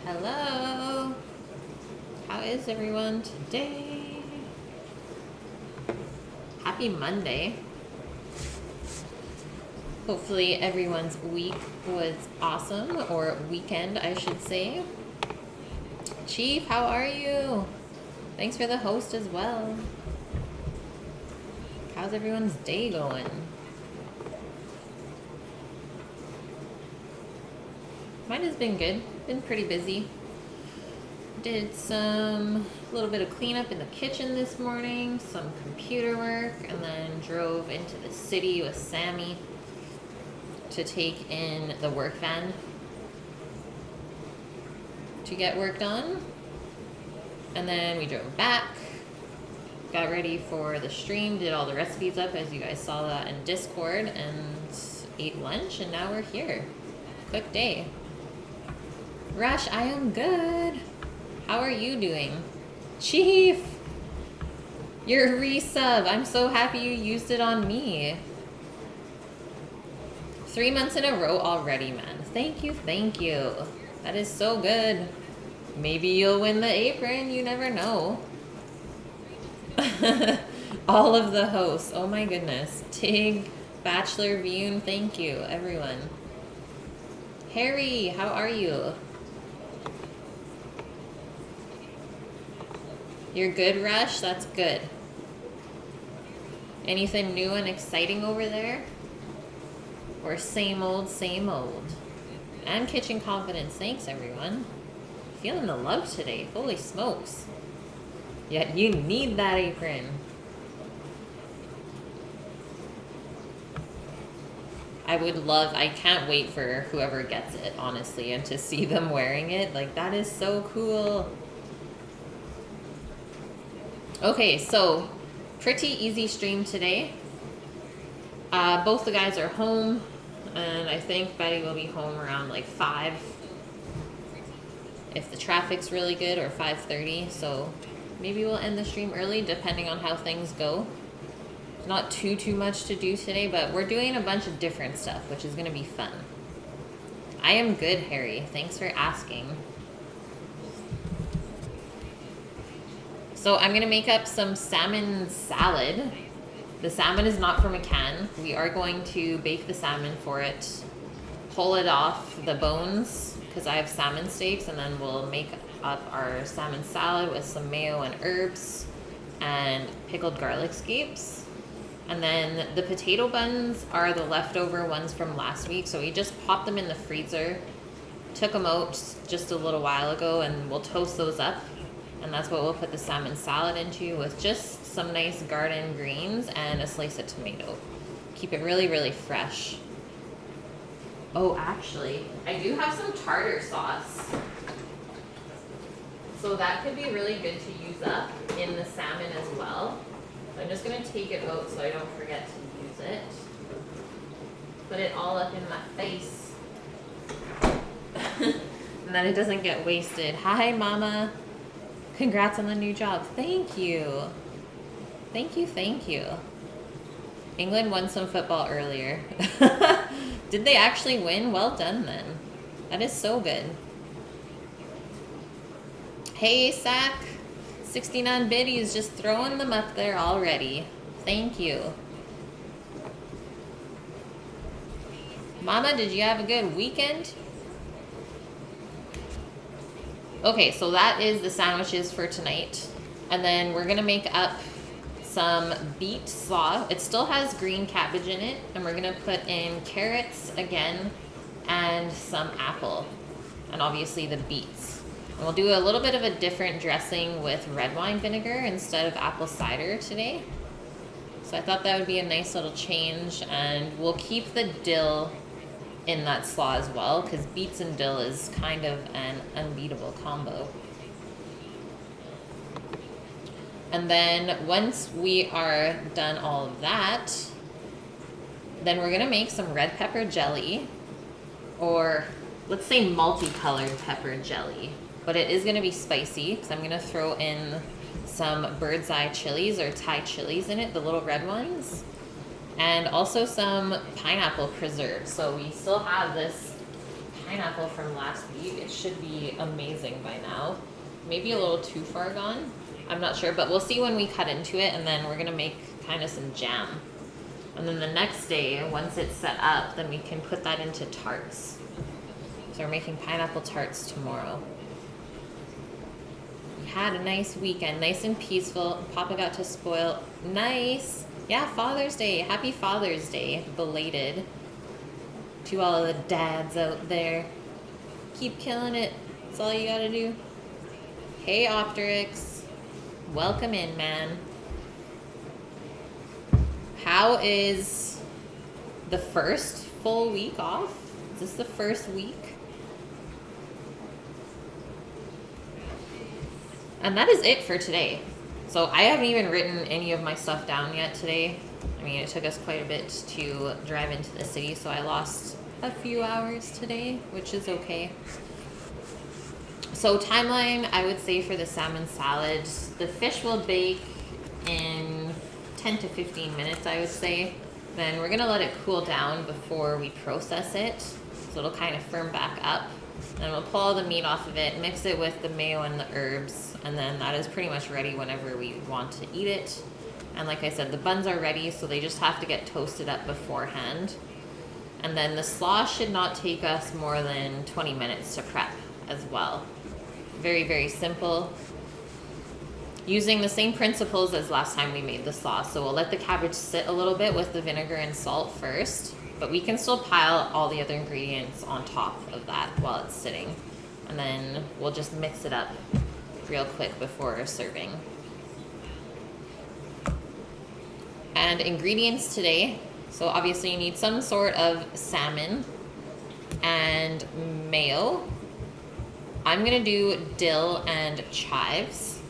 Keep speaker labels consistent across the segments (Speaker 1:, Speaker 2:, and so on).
Speaker 1: Hello. How is everyone today? Happy Monday. Hopefully everyone's week was awesome, or weekend, I should say. Chief, how are you? Thanks for the host as well. How's everyone's day going? Mine has been good. Been pretty busy. Did a little bit of cleanup in the kitchen this morning, some computer work, and then drove into the city with Sammy to take in the work van to get work done. And then we drove back, got ready for the stream, did all the recipes up as you guys saw that in Discord, and ate lunch, and now we're here. Quick day. Rush, I am good. How are you doing? Chief, your resub. I'm so happy you used it on me. 3 months in a row already, man. Thank you, thank you. That is so good. Maybe you'll win the apron, you never know. All of the hosts, oh my goodness. Tig, Bachelor, Vune, thank you, everyone. Harry, how are you? You're good, Rush? That's good. Anything new and exciting over there? Or same old, same old? And kitchen confidence. Thanks, everyone. Feeling the love today. Holy smokes. Yeah, you need that apron. I can't wait for whoever gets it, honestly, and to see them wearing it. Like, that is so cool. Okay, so pretty easy stream today. Both the guys are home, and I think Betty will be home around like 5 if the traffic's really good, or 5:30. So maybe we'll end the stream early depending on how things go. Not too much to do today, but we're doing a bunch of different stuff, which is going to be fun. I am good, Harry. Thanks for asking. So I'm going to make up some salmon salad. The salmon is not from a can. We are going to bake the salmon for it, pull it off the bones, because I have salmon steaks, and then we'll make up our salmon salad with some mayo and herbs and pickled garlic scapes. And then the potato buns are the leftover ones from last week, so we just popped them in the freezer, took them out just a little while ago, and we'll toast those up. And that's what we'll put the salmon salad into, with just some nice garden greens and a slice of tomato. Keep it really, really fresh. Oh, actually, I do have some tartar sauce. So that could be really good to use up in the salmon as well. So I'm just going to take it out so I don't forget to use it. Put it all up in my face. And then it doesn't get wasted. Hi, Mama. Congrats on the new job. Thank you. Thank you, thank you. England won some football earlier. Did they actually win? Well done then. That is so good. Hey, Sack. 69 biddies, just throwing them up there already. Thank you. Mama, did you have a good weekend? Okay, so that is the sandwiches for tonight. And then we're going to make up some beet slaw. It still has green cabbage in it. And we're going to put in carrots again and some apple. And obviously the beets. And we'll do a little bit of a different dressing with red wine vinegar instead of apple cider today. So I thought that would be a nice little change. And we'll keep the dill in that slaw as well, because beets and dill is kind of an unbeatable combo. And then once we are done all of that, then we're gonna make some red pepper jelly, or let's say multicolored pepper jelly, but it is gonna be spicy because I'm gonna throw in some bird's eye chilies or Thai chilies in it, the little red ones. And also some pineapple preserve. So we still have this pineapple from last week. It should be amazing by now. Maybe a little too far gone. I'm not sure, but we'll see when we cut into it, and then we're gonna make kind of some jam. And then the next day, once it's set up, then we can put that into tarts. So we're making pineapple tarts tomorrow. We had a nice weekend, nice and peaceful. Papa got to spoil. Nice. Yeah, Father's Day. Happy Father's Day, belated. To all of the dads out there. Keep killing it. That's all you gotta do. Hey, Optrix. Welcome in, man. How is the first full week off? Is this the first week? And that is it for today. So I haven't even written any of my stuff down yet today. I mean, it took us quite a bit to drive into the city, so I lost a few hours today, which is okay. So timeline, I would say for the salmon salad, the fish will bake in 10 to 15 minutes, I would say. Then we're gonna let it cool down before we process it, so it'll kind of firm back up. Then we'll pull all the meat off of it, mix it with the mayo and the herbs, and then that is pretty much ready whenever we want to eat it. And like I said, the buns are ready, so they just have to get toasted up beforehand. And then the slaw should not take us more than 20 minutes to prep as well. Very, very simple. Using the same principles as last time we made the slaw. So we'll let the cabbage sit a little bit with the vinegar and salt first, but we can still pile all the other ingredients on top of that while it's sitting. And then we'll just mix it up real quick before serving. And ingredients today. So obviously you need some sort of salmon and mayo. I'm gonna do dill and chives.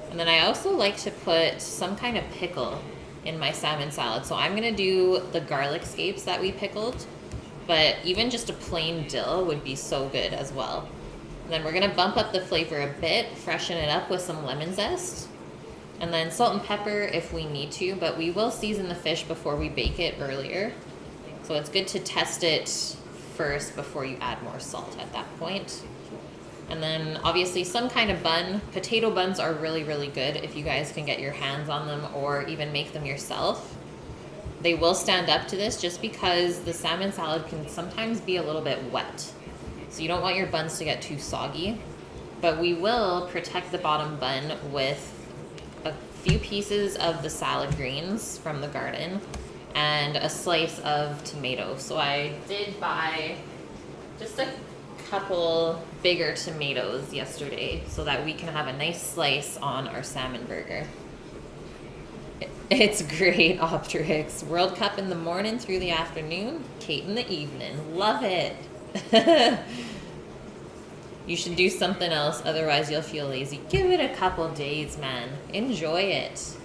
Speaker 1: And then I also like to put some kind of pickle in my salmon salad. So I'm gonna do the garlic scapes that we pickled, but even just a plain dill would be so good as well. And then we're gonna bump up the flavor a bit, freshen it up with some lemon zest. And then salt and pepper if we need to, but we will season the fish before we bake it earlier. So it's good to test it first before you add more salt at that point. And then obviously some kind of bun. Potato buns are really, really good if you guys can get your hands on them or even make them yourself. They will stand up to this just because the salmon salad can sometimes be a little bit wet. So you don't want your buns to get too soggy. But we will protect the bottom bun with a few pieces of the salad greens from the garden and a slice of tomato. So I did buy just a couple bigger tomatoes yesterday so that we can have a nice slice on our salmon burger. It's great, Optrix. World Cup in the morning through the afternoon, Kate in the evening. Love it. You should do something else, otherwise you'll feel lazy. Give it a couple days, man. Enjoy it.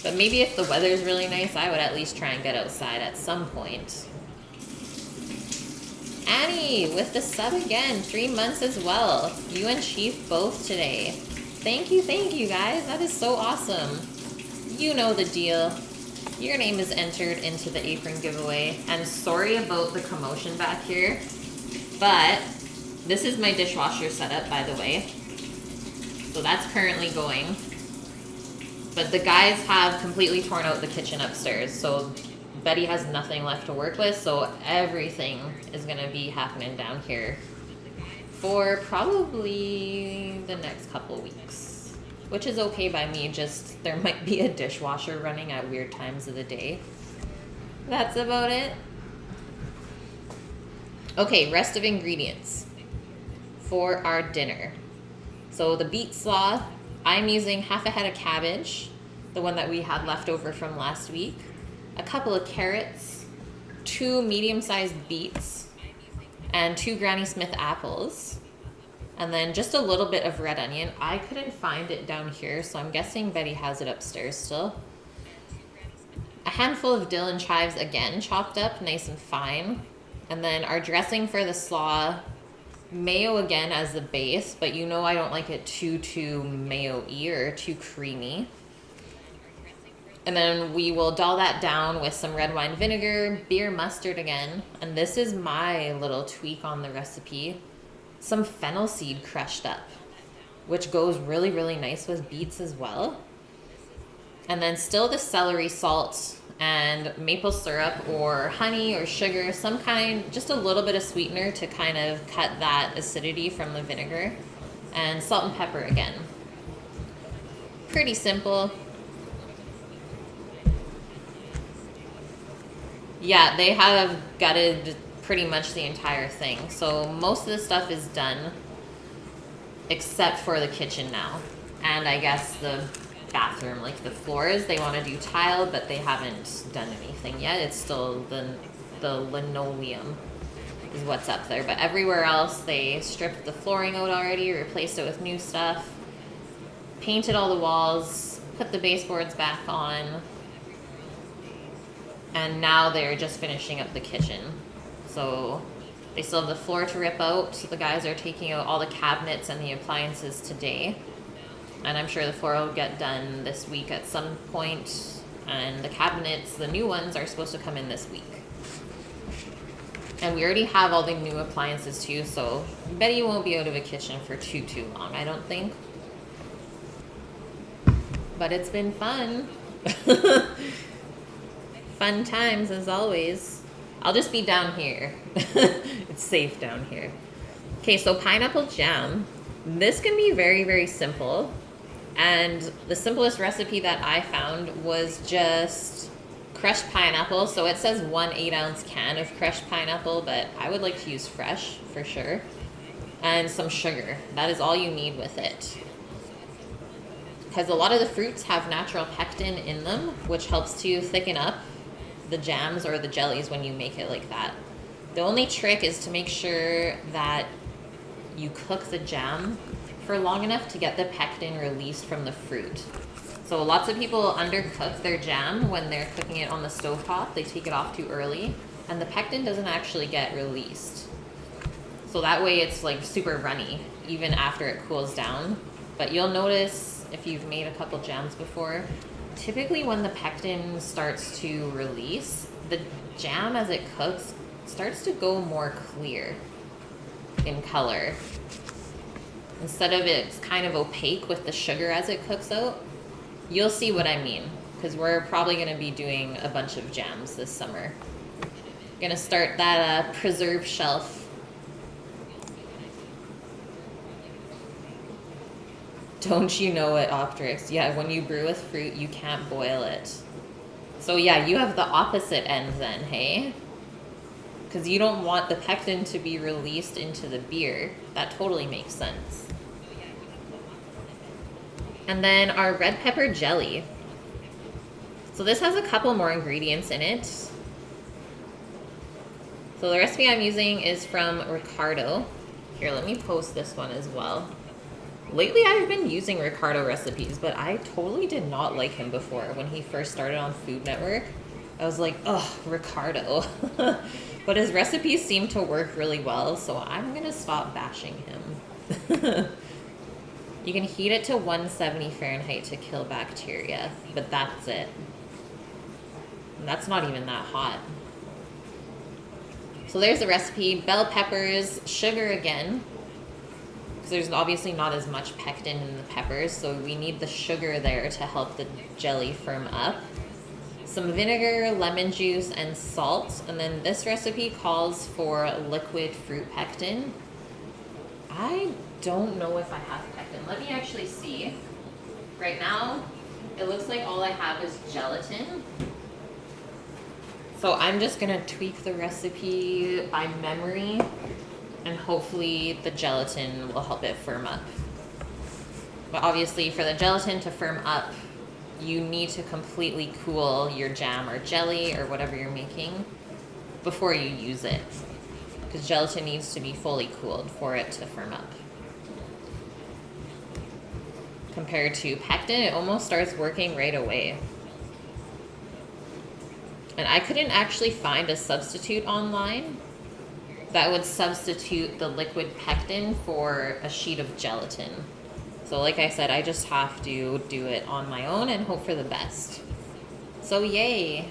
Speaker 1: But maybe if the weather's really nice, I would at least try and get outside at some point. Annie, with the sub again, 3 months as well. You and Chief both today. Thank you guys. That is so awesome. You know the deal. Your name is entered into the apron giveaway. And sorry about the commotion back here. But this is my dishwasher setup, by the way. So that's currently going. But the guys have completely torn out the kitchen upstairs. So Betty has nothing left to work with. So everything is going to be happening down here for probably the next couple weeks. Which is okay by me, just there might be a dishwasher running at weird times of the day. That's about it. Okay, rest of ingredients for our dinner. So the beet slaw, I'm using half a head of cabbage, the one that we had left over from last week, a couple of carrots, 2 medium-sized beets, and 2 Granny Smith apples, and then just a little bit of red onion. I couldn't find it down here, so I'm guessing Betty has it upstairs still. A handful of dill and chives, again, chopped up nice and fine. And then our dressing for the slaw, mayo again as the base, but you know I don't like it too mayo-y or too creamy. And then we will dull that down with some red wine vinegar, beer mustard again. And this is my little tweak on the recipe. Some fennel seed crushed up, which goes really, really nice with beets as well. And then still the celery salt and maple syrup or honey or sugar, some kind, just a little bit of sweetener to kind of cut that acidity from the vinegar. And salt and pepper again. Pretty simple. Yeah, they have gutted pretty much the entire thing. So most of the stuff is done except for the kitchen now. And I guess the bathroom, like the floors, they want to do tile, but they haven't done anything yet. It's still the linoleum is what's up there. But everywhere else, they stripped the flooring out already, replaced it with new stuff, painted all the walls, put the baseboards back on. And now they're just finishing up the kitchen. So they still have the floor to rip out. So the guys are taking out all the cabinets and the appliances today. And I'm sure the floor will get done this week at some point. And the cabinets, the new ones, are supposed to come in this week. And we already have all the new appliances too. So Betty won't be out of a kitchen for too long, I don't think. But it's been fun. Fun times as always. I'll just be down here. It's safe down here. Okay, so pineapple jam. This can be very, very simple. And the simplest recipe that I found was just crushed pineapple. So it says 1 8-ounce can of crushed pineapple, but I would like to use fresh for sure. And some sugar. That is all you need with it. Because a lot of the fruits have natural pectin in them, which helps to thicken up the jams or the jellies when you make it like that. The only trick is to make sure that you cook the jam for long enough to get the pectin released from the fruit. So lots of people undercook their jam when they're cooking it on the stovetop. They take it off too early and the pectin doesn't actually get released. So that way it's like super runny even after it cools down. But you'll notice if you've made a couple jams before, typically when the pectin starts to release, the jam as it cooks starts to go more clear in color. Instead of it's kind of opaque with the sugar as it cooks out, you'll see what I mean, because we're probably going to be doing a bunch of jams this summer. Going to start that preserve shelf. Don't you know it, Optrix? Yeah, when you brew with fruit, you can't boil it. So yeah, you have the opposite end then, hey? Because you don't want the pectin to be released into the beer. That totally makes sense. And then our red pepper jelly. So this has a couple more ingredients in it. So the recipe I'm using is from Ricardo. Here, let me post this one as well. Lately, I've been using Ricardo recipes, but I totally did not like him before. When he first started on Food Network, I was like, oh, Ricardo. But his recipes seem to work really well, so I'm going to stop bashing him. You can heat it to 170 Fahrenheit to kill bacteria, but that's it. And that's not even that hot. So there's the recipe. Bell peppers, sugar again. There's obviously not as much pectin in the peppers, so we need the sugar there to help the jelly firm up. Some vinegar, lemon juice, and salt. And then this recipe calls for liquid fruit pectin. I don't know if I have pectin. Let me actually see. Right now, it looks like all I have is gelatin. So I'm just gonna tweak the recipe by memory. And hopefully the gelatin will help it firm up. But obviously for the gelatin to firm up, you need to completely cool your jam or jelly or whatever you're making before you use it. Because gelatin needs to be fully cooled for it to firm up. Compared to pectin, it almost starts working right away. And I couldn't actually find a substitute online that would substitute the liquid pectin for a sheet of gelatin. So like I said, I just have to do it on my own and hope for the best. So yay.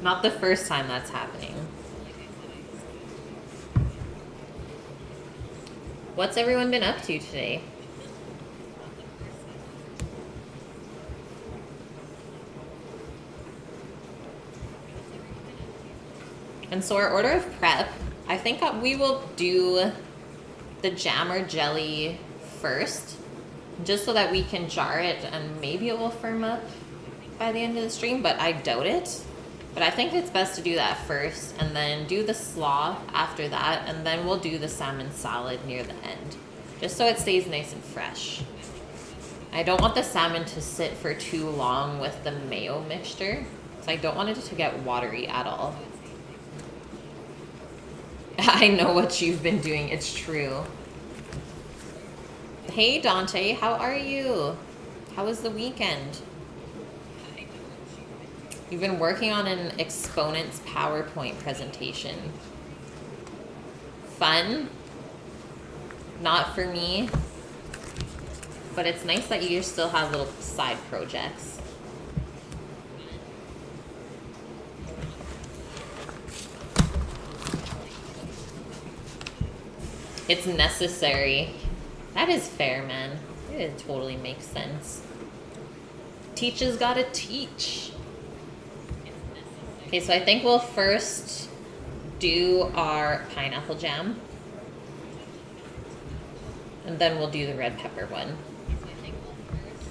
Speaker 1: Not the first time that's happening. What's everyone been up to today? And so our order of prep, I think we will do the jam or jelly first, just so that we can jar it and maybe it will firm up by the end of the stream, but I doubt it. But I think it's best to do that first and then do the slaw after that, and then we'll do the salmon salad near the end, just so it stays nice and fresh. I don't want the salmon to sit for too long with the mayo mixture, so I don't want it to get watery at all. I know what you've been doing, it's true. Hey Dante, how are you? How was the weekend? You've been working on an exponents PowerPoint presentation. Fun? Not for me. But it's nice that you still have little side projects. It's necessary. That is fair, man. It totally makes sense. Teachers gotta teach. Okay, so I think we'll first do our pineapple jam. And then we'll do the red pepper one.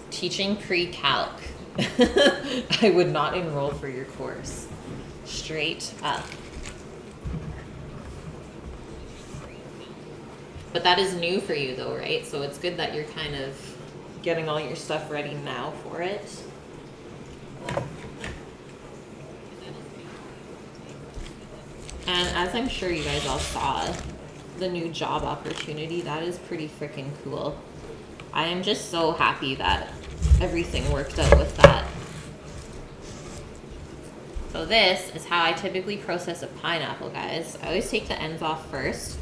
Speaker 1: Teaching pre-calc. I would not enroll for your course. Straight up. But that is new for you though, right? So it's good that you're kind of getting all your stuff ready now for it. And as I'm sure you guys all saw, the new job opportunity, that is pretty freaking cool. I am just so happy that everything worked out with that. So this is how I typically process a pineapple, guys. I always take the ends off first.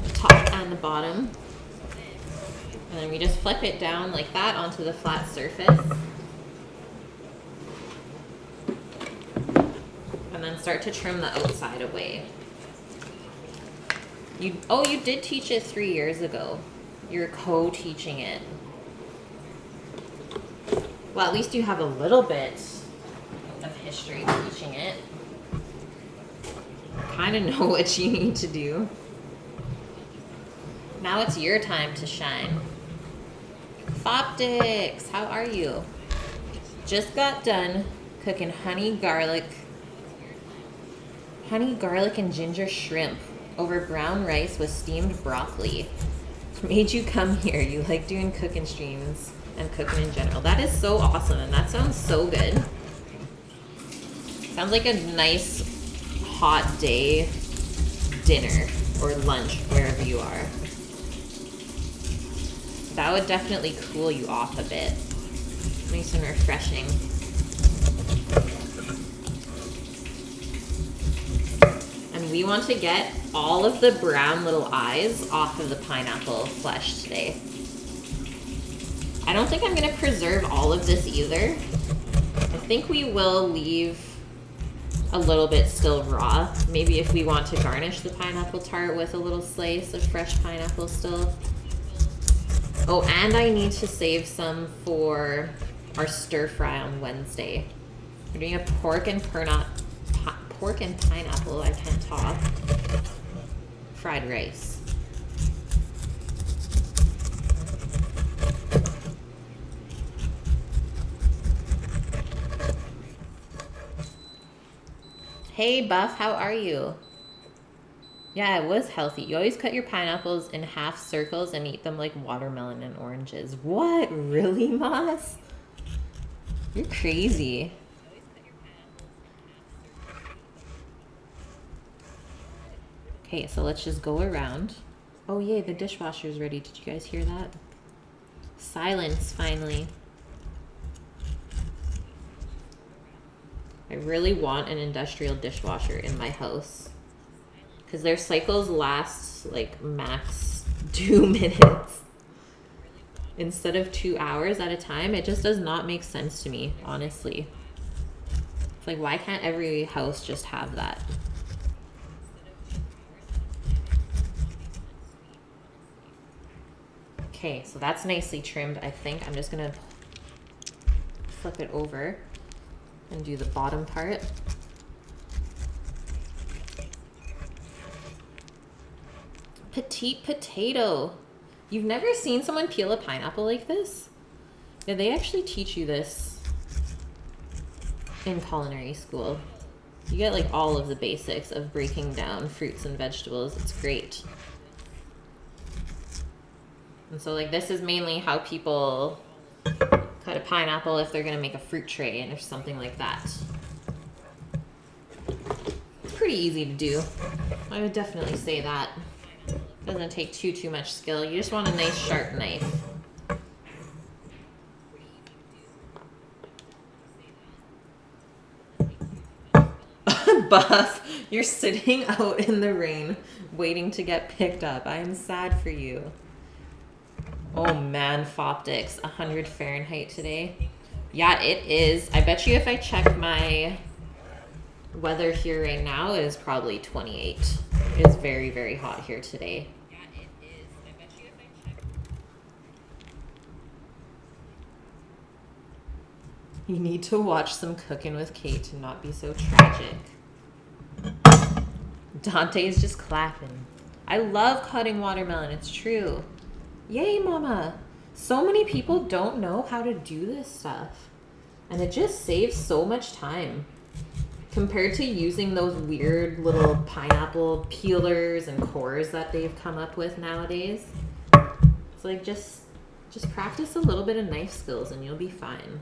Speaker 1: The top and the bottom. And then we just flip it down like that onto the flat surface. And then start to trim the outside away. You did teach it 3 years ago. You're co-teaching it. Well, at least you have a little bit of history teaching it. Kind of know what you need to do. Now it's your time to shine. Optics, how are you? Just got done cooking honey, garlic, and ginger shrimp over brown rice with steamed broccoli. Made you come here. You like doing cooking streams and cooking in general. That is so awesome, and that sounds so good. Sounds like a nice hot day dinner or lunch wherever you are. That would definitely cool you off a bit. Nice and refreshing. And we want to get all of the brown little eyes off of the pineapple flesh today. I don't think I'm going to preserve all of this either. I think we will leave a little bit still raw. Maybe if we want to garnish the pineapple tart with a little slice of fresh pineapple still. Oh, and I need to save some for our stir fry on Wednesday. We're doing a pork and pineapple, I can't talk, fried rice. Hey Buff, how are you? Yeah, it was healthy. You always cut your pineapples in half circles and eat them like watermelon and oranges. What? Really, Moss? You're crazy. Okay, so let's just go around. Oh yay, the dishwasher's ready. Did you guys hear that? Silence, finally. I really want an industrial dishwasher in my house, because their cycles last like max 2 minutes. instead of 2 hours at a time, it just does not make sense to me, honestly. It's like, why can't every house just have that? Okay, so that's nicely trimmed, I think. I'm just gonna flip it over and do the bottom part. Petite potato. You've never seen someone peel a pineapple like this? Yeah, they actually teach you this in culinary school. You get like all of the basics of breaking down fruits and vegetables. It's great. And so like this is mainly how people cut a pineapple if they're gonna make a fruit tray and or something like that. It's pretty easy to do. I would definitely say that. Doesn't take too much skill. You just want a nice sharp knife. Buff, you're sitting out in the rain waiting to get picked up. I am sad for you. Oh man, Foptics, 100 Fahrenheit today. Yeah, it is. I bet you if I check my weather here right now, it is probably 28. It is very, very hot here today. Yeah, it is. I bet you if I check. You need to watch some Cooking with Kate to not be so tragic. Dante is just clapping. I love cutting watermelon. It's true. Yay, mama. So many people don't know how to do this stuff. And it just saves so much time. Compared to using those weird little pineapple peelers and cores that they've come up with nowadays. It's like just practice a little bit of knife skills and you'll be fine.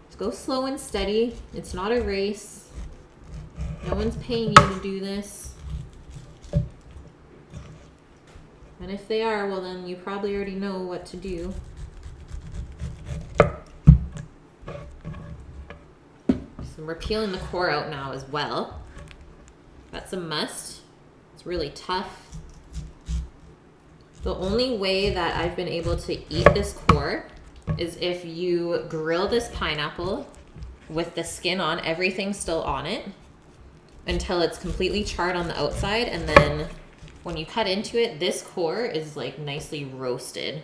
Speaker 1: Just go slow and steady. It's not a race. No one's paying you to do this. And if they are, well then you probably already know what to do. So we're peeling the core out now as well. That's a must. It's really tough. The only way that I've been able to eat this core is if you grill this pineapple with the skin on, everything still on it, until it's completely charred on the outside, and then when you cut into it, this core is like nicely roasted.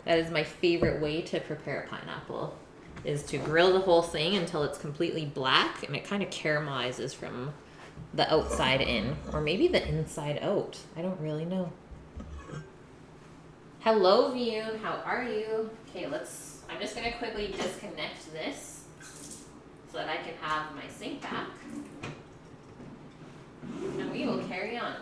Speaker 1: That is my favorite way to prepare a pineapple, is to grill the whole thing until it's completely black and it kind of caramelizes from the outside in, or maybe the inside out. I don't really know. Hello, Viune, how are you? Okay, I'm just gonna quickly disconnect this so that I can have my sink back. And we will carry on.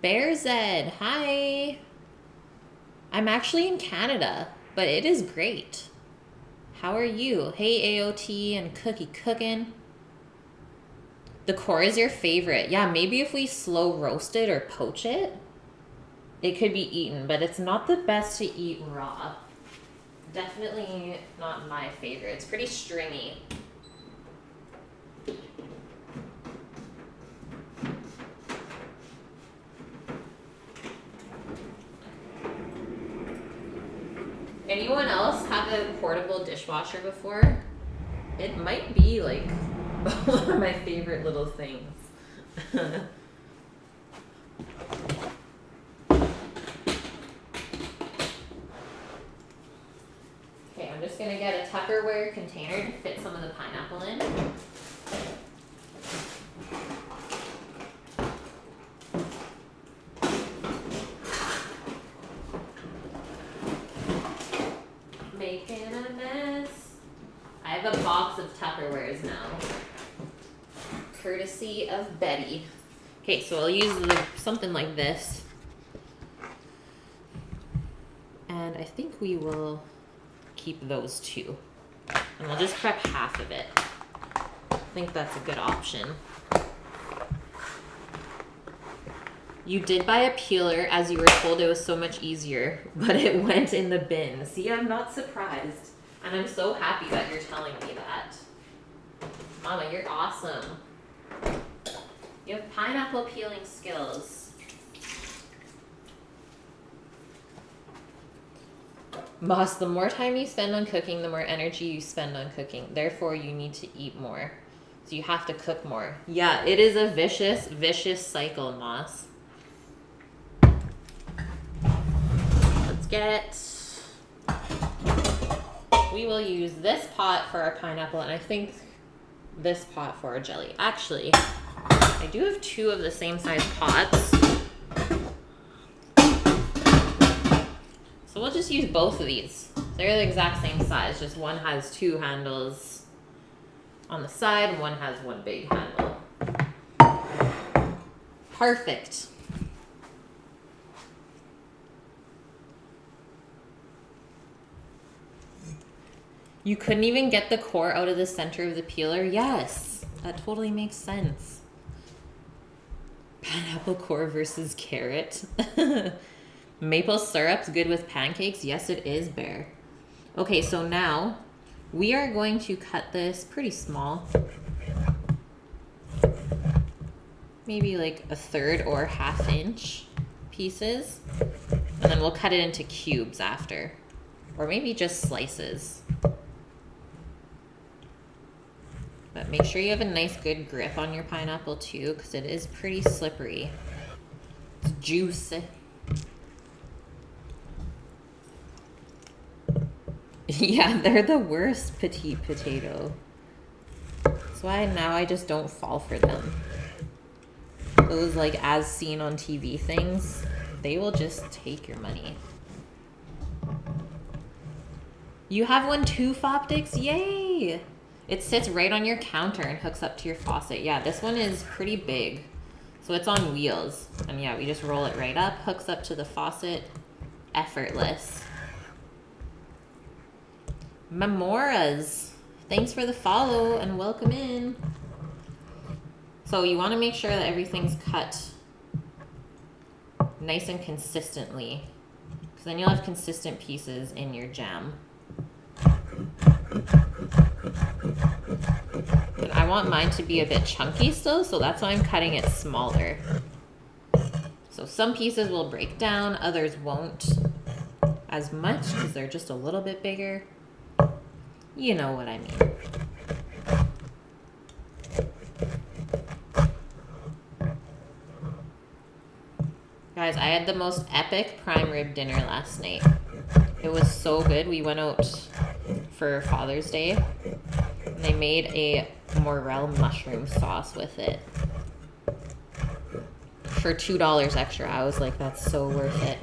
Speaker 1: Bear Zed, hi. I'm actually in Canada, but it is great. How are you? Hey, AOT and Cookie Cookin'. The core is your favorite. Yeah, maybe if we slow roast it or poach it, it could be eaten, but it's not the best to eat raw. Definitely not my favorite. It's pretty stringy. Anyone else have a portable dishwasher before? It might be like one of my favorite little things. Okay, I'm just gonna get a Tupperware container to fit some of the pineapple in. Making a mess. I have a box of Tupperwares now, courtesy of Betty. Okay, so I'll use something like this, and I think we will keep those two, and we'll just prep half of it. I think that's a good option. You did buy a peeler as you were told it was so much easier, but it went in the bin. See, I'm not surprised. And I'm so happy that you're telling me that. Mama, you're awesome. You have pineapple peeling skills. Moss, the more time you spend on cooking, the more energy you spend on cooking. Therefore, you need to eat more. So you have to cook more. Yeah, it is a vicious, vicious cycle, Moss. Let's get... We will use this pot for our pineapple, and I think this pot for our jelly. Actually, I do have 2 of the same size pots. So we'll just use both of these. They're the exact same size, just one has 2 handles on the side and one has 1 big handle. Perfect. You couldn't even get the core out of the center of the peeler? Yes, that totally makes sense. Pineapple core versus carrot. Maple syrup's good with pancakes? Yes, it is, Bear. Okay, so now we are going to cut this pretty small. Maybe like a 1/3 or 1/2 inch pieces. And then we'll cut it into cubes after. Or maybe just slices. But make sure you have a nice good grip on your pineapple too, because it is pretty slippery. It's juicy. Yeah, they're the worst petite potato. That's why now I just don't fall for them. Those like as seen on TV things, they will just take your money. You have one too, Foptics? Yay! It sits right on your counter and hooks up to your faucet. Yeah, this one is pretty big. So it's on wheels. And yeah, we just roll it right up, hooks up to the faucet. Effortless. Memoras, thanks for the follow and welcome in. So you want to make sure that everything's cut nice and consistently, because then you'll have consistent pieces in your jam. But I want mine to be a bit chunky still, so that's why I'm cutting it smaller. So some pieces will break down, others won't as much because they're just a little bit bigger. You know what I mean. Guys, I had the most epic prime rib dinner last night. It was so good. We went out for Father's Day and they made a morel mushroom sauce with it for $2 extra. I was like, that's so worth it.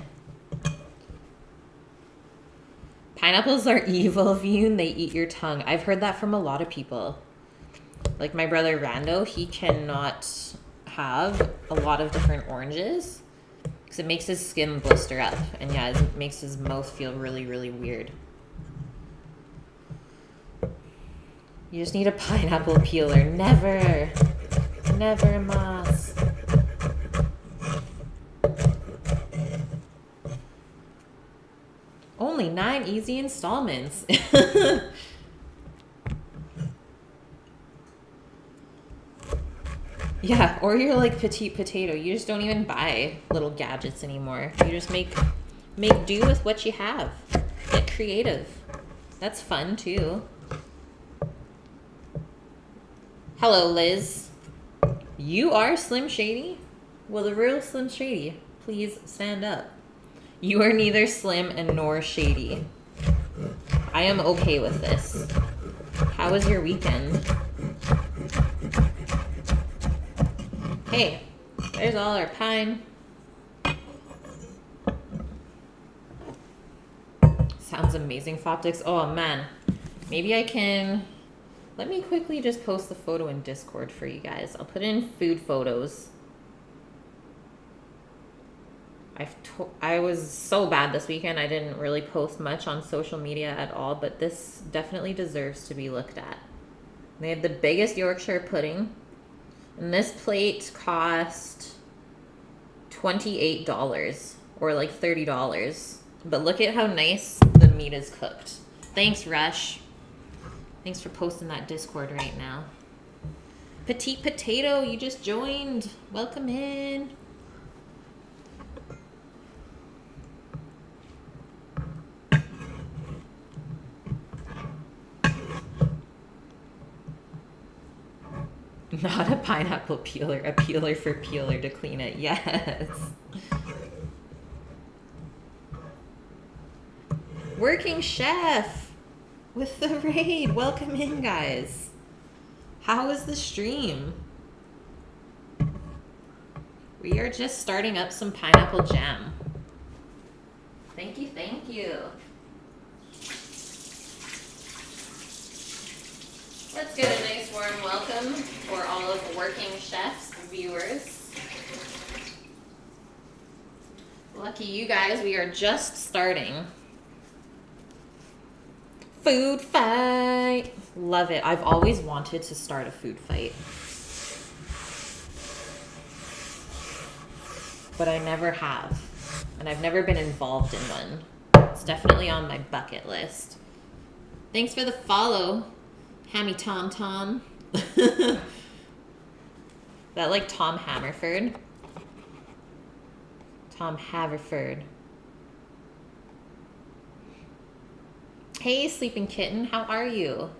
Speaker 1: Pineapples are evil, Vune. They eat your tongue. I've heard that from a lot of people. Like my brother Rando, he cannot have a lot of different oranges because it makes his skin blister up. And yeah, it makes his mouth feel really, really weird. You just need a pineapple peeler. Never. Never, Moss. Only 9 easy installments. Yeah, or you're like petite potato. You just don't even buy little gadgets anymore. You just make do with what you have. Get creative. That's fun too. Hello, Liz. You are Slim Shady? Well, the real Slim Shady, please stand up. You are neither slim and nor shady. I am okay with this. How was your weekend? Hey, there's all our pine. Sounds amazing, Foptics. Oh man, maybe I can... Let me quickly just post the photo in Discord for you guys. I'll put in food photos. I was so bad this weekend. I didn't really post much on social media at all, but this definitely deserves to be looked at. They had the biggest Yorkshire pudding, and this plate cost $28 or like $30. But look at how nice the meat is cooked. Thanks, Rush. Thanks for posting that Discord right now. Petite Potato, you just joined. Welcome in. Not a pineapple peeler, a peeler for peeler to clean it. Yes. Working chef with the raid. Welcome in, guys. How was the stream? We are just starting up some pineapple jam. Thank you, thank you. Let's get a nice warm welcome for all of the Working Chefs viewers. Lucky you guys, we are just starting. Food fight. Love it. I've always wanted to start a food fight. But I never have. And I've never been involved in one. It's definitely on my bucket list. Thanks for the follow. Hammy Tom Tom. That like Tom Haverford? Tom Haverford. Hey, Sleeping Kitten, how are you?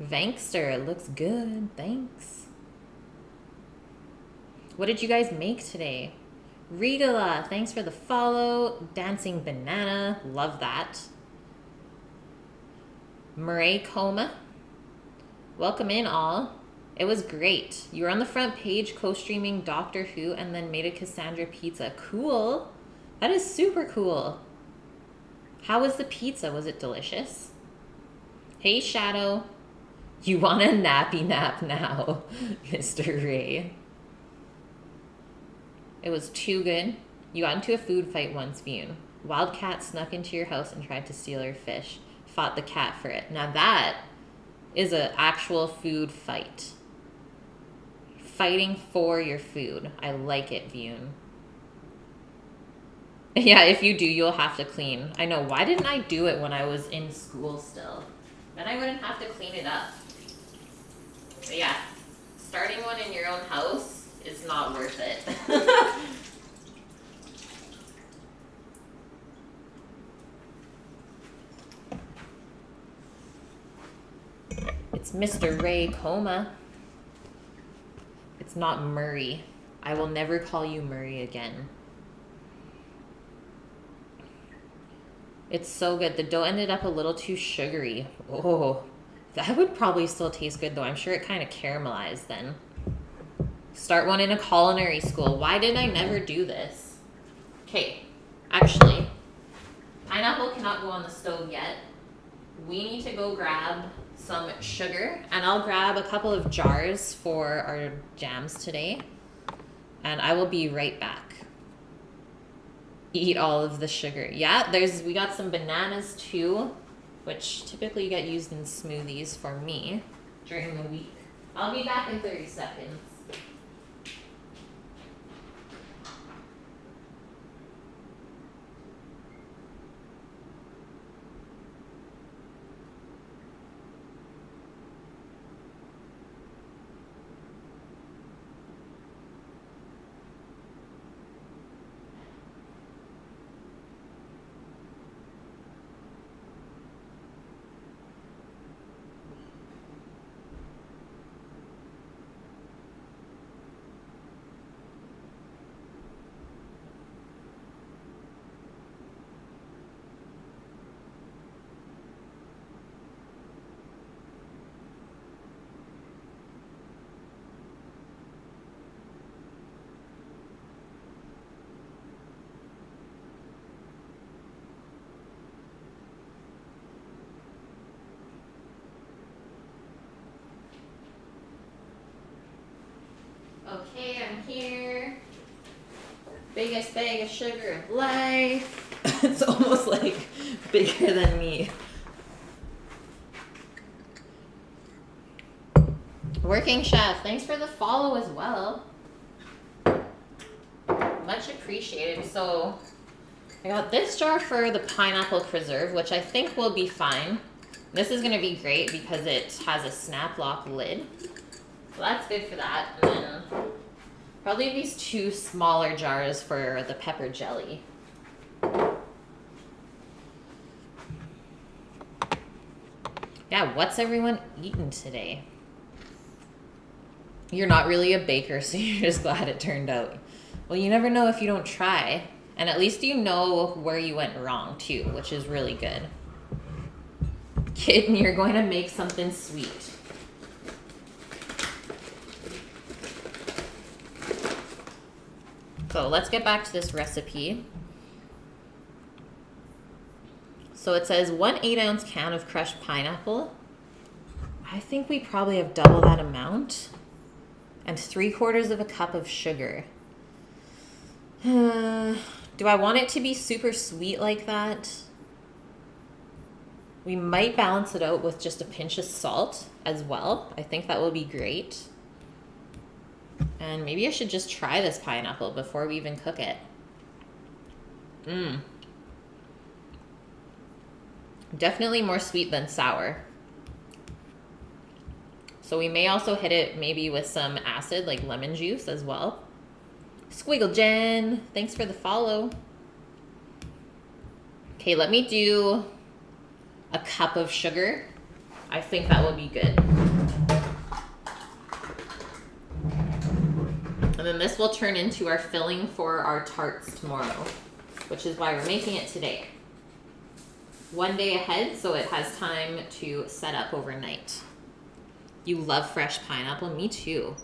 Speaker 1: Vankster, looks good, thanks. What did you guys make today? Regala, thanks for the follow. Dancing Banana, love that. Murray Coma, welcome in all. It was great. You were on the front page co-streaming Doctor Who and then made a Cassandra pizza. Cool. That is super cool. How was the pizza? Was it delicious? Hey, Shadow. You want a nappy nap now, Mr. Ray. It was too good. You got into a food fight once, Vune. Wildcat snuck into your house and tried to steal your fish. Fought the cat for it. Now that is an actual food fight. Fighting for your food. I like it, Vune. Yeah, if you do, you'll have to clean. I know. Why didn't I do it when I was in school still? Then I wouldn't have to clean it up. But yeah, starting one in your own house is not worth it. It's Mr. Ray Coma. It's not Murray. I will never call you Murray again. It's so good. The dough ended up a little too sugary. Oh, that would probably still taste good though. I'm sure it kind of caramelized then. Start one in a culinary school. Why did I never do this? Okay, actually, pineapple cannot go on the stove yet. We need to go grab some sugar, and I'll grab a couple of jars for our jams today, and I will be right back. Eat all of the sugar. Yeah, we got some bananas too, which typically get used in smoothies for me during the week. I'll be back in 30 seconds. Okay, I'm here. Biggest bag of sugar of life. It's almost like bigger than me. Working Chef, thanks for the follow as well. Much appreciated. So I got this jar for the pineapple preserve, which I think will be fine. This is going to be great because it has a snap lock lid. So that's good for that. And then probably these 2 smaller jars for the pepper jelly. Yeah, what's everyone eating today? You're not really a baker, so you're just glad it turned out. Well, you never know if you don't try. And at least you know where you went wrong, too, which is really good. Kitten, you're going to make something sweet. So let's get back to this recipe. So it says 1 8-ounce can of crushed pineapple. I think we probably have double that amount. And 3/4 cup of sugar. Do I want it to be super sweet like that? We might balance it out with just a pinch of salt as well. I think that will be great. And maybe I should just try this pineapple before we even cook it. Definitely more sweet than sour. So we may also hit it maybe with some acid, like lemon juice as well. Squiggle Jen, thanks for the follow. Okay, let me do a cup of sugar. I think that will be good. And then this will turn into our filling for our tarts tomorrow, which is why we're making it today. 1 day ahead, so it has time to set up overnight. You love fresh pineapple? Me too.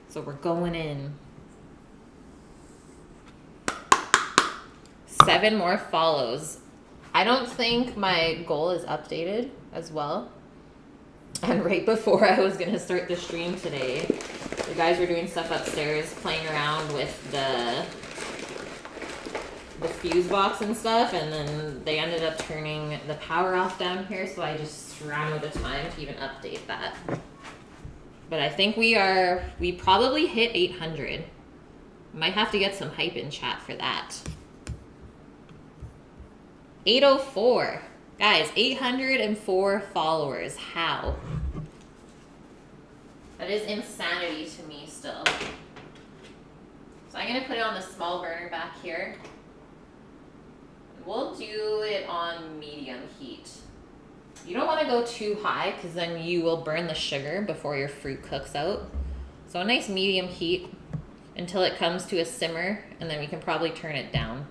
Speaker 1: So we're going in. 7 more follows. I don't think my goal is updated as well. And right before I was going to start the stream today, the guys were doing stuff upstairs, playing around with the fuse box and stuff, and then they ended up turning the power off down here, so I just ran out of time to even update that. But I think we probably hit 800. Might have to get some hype in chat for that. 804. Guys, 804 followers. How? That is insanity to me still. So I'm going to put it on the small burner back here. We'll do it on medium heat. You don't want to go too high because then you will burn the sugar before your fruit cooks out. So a nice medium heat until it comes to a simmer, and then we can probably turn it down.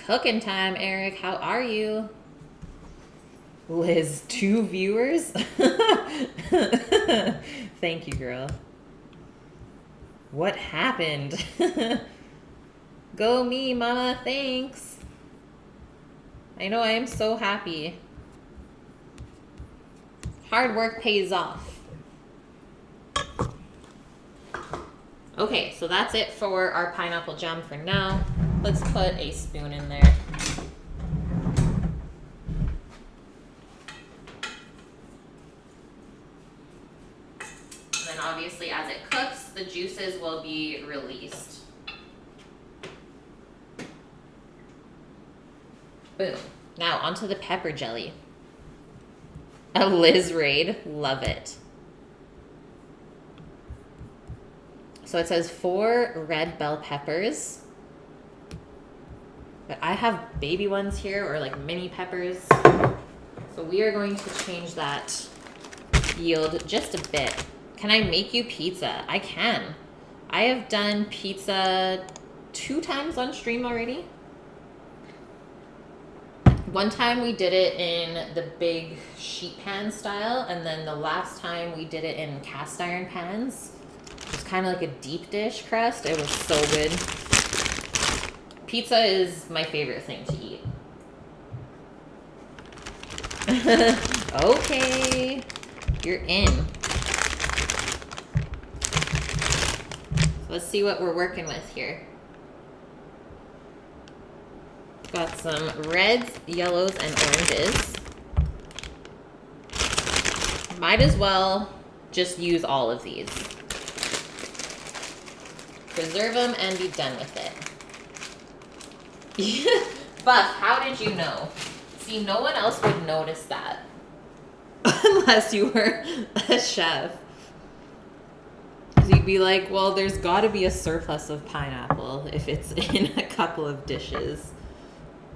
Speaker 1: Cooking time, Eric. How are you? Liz, 2 viewers? Thank you, girl. What happened? Go me, mama. Thanks. I know, I am so happy. Hard work pays off. Okay, so that's it for our pineapple jam for now. Let's put a spoon in there. And then obviously as it cooks, the juices will be released. Boom. Now onto the pepper jelly. A Liz raid. Love it. So it says 4 red bell peppers. But I have baby ones here, or like mini peppers. So we are going to change that yield just a bit. Can I make you pizza? I can. I have done pizza 2 times on stream already. One time we did it in the big sheet pan style, and then the last time we did it in cast iron pans. It's kind of like a deep dish crust. It was so good. Pizza is my favorite thing to eat. Okay, you're in. So let's see what we're working with here. Got some reds, yellows, and oranges. Might as well just use all of these. Preserve them and be done with it. Buff, how did you know? See, no one else would notice that. Unless you were a chef. So you'd be like, well, there's got to be a surplus of pineapple if it's in a couple of dishes.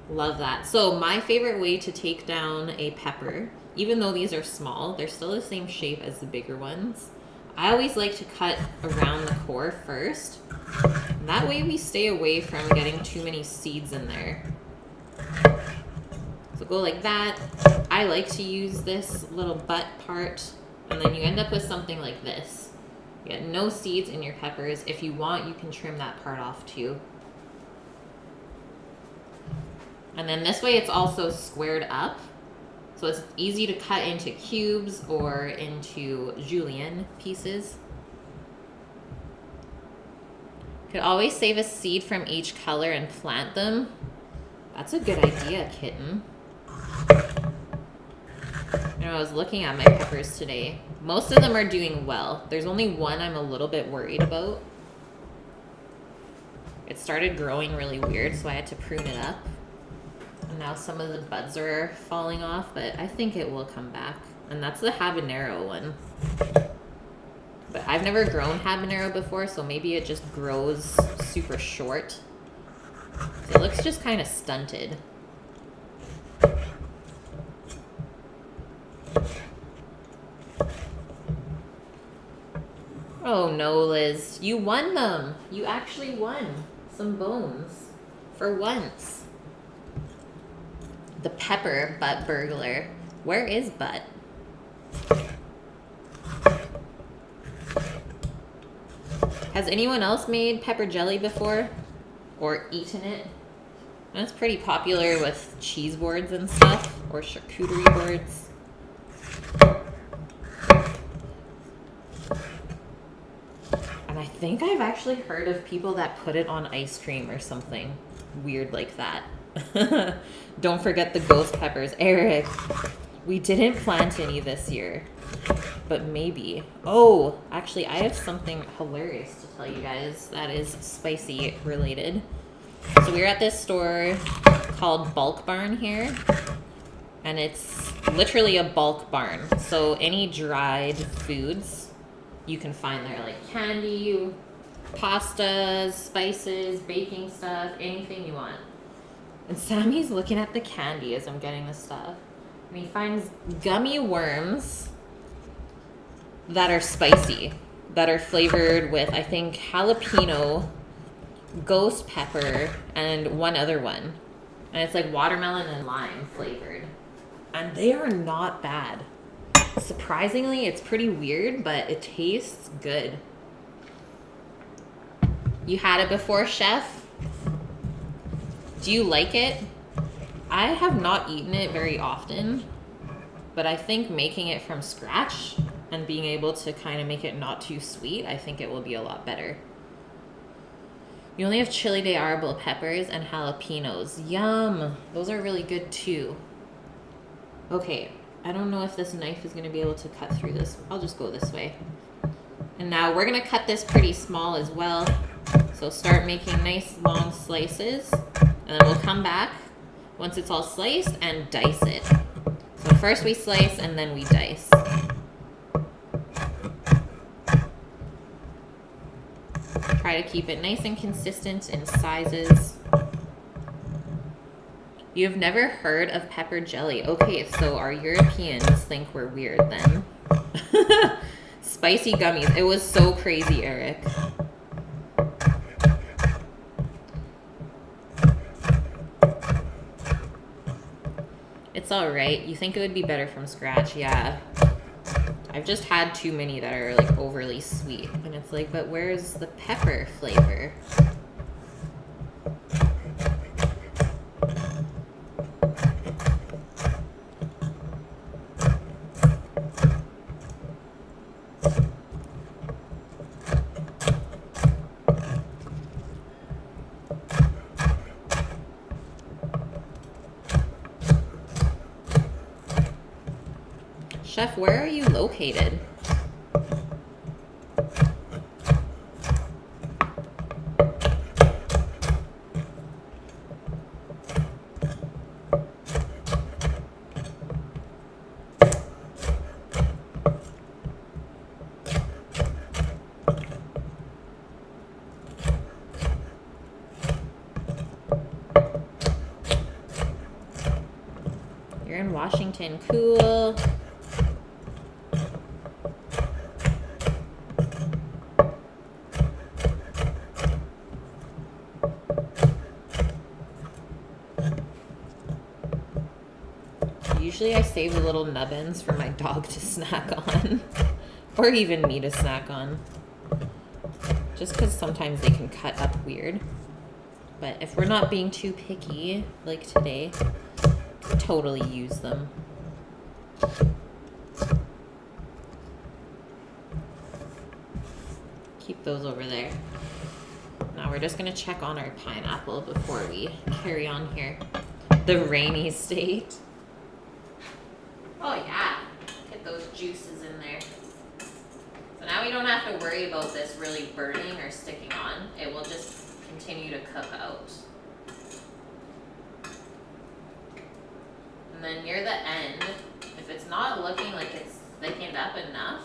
Speaker 1: Love that. So my favorite way to take down a pepper, even though these are small, they're still the same shape as the bigger ones. I always like to cut around the core first. And that way we stay away from getting too many seeds in there. So go like that. I like to use this little butt part, and then you end up with something like this. You get no seeds in your peppers. If you want, you can trim that part off too. And then this way it's also squared up. So it's easy to cut into cubes or into julienne pieces. Could always save a seed from each color and plant them. That's a good idea, kitten. You know, I was looking at my peppers today. Most of them are doing well. There's only one I'm a little bit worried about. It started growing really weird, so I had to prune it up. And now some of the buds are falling off, but I think it will come back. And that's the habanero one. But I've never grown habanero before, so maybe it just grows super short. So it looks just kind of stunted. Oh no, Liz. You won them. You actually won some bones. For once. The pepper butt burglar. Where is Butt? Has anyone else made pepper jelly before? Or eaten it? And it's pretty popular with cheese boards and stuff. Or charcuterie boards. And I think I've actually heard of people that put it on ice cream or something weird like that. Don't forget the ghost peppers. Eric, we didn't plant any this year, but maybe. Oh, actually, I have something hilarious to tell you guys that is spicy related. So we're at this store called Bulk Barn here, and it's literally a bulk barn. So any dried foods you can find there, like candy, pastas, spices, baking stuff, anything you want. And Sammy's looking at the candy as I'm getting this stuff. And he finds gummy worms that are spicy, that are flavored with, I think, jalapeno, ghost pepper, and one other one. And it's like watermelon and lime flavored. And they are not bad. Surprisingly, it's pretty weird, but it tastes good. You had it before, Chef? Do you like it? I have not eaten it very often, but I think making it from scratch and being able to kind of make it not too sweet, I think it will be a lot better. You only have chili de árbol peppers and jalapenos. Yum! Those are really good too. Okay, I don't know if this knife is going to be able to cut through this. I'll just go this way. And now we're going to cut this pretty small as well. So start making nice long slices. And then we'll come back once it's all sliced and dice it. So first we slice and then we dice. Try to keep it nice and consistent in sizes. You've never heard of pepper jelly. Okay, so our Europeans think we're weird then. Spicy gummies. It was so crazy, Eric. It's all right. You think it would be better from scratch? Yeah. I've just had too many that are like overly sweet. And it's like, but where's the pepper flavor? Chef, where are you located? You're in Washington, cool. Usually I save the little nubbins for my dog to snack on, or even me to snack on. Just because sometimes they can cut up weird. But if we're not being too picky, like today, totally use them. Keep those over there. Now we're just gonna check on our pineapple before we carry on here. The rainy state. Oh yeah, get those juices in there. So now we don't have to worry about this really burning or sticking on. It will just continue to cook out. And then near the end, if it's not looking like it's thickened up enough,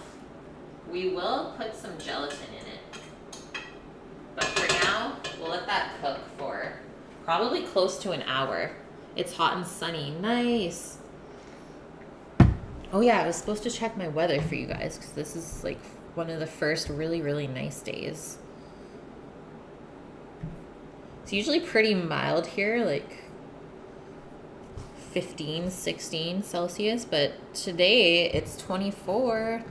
Speaker 1: we will put some gelatin in it. But for now, we'll let that cook for probably close to an hour. It's hot and sunny. Nice. Oh yeah, I was supposed to check my weather for you guys because this is like one of the first really, really nice days. It's usually pretty mild here, like 15, 16 Celsius, but today it's 24.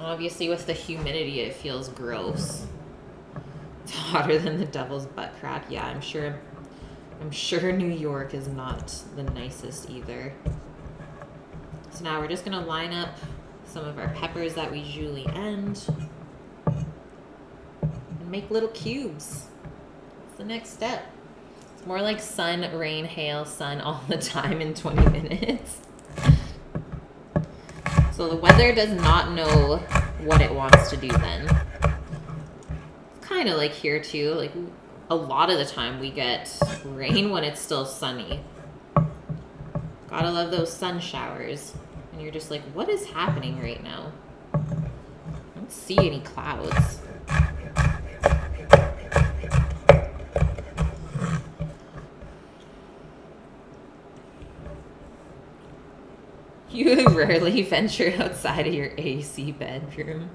Speaker 1: Obviously with the humidity, it feels gross. It's hotter than the devil's butt crack. Yeah, I'm sure New York is not the nicest either. So now we're just gonna line up some of our peppers that we usually end and make little cubes. That's the next step. It's more like sun, rain, hail, sun all the time in 20 minutes. So the weather does not know what it wants to do then. It's kind of like here too, like a lot of the time we get rain when it's still sunny. Gotta love those sun showers. And you're just like, what is happening right now? I don't see any clouds. You rarely venture outside of your AC bedroom.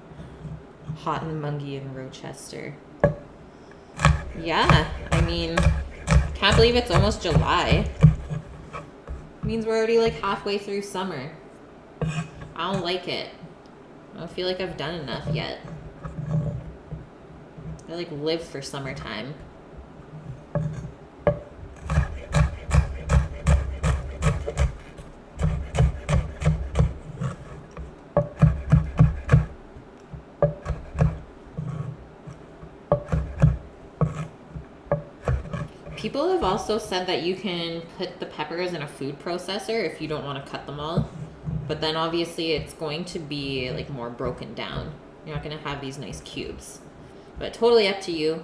Speaker 1: Hot and muggy in Rochester. Yeah, I mean, can't believe it's almost July. Means we're already like halfway through summer. I don't like it. I don't feel like I've done enough yet. I like live for summertime. People have also said that you can put the peppers in a food processor if you don't want to cut them all. But then obviously it's going to be like more broken down. You're not going to have these nice cubes. But totally up to you.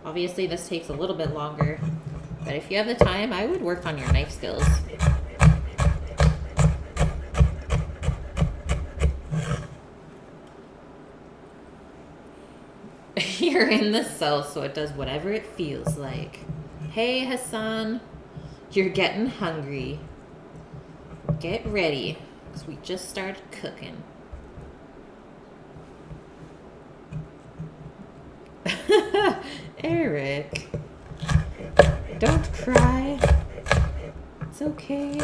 Speaker 1: Obviously this takes a little bit longer. But if you have the time, I would work on your knife skills. You're in the cell, so it does whatever it feels like. Hey, Hassan, you're getting hungry. Get ready, because we just started cooking. Eric, don't cry. It's okay.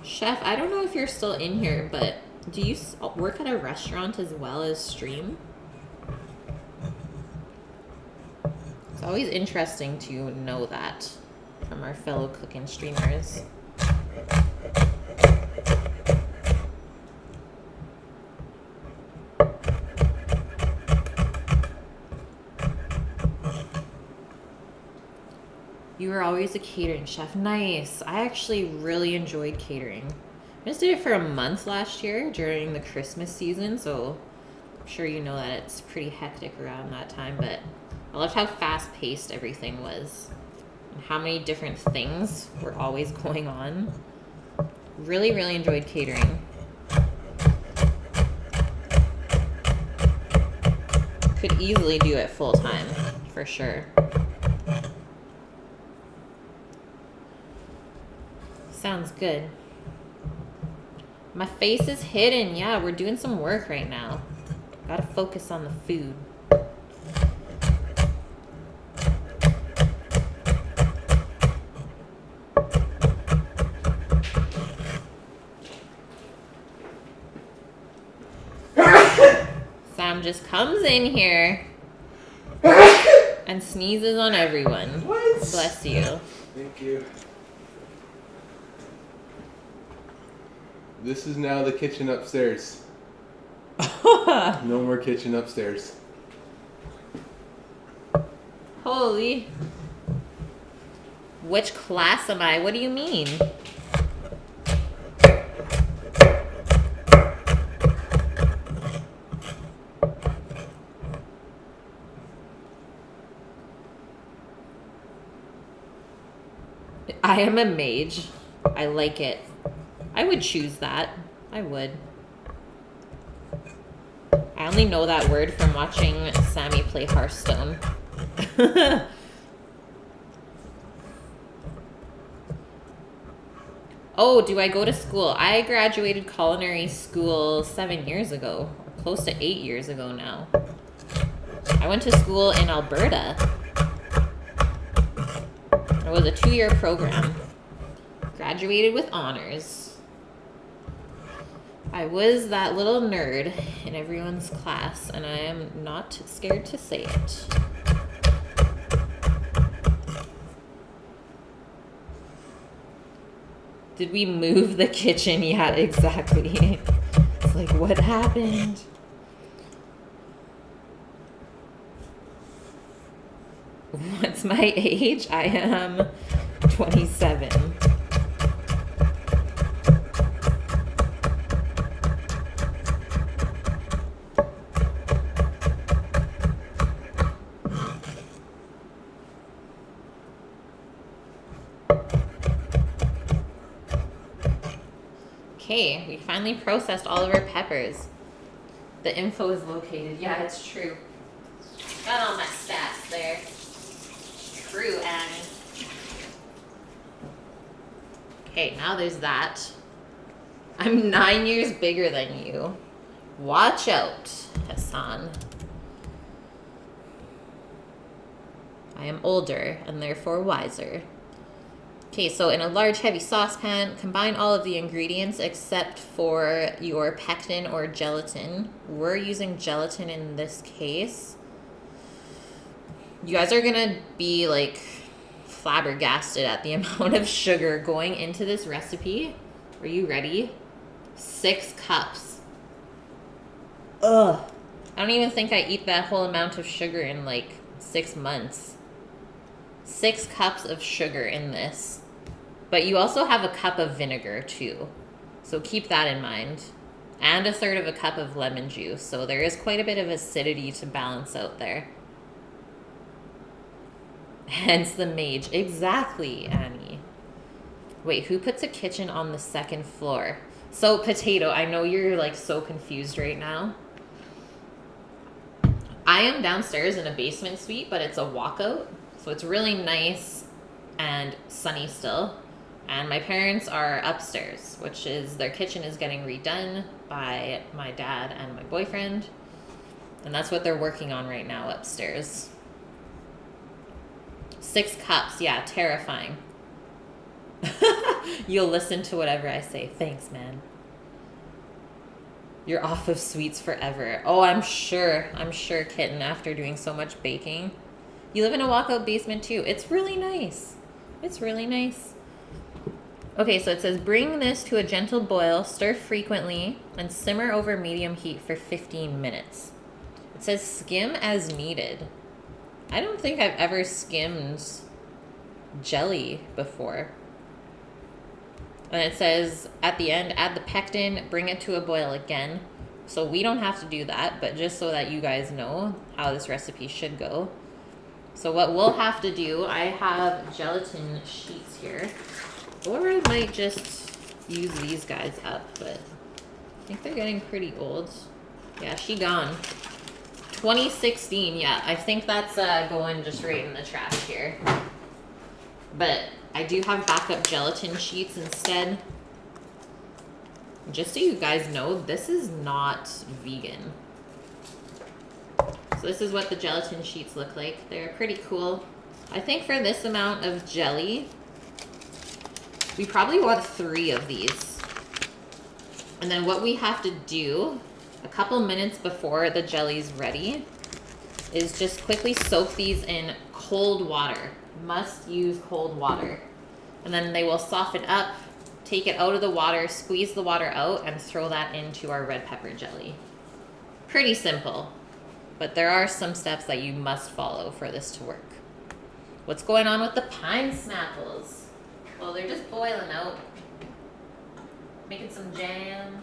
Speaker 1: Chef, I don't know if you're still in here, but do you work at a restaurant as well as stream? It's always interesting to know that from our fellow cooking streamers. You were always a catering chef. Nice. I actually really enjoyed catering. I just did it for a month last year during the Christmas season, so I'm sure you know that it's pretty hectic around that time, but I loved how fast-paced everything was and how many different things were always going on. Really, really enjoyed catering. Could easily do it full-time, for sure. Sounds good. My face is hidden. Yeah, we're doing some work right now. Gotta focus on the food. Sam just comes in here and sneezes on everyone.
Speaker 2: What?
Speaker 1: Bless you.
Speaker 2: Thank you. This is now the kitchen upstairs. No more kitchen upstairs.
Speaker 1: Holy. Which class am I? What do you mean? I am a mage. I like it. I would choose that. I would. I only know that word from watching Sammy play Hearthstone. Oh, do I go to school? I graduated culinary school 7 years ago, or close to 8 years ago now. I went to school in Alberta. It was a 2-year program. Graduated with honors. I was that little nerd in everyone's class, and I am not scared to say it. Did we move the kitchen? Yeah, exactly. It's like, what happened? What's my age? I am 27. Okay, we finally processed all of our peppers. The info is located. Yeah, it's true. Got all my stats there. True, Annie. Okay, now there's that. I'm 9 years bigger than you. Watch out, Hassan. I am older and therefore wiser. Okay, so in a large heavy saucepan, combine all of the ingredients except for your pectin or gelatin. We're using gelatin in this case. You guys are gonna be like flabbergasted at the amount of sugar going into this recipe. Are you ready? 6 cups. Ugh. I don't even think I eat that whole amount of sugar in like 6 months. 6 cups of sugar in this. But you also have a cup of vinegar too. So keep that in mind. And 1/3 of a cup of lemon juice. So there is quite a bit of acidity to balance out there. Hence the mage. Exactly, Annie. Wait, who puts a kitchen on the 2nd floor? So, Potato, I know you're like so confused right now. I am downstairs in a basement suite, but it's a walkout. So it's really nice and sunny still. And my parents are upstairs, which is their kitchen is getting redone by my dad and my boyfriend. And that's what they're working on right now upstairs. 6 cups, yeah, terrifying. You'll listen to whatever I say. Thanks, man. You're off of sweets forever. Oh, I'm sure, Kitten, after doing so much baking. You live in a walkout basement too. It's really nice. It's really nice. Okay, so it says, bring this to a gentle boil, stir frequently, and simmer over medium heat for 15 minutes. It says skim as needed. I don't think I've ever skimmed jelly before. And it says at the end, add the pectin, bring it to a boil again. So we don't have to do that, but just so that you guys know how this recipe should go. So what we'll have to do, I have gelatin sheets here. Or I might just use these guys up, but I think they're getting pretty old. Yeah, she gone. 2016, yeah, I think that's going just right in the trash here. But I do have backup gelatin sheets instead. Just so you guys know, this is not vegan. So this is what the gelatin sheets look like. They're pretty cool. I think for this amount of jelly, we probably want 3 of these. And then what we have to do a couple minutes before the jelly's ready is just quickly soak these in cold water. Must use cold water. And then they will soften up, take it out of the water, squeeze the water out, and throw that into our red pepper jelly. Pretty simple, but there are some steps that you must follow for this to work. What's going on with the pine snapples? Well, they're just boiling out. Making some jam.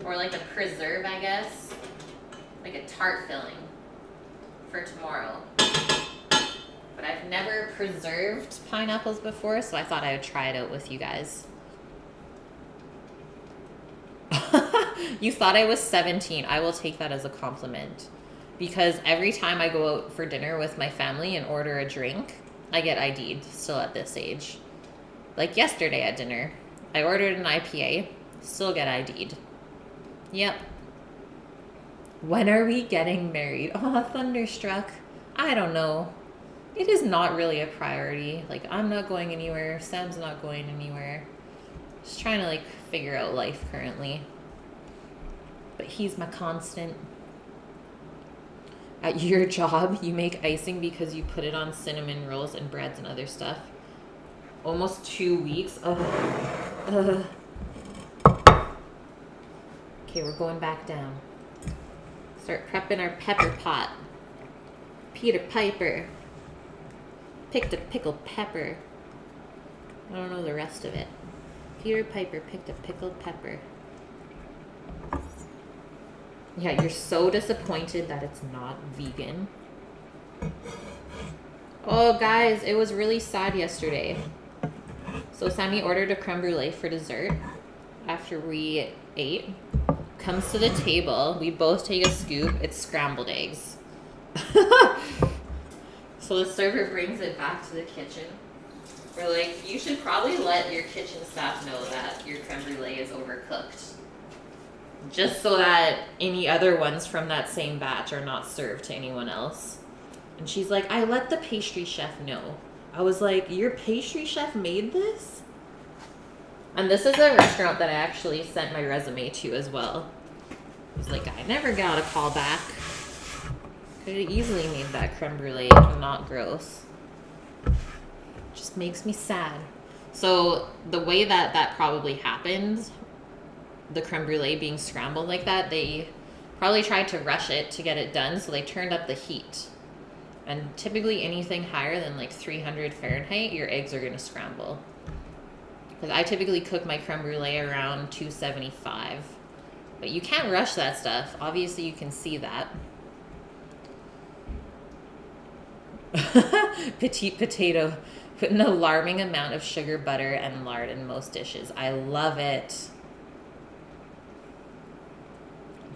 Speaker 1: Or like a preserve, I guess. Like a tart filling for tomorrow. But I've never preserved pineapples before, so I thought I would try it out with you guys. You thought I was 17. I will take that as a compliment. Because every time I go out for dinner with my family and order a drink, I get ID'd still at this age. Like yesterday at dinner, I ordered an IPA, still get ID'd. Yep. When are we getting married? Oh, Thunderstruck. I don't know. It is not really a priority. Like, I'm not going anywhere. Sam's not going anywhere. Just trying to, like, figure out life currently. But he's my constant. At your job, you make icing because you put it on cinnamon rolls and breads and other stuff. Almost 2 weeks. Ugh. Okay, we're going back down. Start prepping our pepper pot. Peter Piper picked a pickled pepper. I don't know the rest of it. Peter Piper picked a pickled pepper. Yeah, you're so disappointed that it's not vegan. Oh, guys, it was really sad yesterday. So Sammy ordered a creme brulee for dessert after we ate. Comes to the table. We both take a scoop. It's scrambled eggs. So the server brings it back to the kitchen. We're like, you should probably let your kitchen staff know that your creme brulee is overcooked. Just so that any other ones from that same batch are not served to anyone else. And she's like, I let the pastry chef know. I was like, your pastry chef made this? And this is a restaurant that I actually sent my resume to as well. I was like, I never got a call back. Could have easily made that creme brulee not gross. Just makes me sad. So the way that that probably happened, the creme brulee being scrambled like that, they probably tried to rush it to get it done, so they turned up the heat. And typically anything higher than like 300 Fahrenheit, your eggs are going to scramble. Because I typically cook my creme brulee around 275. But you can't rush that stuff. Obviously you can see that. Petite potato. Put an alarming amount of sugar, butter, and lard in most dishes. I love it.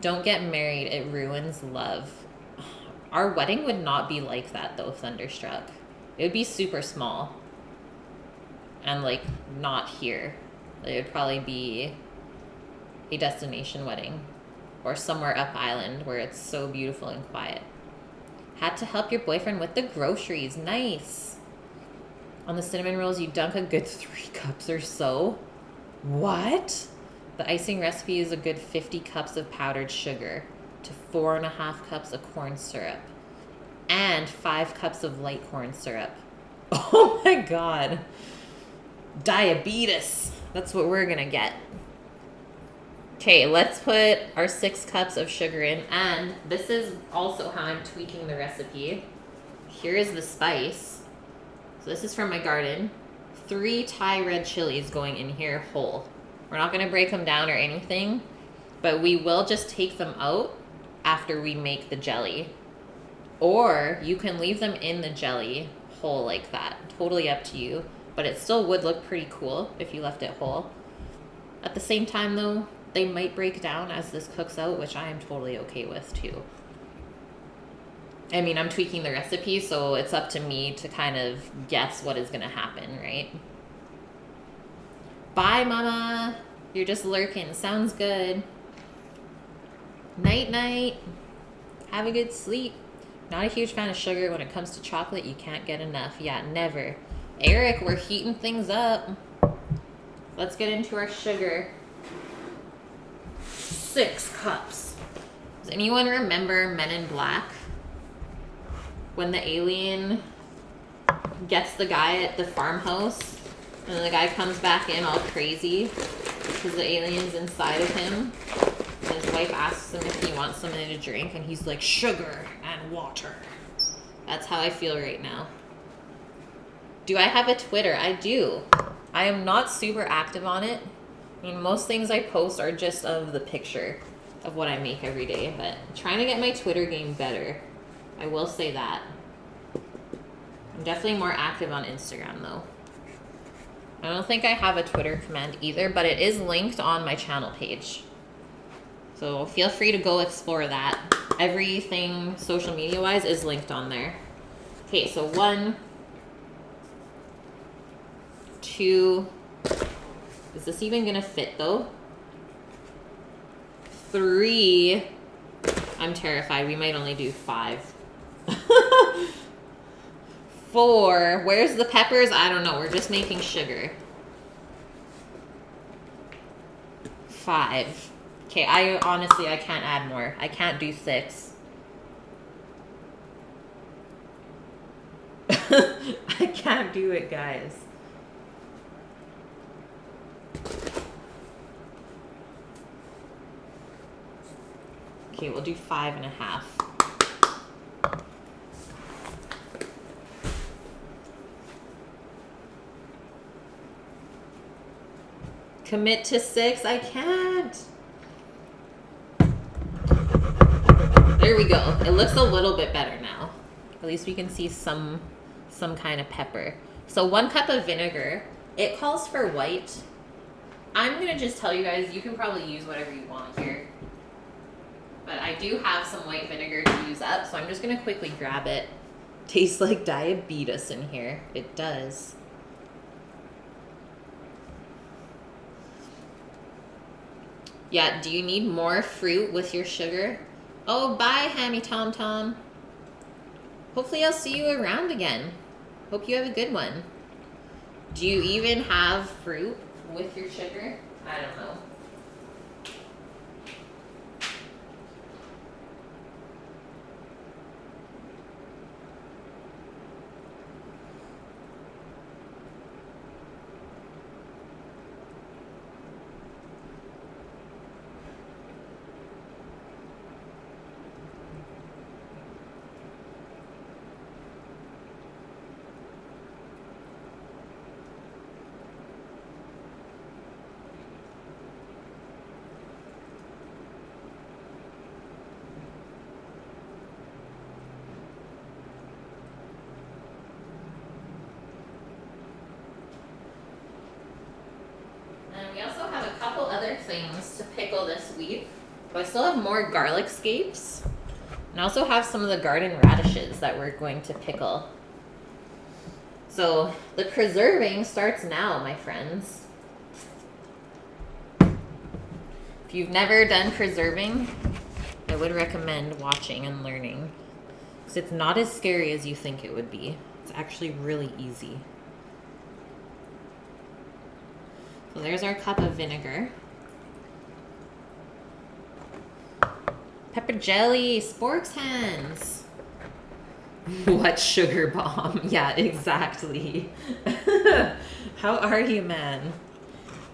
Speaker 1: Don't get married. It ruins love. Our wedding would not be like that, though, Thunderstruck. It would be super small. And, like, not here. It would probably be a destination wedding. Or somewhere up island where it's so beautiful and quiet. Had to help your boyfriend with the groceries. Nice. On the cinnamon rolls, you dunk a good 3 cups or so. What? The icing recipe is a good 50 cups of powdered sugar to 4.5 cups of corn syrup and 5 cups of light corn syrup. Oh my God. Diabetes. That's what we're gonna get. Okay, let's put our 6 cups of sugar in, and this is also how I'm tweaking the recipe. Here is the spice. So this is from my garden. 3 Thai red chilies going in here whole. We're not going to break them down or anything, but we will just take them out after we make the jelly. Or you can leave them in the jelly whole like that. Totally up to you. But it still would look pretty cool if you left it whole. At the same time though, they might break down as this cooks out, which I am totally okay with too. I mean, I'm tweaking the recipe, so it's up to me to kind of guess what is going to happen, right? Bye, Mama. You're just lurking. Sounds good. Night, night. Have a good sleep. Not a huge fan of sugar. When it comes to chocolate, you can't get enough. Yeah, never. Eric, we're heating things up. Let's get into our sugar. 6 cups. Does anyone remember Men in Black? When the alien gets the guy at the farmhouse and then the guy comes back in all crazy because the alien's inside of him, and his wife asks him if he wants something to drink and he's like, sugar and water. That's how I feel right now. Do I have a Twitter? I do. I am not super active on it. I mean, most things I post are just of the picture of what I make every day, but I'm trying to get my Twitter game better. I will say that. I'm definitely more active on Instagram though. I don't think I have a Twitter command either, but it is linked on my channel page. So feel free to go explore that. Everything social media wise is linked on there. Okay, so 1, 2, is this even gonna fit though? 3, I'm terrified, we might only do 5. 4, where's the peppers? I don't know, we're just making sugar. 5. Okay, honestly, I can't add more. I can't do 6. I can't do it, guys. Okay, we'll do 5.5. Commit to 6? I can't. There we go. It looks a little bit better now. At least we can see some kind of pepper. So 1 cup of vinegar. It calls for white. I'm going to just tell you guys, you can probably use whatever you want here. But I do have some white vinegar to use up, so I'm just going to quickly grab it. Tastes like diabetes in here. It does. Yeah, do you need more fruit with your sugar? Oh, bye, Hammy Tom Tom. Hopefully I'll see you around again. Hope you have a good one. Do you even have fruit with your sugar? I don't know. We also have a couple other things to pickle this week. But I still have more garlic scapes. And I also have some of the garden radishes that we're going to pickle. So the preserving starts now, my friends. If you've never done preserving, I would recommend watching and learning. Because it's not as scary as you think it would be. It's actually really easy. So there's our cup of vinegar. Pepper jelly, sporks hands. What sugar bomb? Yeah, exactly. How are you, man?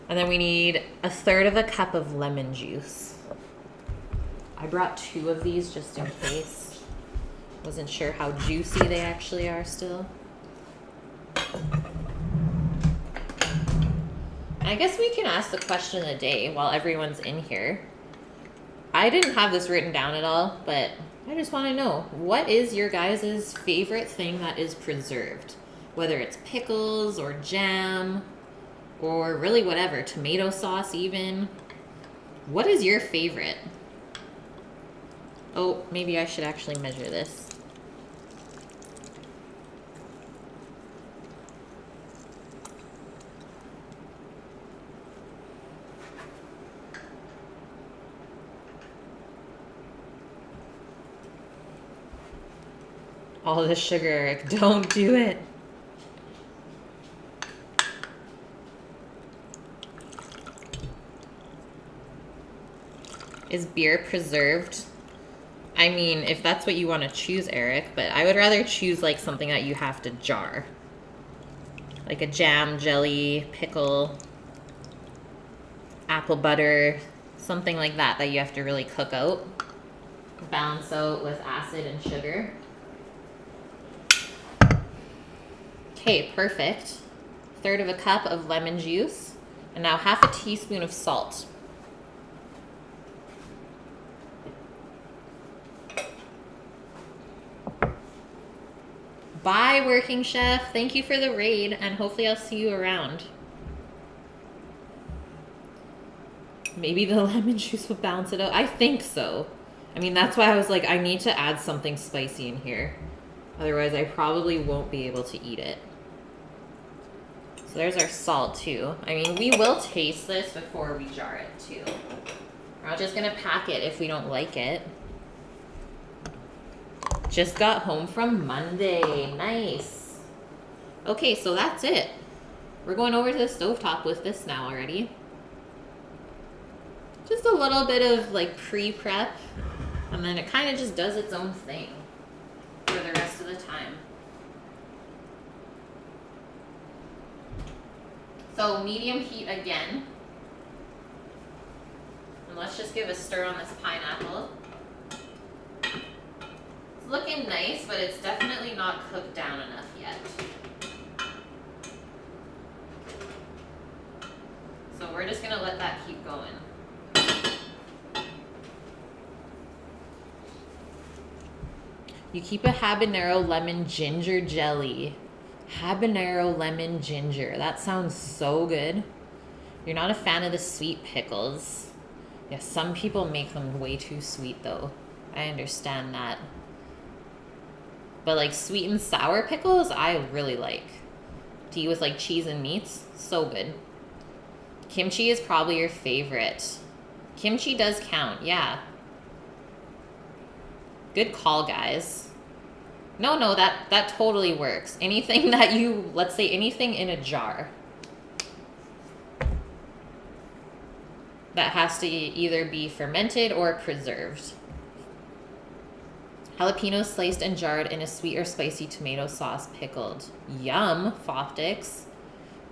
Speaker 1: And then we need 1/3 of a cup of lemon juice. I brought 2 of these just in case. Wasn't sure how juicy they actually are still. I guess we can ask the question of the day while everyone's in here. I didn't have this written down at all, but I just want to know, what is your guys' favorite thing that is preserved? Whether it's pickles or jam or really whatever, tomato sauce even. What is your favorite? Oh, maybe I should actually measure this. All the sugar, Eric. Don't do it. Is beer preserved? I mean, if that's what you want to choose, Eric, but I would rather choose like something that you have to jar. Like a jam, jelly, pickle, apple butter, something like that that you have to really cook out. Balance out with acid and sugar. Okay, perfect. 1/3 of a cup of lemon juice. And now 1/2 teaspoon of salt. Bye, working chef. Thank you for the raid, and hopefully I'll see you around. Maybe the lemon juice will balance it out. I think so. I mean, that's why I was like, I need to add something spicy in here. Otherwise, I probably won't be able to eat it. So there's our salt, too. I mean, we will taste this before we jar it, too. We're not just going to pack it if we don't like it. Just got home from Monday. Nice. Okay, so that's it. We're going over to the stovetop with this now already. Just a little bit of like pre-prep, and then it kind of just does its own thing for the rest of the time. So medium heat again. And let's just give a stir on this pineapple. It's looking nice, but it's definitely not cooked down enough yet. So we're just gonna let that keep going. You keep a habanero lemon ginger jelly. Habanero lemon ginger. That sounds so good. You're not a fan of the sweet pickles. Yeah, some people make them way too sweet though. I understand that. But like sweet and sour pickles, I really like. To eat with like cheese and meats, so good. Kimchi is probably your favorite. Kimchi does count, yeah. Good call, guys. No, that totally works. Anything that you, let's say anything in a jar that has to either be fermented or preserved. Jalapenos sliced and jarred in a sweet or spicy tomato sauce pickled. Yum, Foptics.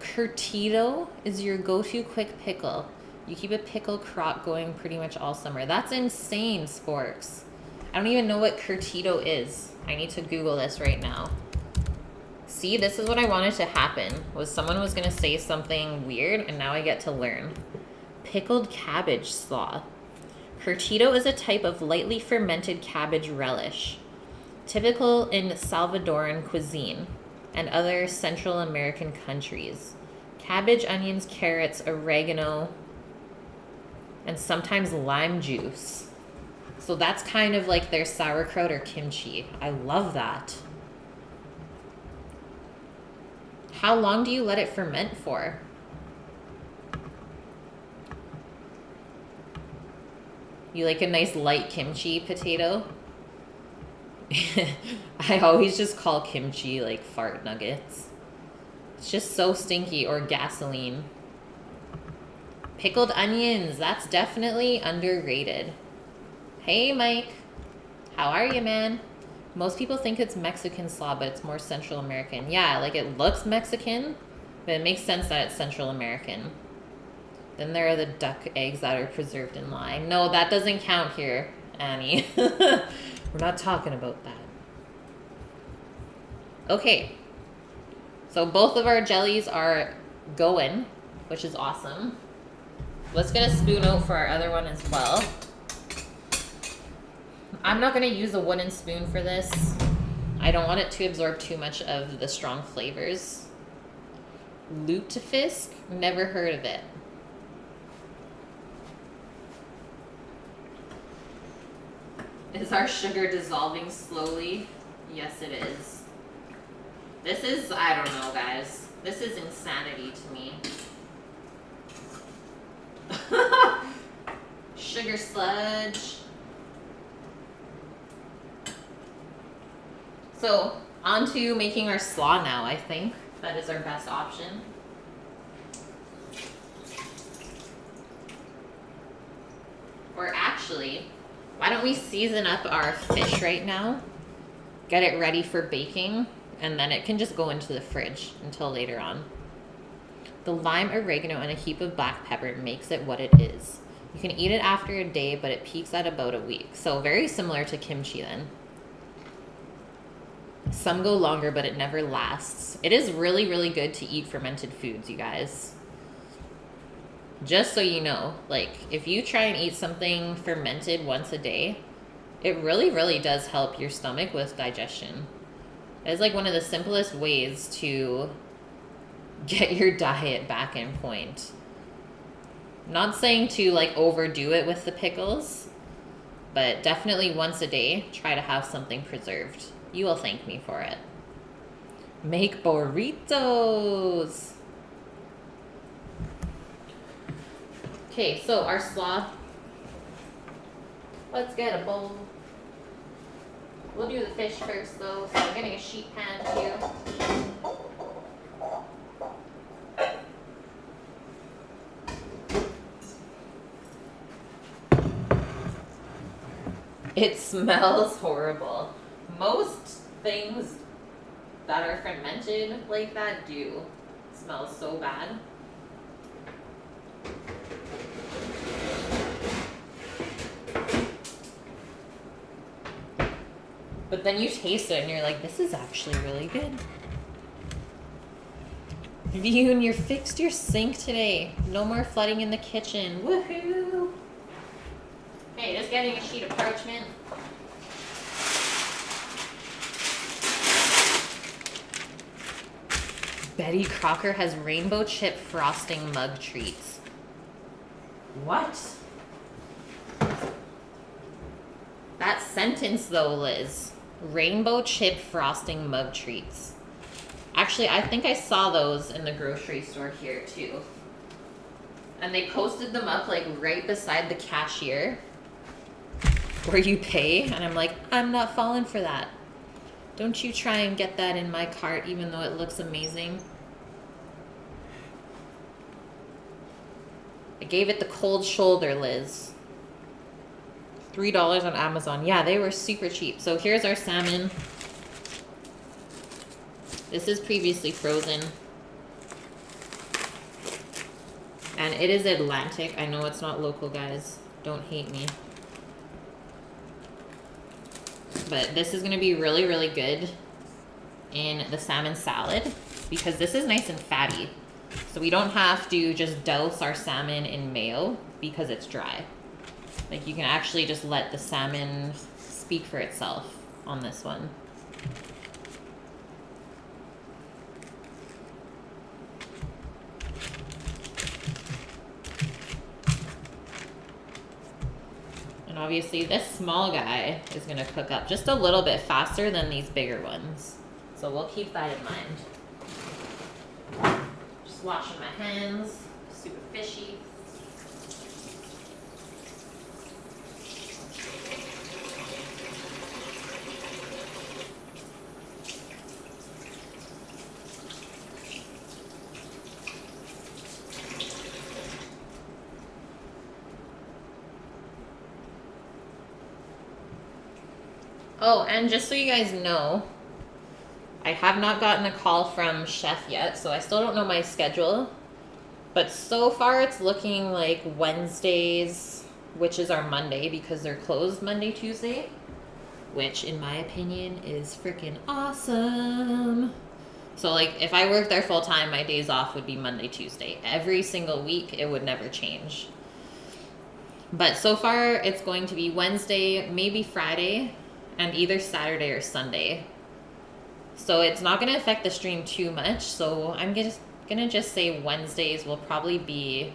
Speaker 1: Curtido is your go-to quick pickle. You keep a pickle crop going pretty much all summer. That's insane, Sporks. I don't even know what curtido is. I need to Google this right now. See, this is what I wanted to happen, was someone was going to say something weird, and now I get to learn. Pickled cabbage slaw. Curtido is a type of lightly fermented cabbage relish, typical in Salvadoran cuisine and other Central American countries. Cabbage, onions, carrots, oregano, and sometimes lime juice. So that's kind of like their sauerkraut or kimchi. I love that. How long do you let it ferment for? You like a nice light kimchi potato? I always just call kimchi like fart nuggets. It's just so stinky, or gasoline. Pickled onions, that's definitely underrated. Hey, Mike. How are you, man? Most people think it's Mexican slaw, but it's more Central American. Yeah, like it looks Mexican, but it makes sense that it's Central American. Then there are the duck eggs that are preserved in lye. No, that doesn't count here, Annie. We're not talking about that. Okay. So both of our jellies are going which is awesome. Let's get a spoon out for our other one as well. I'm not going to use a wooden spoon for this. I don't want it to absorb too much of the strong flavors. Lutefisk? Never heard of it. Is our sugar dissolving slowly? Yes, it is. This is, I don't know, guys. This is insanity to me. Sugar sludge. So, on to making our slaw now, I think. That is our best option. Or actually, why don't we season up our fish right now, get it ready for baking, and then it can just go into the fridge until later on. The lime, oregano, and a heap of black pepper makes it what it is. You can eat it after a day, but it peaks at about a week. So very similar to kimchi then. Some go longer, but it never lasts. It is really, really good to eat fermented foods, you guys. Just so you know, like, if you try and eat something fermented once a day, it really, really does help your stomach with digestion. It's like one of the simplest ways to get your diet back in point. Not saying to, like, overdo it with the pickles, but definitely once a day, try to have something preserved. You will thank me for it. Make burritos. Okay, so our slaw. Let's get a bowl. We'll do the fish first though, so I'm getting a sheet pan too. It smells horrible. Most things that are fermented like that do smell so bad. But then you taste it and you're like, this is actually really good. Yoon, you fixed your sink today. No more flooding in the kitchen. Woohoo! Okay, just getting a sheet of parchment. Betty Crocker has rainbow chip frosting mug treats. What? That sentence though, Liz. Rainbow chip frosting mug treats. Actually, I think I saw those in the grocery store here too. And they posted them up like right beside the cashier where you pay. And I'm like, I'm not falling for that. Don't you try and get that in my cart even though it looks amazing. I gave it the cold shoulder, Liz. $3 on Amazon. Yeah, they were super cheap. So here's our salmon. This is previously frozen. And it is Atlantic. I know it's not local, guys. Don't hate me. But this is going to be really, really good in the salmon salad because this is nice and fatty. So we don't have to just douse our salmon in mayo because it's dry. Like, you can actually just let the salmon speak for itself on this one. And obviously this small guy is going to cook up just a little bit faster than these bigger ones. So we'll keep that in mind. Just washing my hands, super fishy. Oh, and just so you guys know, I have not gotten a call from Chef yet, so I still don't know my schedule. But so far it's looking like Wednesdays, which is our Monday because they're closed Monday, Tuesday, which in my opinion is freaking awesome. So, like, if I worked there full time, my days off would be Monday, Tuesday. Every single week, it would never change. But so far, it's going to be Wednesday, maybe Friday, and either Saturday or Sunday. So it's not going to affect the stream too much. So I'm just going to just say Wednesdays will probably be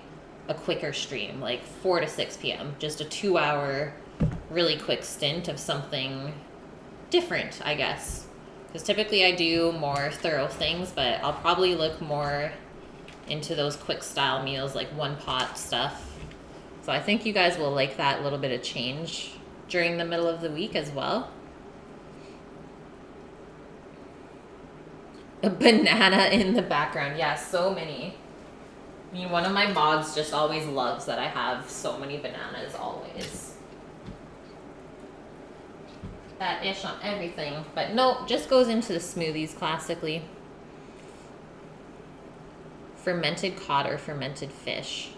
Speaker 1: a quicker stream, like 4 to 6 p.m. Just a 2-hour, really quick stint of something different, I guess. Because typically I do more thorough things, but I'll probably look more into those quick style meals, like one pot stuff. So I think you guys will like that little bit of change during the middle of the week as well. A banana in the background. Yeah, so many. I mean, one of my mods just always loves that I have so many bananas always. That ish on everything. But no, just goes into the smoothies classically. Fermented cod or fermented fish.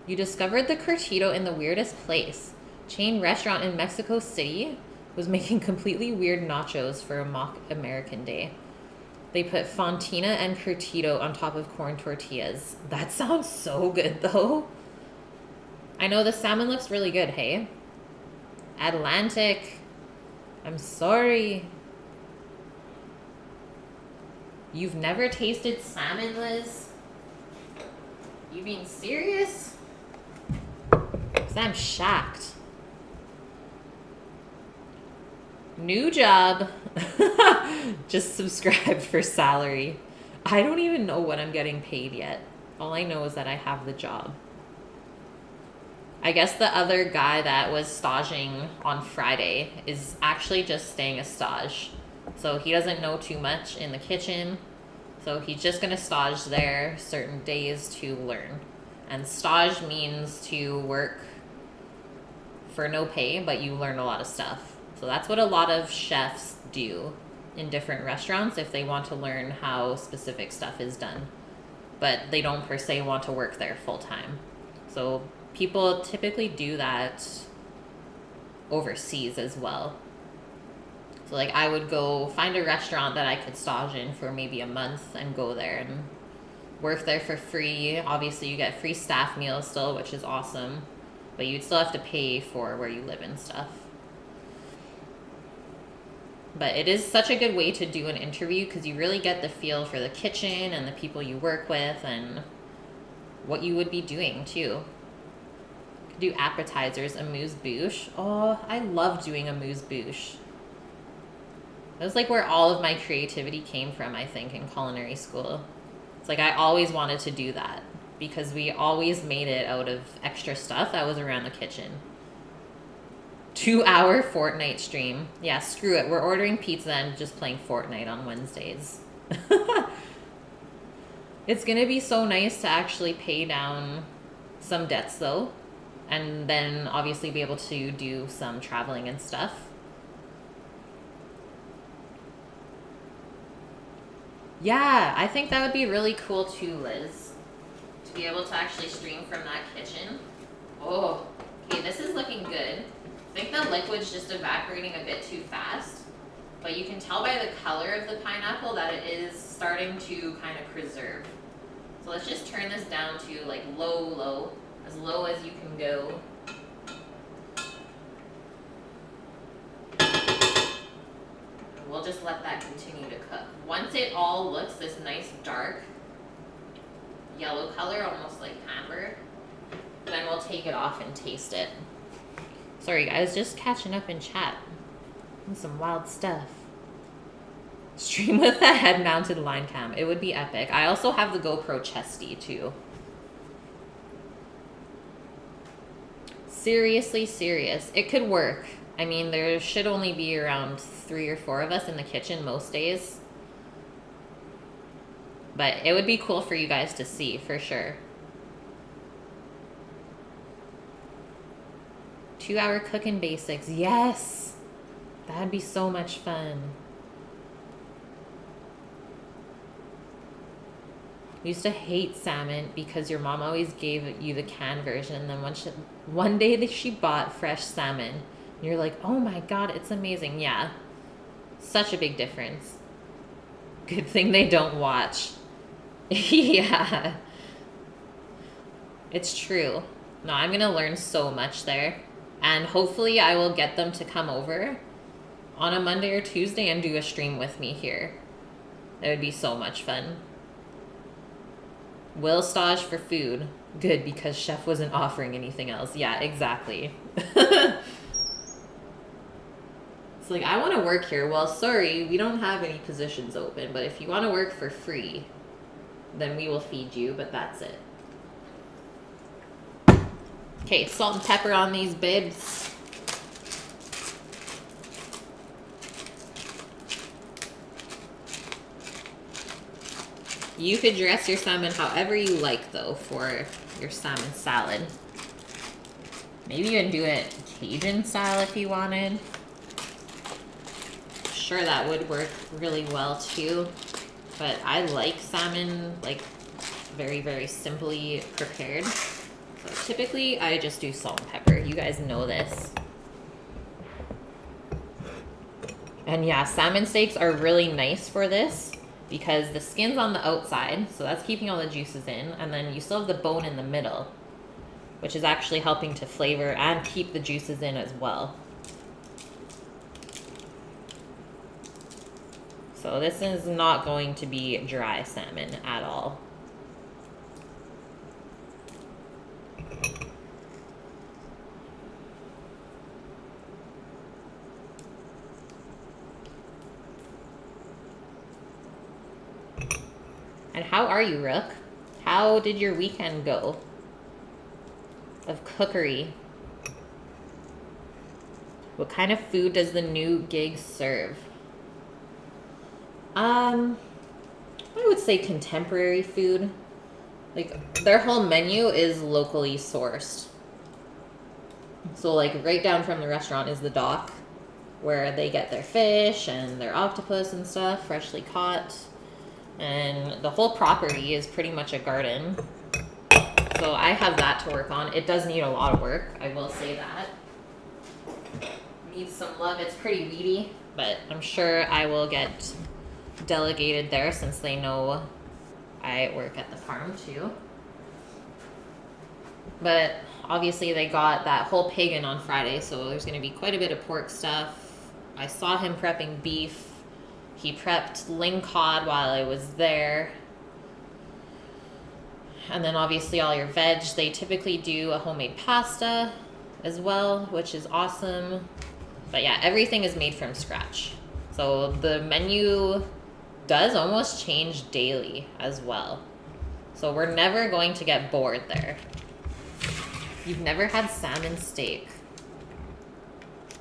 Speaker 1: You discovered the curtido in the weirdest place. Chain restaurant in Mexico City was making completely weird nachos for a mock American day. They put fontina and curtido on top of corn tortillas. That sounds so good, though. I know the salmon looks really good, hey? Atlantic. I'm sorry. You've never tasted salmon, Liz? You being serious? 'Cause I'm shocked. New job. Just subscribed for salary. I don't even know what I'm getting paid yet. All I know is that I have the job. I guess the other guy that was staging on Friday is actually just staying a stage. So he doesn't know too much in the kitchen. So he's just going to stage there certain days to learn. And stage means to work for no pay, but you learn a lot of stuff. So that's what a lot of chefs do in different restaurants if they want to learn how specific stuff is done. But they don't per se want to work there full time. So people typically do that overseas as well. So like I would go find a restaurant that I could stage in for maybe a month and go there and work there for free. Obviously you get free staff meals still, which is awesome. But you'd still have to pay for where you live and stuff. But it is such a good way to do an interview because you really get the feel for the kitchen and the people you work with and what you would be doing too. Do appetizers, amuse-bouche. Oh, I love doing amuse-bouche. That was like where all of my creativity came from, I think, in culinary school. It's like I always wanted to do that because we always made it out of extra stuff that was around the kitchen. 2-hour Fortnite stream. Yeah, screw it. We're ordering pizza and just playing Fortnite on Wednesdays. It's going to be so nice to actually pay down some debts, though. And then obviously be able to do some traveling and stuff. Yeah, I think that would be really cool too, Liz. To be able to actually stream from that kitchen. Oh, okay, this is looking good. I think the liquid's just evaporating a bit too fast, but you can tell by the color of the pineapple that it is starting to kind of preserve. So let's just turn this down to like low, as low as you can go. We'll just let that continue to cook. Once it all looks this nice dark yellow color, almost like amber, then we'll take it off and taste it. Sorry guys, just catching up in chat. And some wild stuff. Stream with a head-mounted line cam. It would be epic. I also have the GoPro chesty too. Seriously serious. It could work. I mean, there should only be around 3 or 4 of us in the kitchen most days. But it would be cool for you guys to see, for sure. 2-hour cooking basics. Yes! That'd be so much fun. I used to hate salmon because your mom always gave you the canned version. And then one day that she bought fresh salmon. And you're like, oh my god, it's amazing. Yeah. Such a big difference. Good thing they don't watch. Yeah. It's true. No, I'm going to learn so much there. And hopefully I will get them to come over on a Monday or Tuesday and do a stream with me here. That would be so much fun. Will stage for food. Good, because chef wasn't offering anything else. Yeah, exactly. It's like, I want to work here. Well, sorry, we don't have any positions open, but if you want to work for free, then we will feed you, but that's it. Okay, salt and pepper on these bibs. You could dress your salmon however you like, though, for your salmon salad. Maybe you can do it Cajun style if you wanted. Sure, that would work really well, too. But I like salmon, like, very, very simply prepared. So typically, I just do salt and pepper. You guys know this. And yeah, salmon steaks are really nice for this because the skin's on the outside, so that's keeping all the juices in. And then you still have the bone in the middle, which is actually helping to flavor and keep the juices in as well. So this is not going to be dry salmon at all. And how are you, Rook? How did your weekend go of cookery? What kind of food does the new gig serve? I would say contemporary food. Like, their whole menu is locally sourced. So, like, right down from the restaurant is the dock where they get their fish and their octopus and stuff, freshly caught. And the whole property is pretty much a garden. So I have that to work on. It does need a lot of work, I will say that. Needs some love. It's pretty weedy, but I'm sure I will get delegated there since they know I work at the farm too. But obviously they got that whole pig in on Friday, so there's going to be quite a bit of pork stuff. I saw him prepping beef. He prepped ling cod while I was there. And then obviously all your veg. They typically do a homemade pasta as well, which is awesome. But yeah, everything is made from scratch. So the menu does almost change daily as well. So we're never going to get bored there. You've never had salmon steak.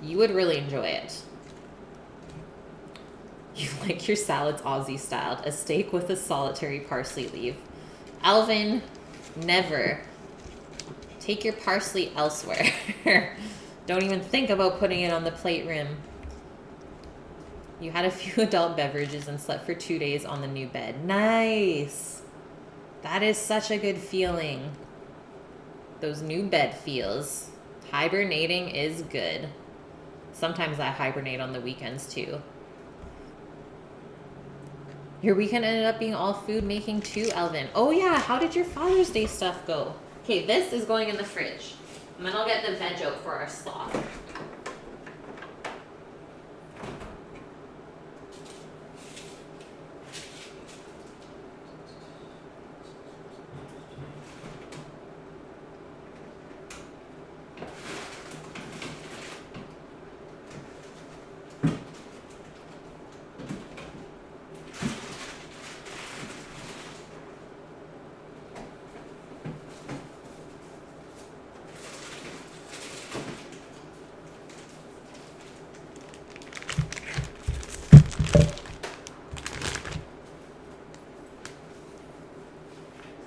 Speaker 1: You would really enjoy it. You like your salads Aussie styled, a steak with a solitary parsley leaf. Alvin, never. Take your parsley elsewhere. Don't even think about putting it on the plate rim. You had a few adult beverages and slept for 2 days on the new bed. Nice. That is such a good feeling. Those new bed feels. Hibernating is good. Sometimes I hibernate on the weekends too. Your weekend ended up being all food making too, Elvin. Oh yeah, how did your Father's Day stuff go? Okay, this is going in the fridge. And then I'll get the veg out for our slaw.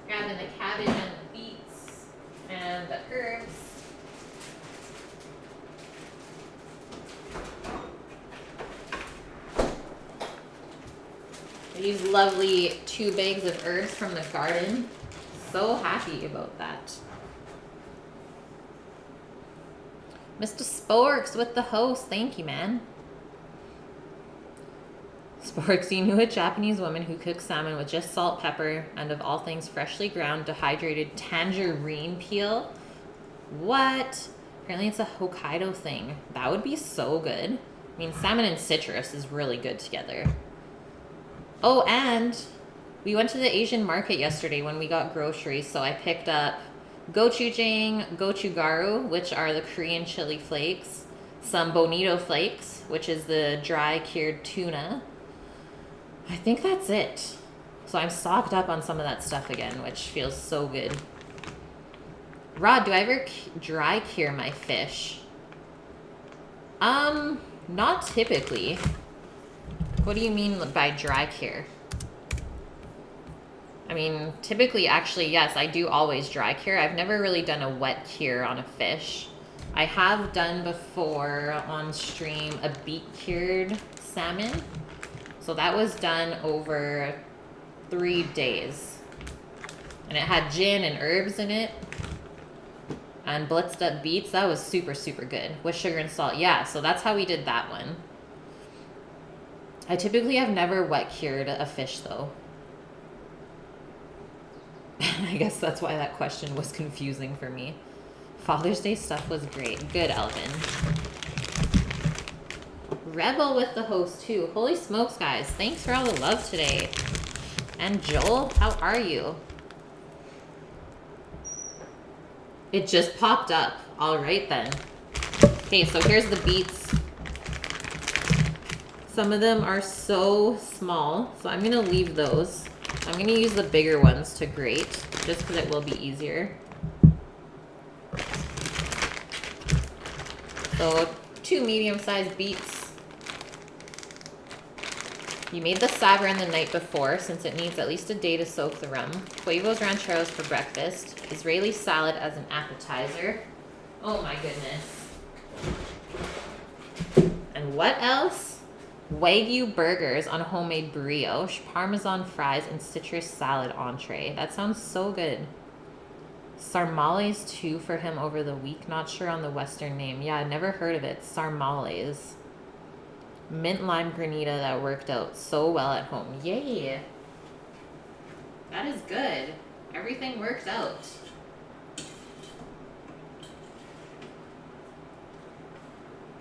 Speaker 1: Grabbing the cabbage and the beets and the herbs. These lovely 2 bags of herbs from the garden. So happy about that. Mr. Sporks with the host. Thank you, man. Sparks, you knew a Japanese woman who cooks salmon with just salt, pepper, and of all things, freshly ground, dehydrated tangerine peel? What? Apparently it's a Hokkaido thing. That would be so good. I mean, salmon and citrus is really good together. Oh, and we went to the Asian market yesterday when we got groceries, so I picked up gochujang, gochugaru, which are the Korean chili flakes, some bonito flakes, which is the dry cured tuna. I think that's it. So I'm stocked up on some of that stuff again, which feels so good. Rod, do I ever dry cure my fish? Not typically. What do you mean by dry cure? I mean, typically, actually, yes, I do always dry cure. I've never really done a wet cure on a fish. I have done before on stream a beet cured salmon. So that was done over 3 days. And it had gin and herbs in it. And blitzed up beets. That was super, super good. With sugar and salt. Yeah, so that's how we did that one. I typically have never wet cured a fish though. I guess that's why that question was confusing for me. Father's Day stuff was great. Good, Elvin. Rebel with the host too. Holy smokes, guys. Thanks for all the love today. And Joel, how are you? It just popped up. All right then. Okay, so here's the beets. Some of them are so small, so I'm gonna leave those. I'm gonna use the bigger ones to grate, just because it will be easier. So 2 medium-sized beets. You made the sabran the night before, since it needs at least a day to soak the rum. Huevos rancheros for breakfast. Israeli salad as an appetizer. Oh my goodness. And what else? Wagyu burgers on homemade brioche, parmesan fries, and citrus salad entree. That sounds so good. Sarmales too for him over the week. Not sure on the Western name. Yeah, I've never heard of it. Sarmales. Mint lime granita that worked out so well at home. Yay! That is good. Everything worked out.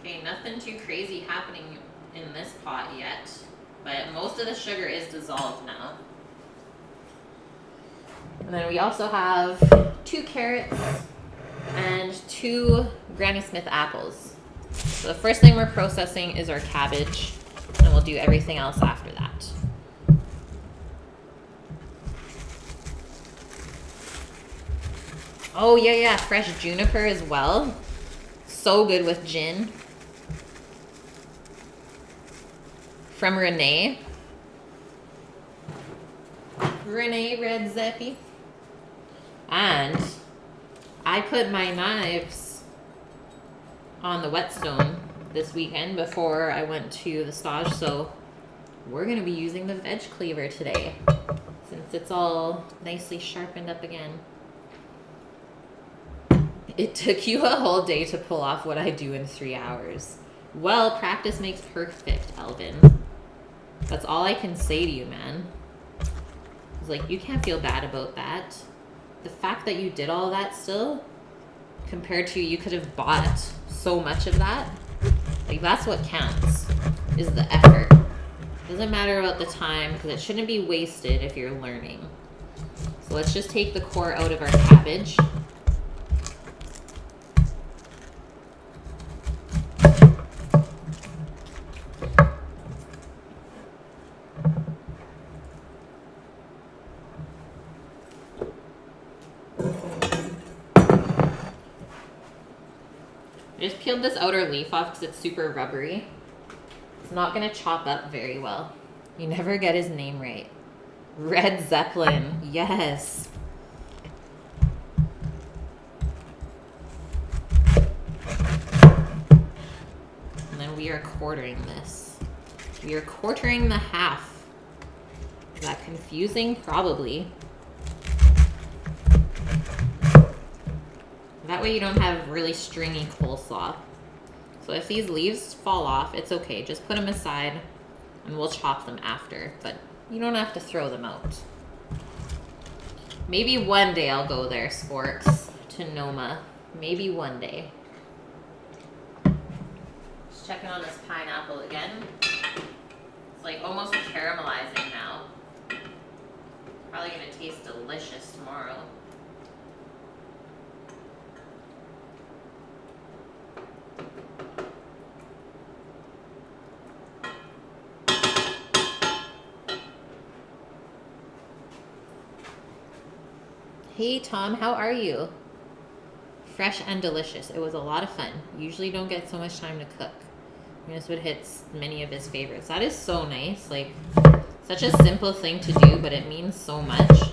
Speaker 1: Okay, nothing too crazy happening in this pot yet, but most of the sugar is dissolved now. And then we also have 2 carrots and 2 Granny Smith apples. So the first thing we're processing is our cabbage, and we'll do everything else after that. Oh yeah, fresh juniper as well. So good with gin. From Renee. Renee Red Zeppy. And I put my knives on the whetstone this weekend before I went to the stage, so we're gonna be using the veg cleaver today since it's all nicely sharpened up again. It took you a whole day to pull off what I do in 3 hours. Well, practice makes perfect, Elvin. That's all I can say to you, man. It's like, you can't feel bad about that. The fact that you did all that still, compared to you could have bought so much of that, like, that's what counts, is the effort. Doesn't matter about the time, because it shouldn't be wasted if you're learning. So let's just take the core out of our cabbage. I just peeled this outer leaf off because it's super rubbery. It's not going to chop up very well. You never get his name right. Red Zeppelin. Yes. And then we are quartering this. We are quartering the half. Is that confusing? Probably. That way you don't have really stringy coleslaw. So if these leaves fall off, it's okay. Just put them aside. And we'll chop them after, but you don't have to throw them out. Maybe one day I'll go there, Sporks, to Noma. Maybe one day. Just checking on this pineapple again. It's like almost caramelizing now. Probably gonna taste delicious tomorrow. Hey Tom, how are you? Fresh and delicious. It was a lot of fun. Usually don't get so much time to cook. And this would hit many of his favorites. That is so nice. Like, such a simple thing to do, but it means so much.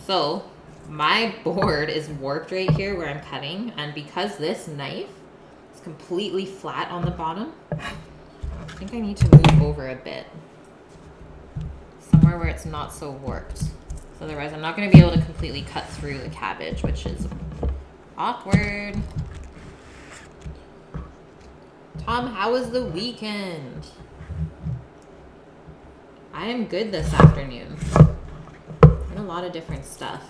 Speaker 1: So, my board is warped right here where I'm cutting, and because this knife is completely flat on the bottom, I think I need to move over a bit. Somewhere where it's not so warped. Otherwise, I'm not going to be able to completely cut through the cabbage, which is awkward. Tom, how was the weekend? I am good this afternoon. And a lot of different stuff.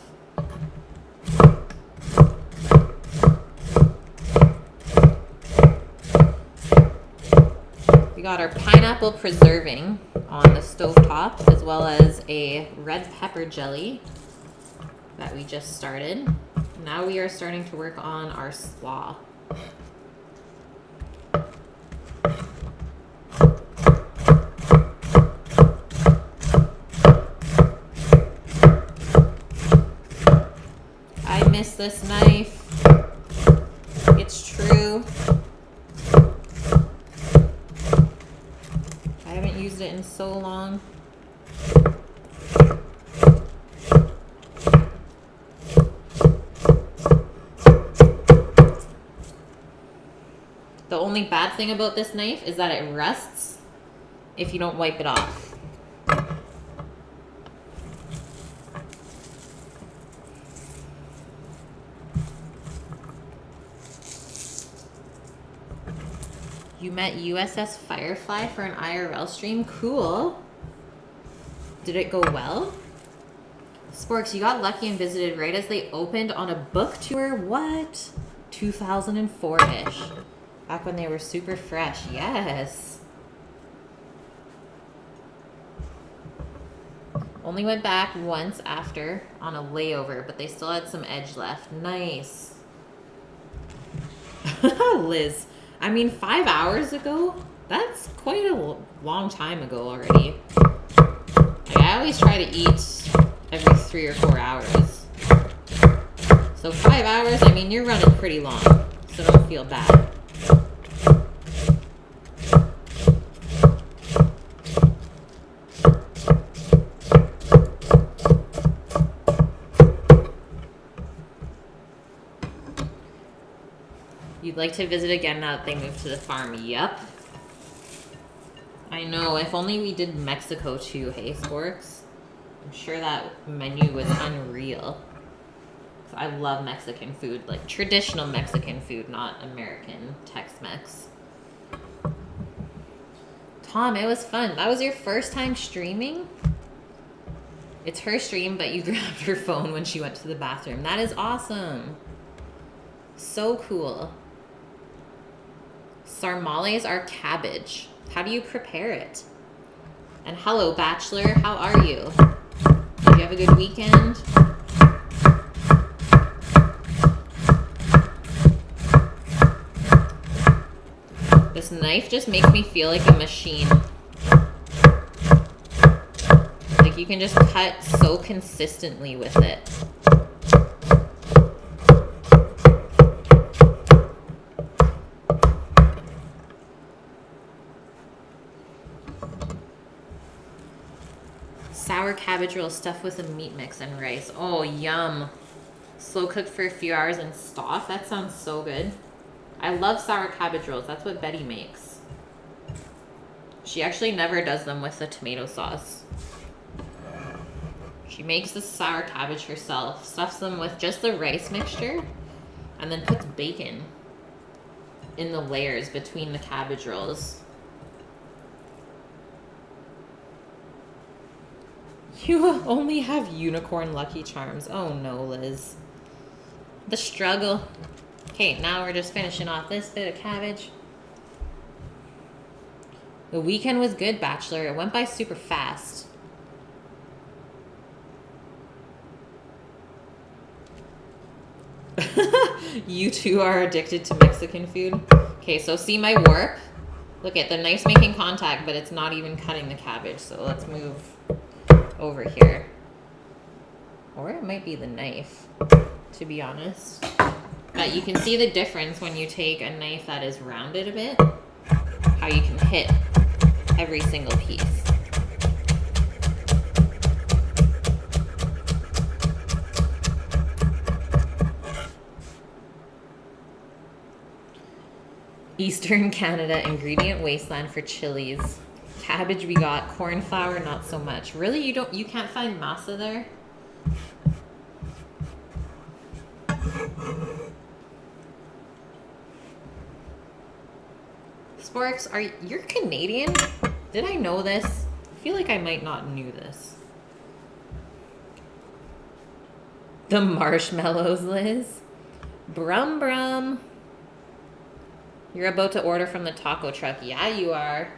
Speaker 1: We got our pineapple preserving on the stovetop, as well as a red pepper jelly that we just started. Now we are starting to work on our slaw. I miss this knife. It's true. I haven't used it in so long. The only bad thing about this knife is that it rusts if you don't wipe it off. You met USS Firefly for an IRL stream? Cool. Did it go well? Sporks, you got lucky and visited right as they opened on a book tour? What? 2004-ish. Back when they were super fresh. Yes. Only went back once after on a layover, but they still had some edge left. Nice. Liz. I mean, 5 hours ago? That's quite a long time ago already. Like, I always try to eat every 3 or 4 hours. So 5 hours, I mean, you're running pretty long. So don't feel bad. You'd like to visit again now that they moved to the farm? Yep. I know. If only we did Mexico too, hey, Sporks? I'm sure that menu was unreal. I love Mexican food, like traditional Mexican food, not American Tex-Mex. Tom, it was fun. That was your first time streaming? It's her stream, but you grabbed her phone when she went to the bathroom. That is awesome. So cool. Sarmales are cabbage. How do you prepare it? And hello, Bachelor. How are you? Did you have a good weekend? This knife just makes me feel like a machine. Like you can just cut so consistently with it. Sour cabbage roll stuffed with a meat mix and rice. Oh, yum. Slow cooked for a few hours and stuff. That sounds so good. I love sour cabbage rolls. That's what Betty makes. She actually never does them with the tomato sauce. She makes the sour cabbage herself, stuffs them with just the rice mixture, and then puts bacon in the layers between the cabbage rolls. You only have unicorn Lucky Charms. Oh no, Liz. The struggle. Okay, now we're just finishing off this bit of cabbage. The weekend was good, Bachelor. It went by super fast. You two are addicted to Mexican food. Okay, so see my warp? Look at the knife's making contact, but it's not even cutting the cabbage. So let's move over here. Or it might be the knife, to be honest. But you can see the difference when you take a knife that is rounded a bit, how you can hit every single piece. Eastern Canada ingredient wasteland for chilies. Cabbage we got, corn flour not so much. Really, you can't find masa there? Sporks, you're Canadian? Did I know this? I feel like I might not knew this. The marshmallows, Liz. Brum brum. You're about to order from the taco truck. Yeah, you are.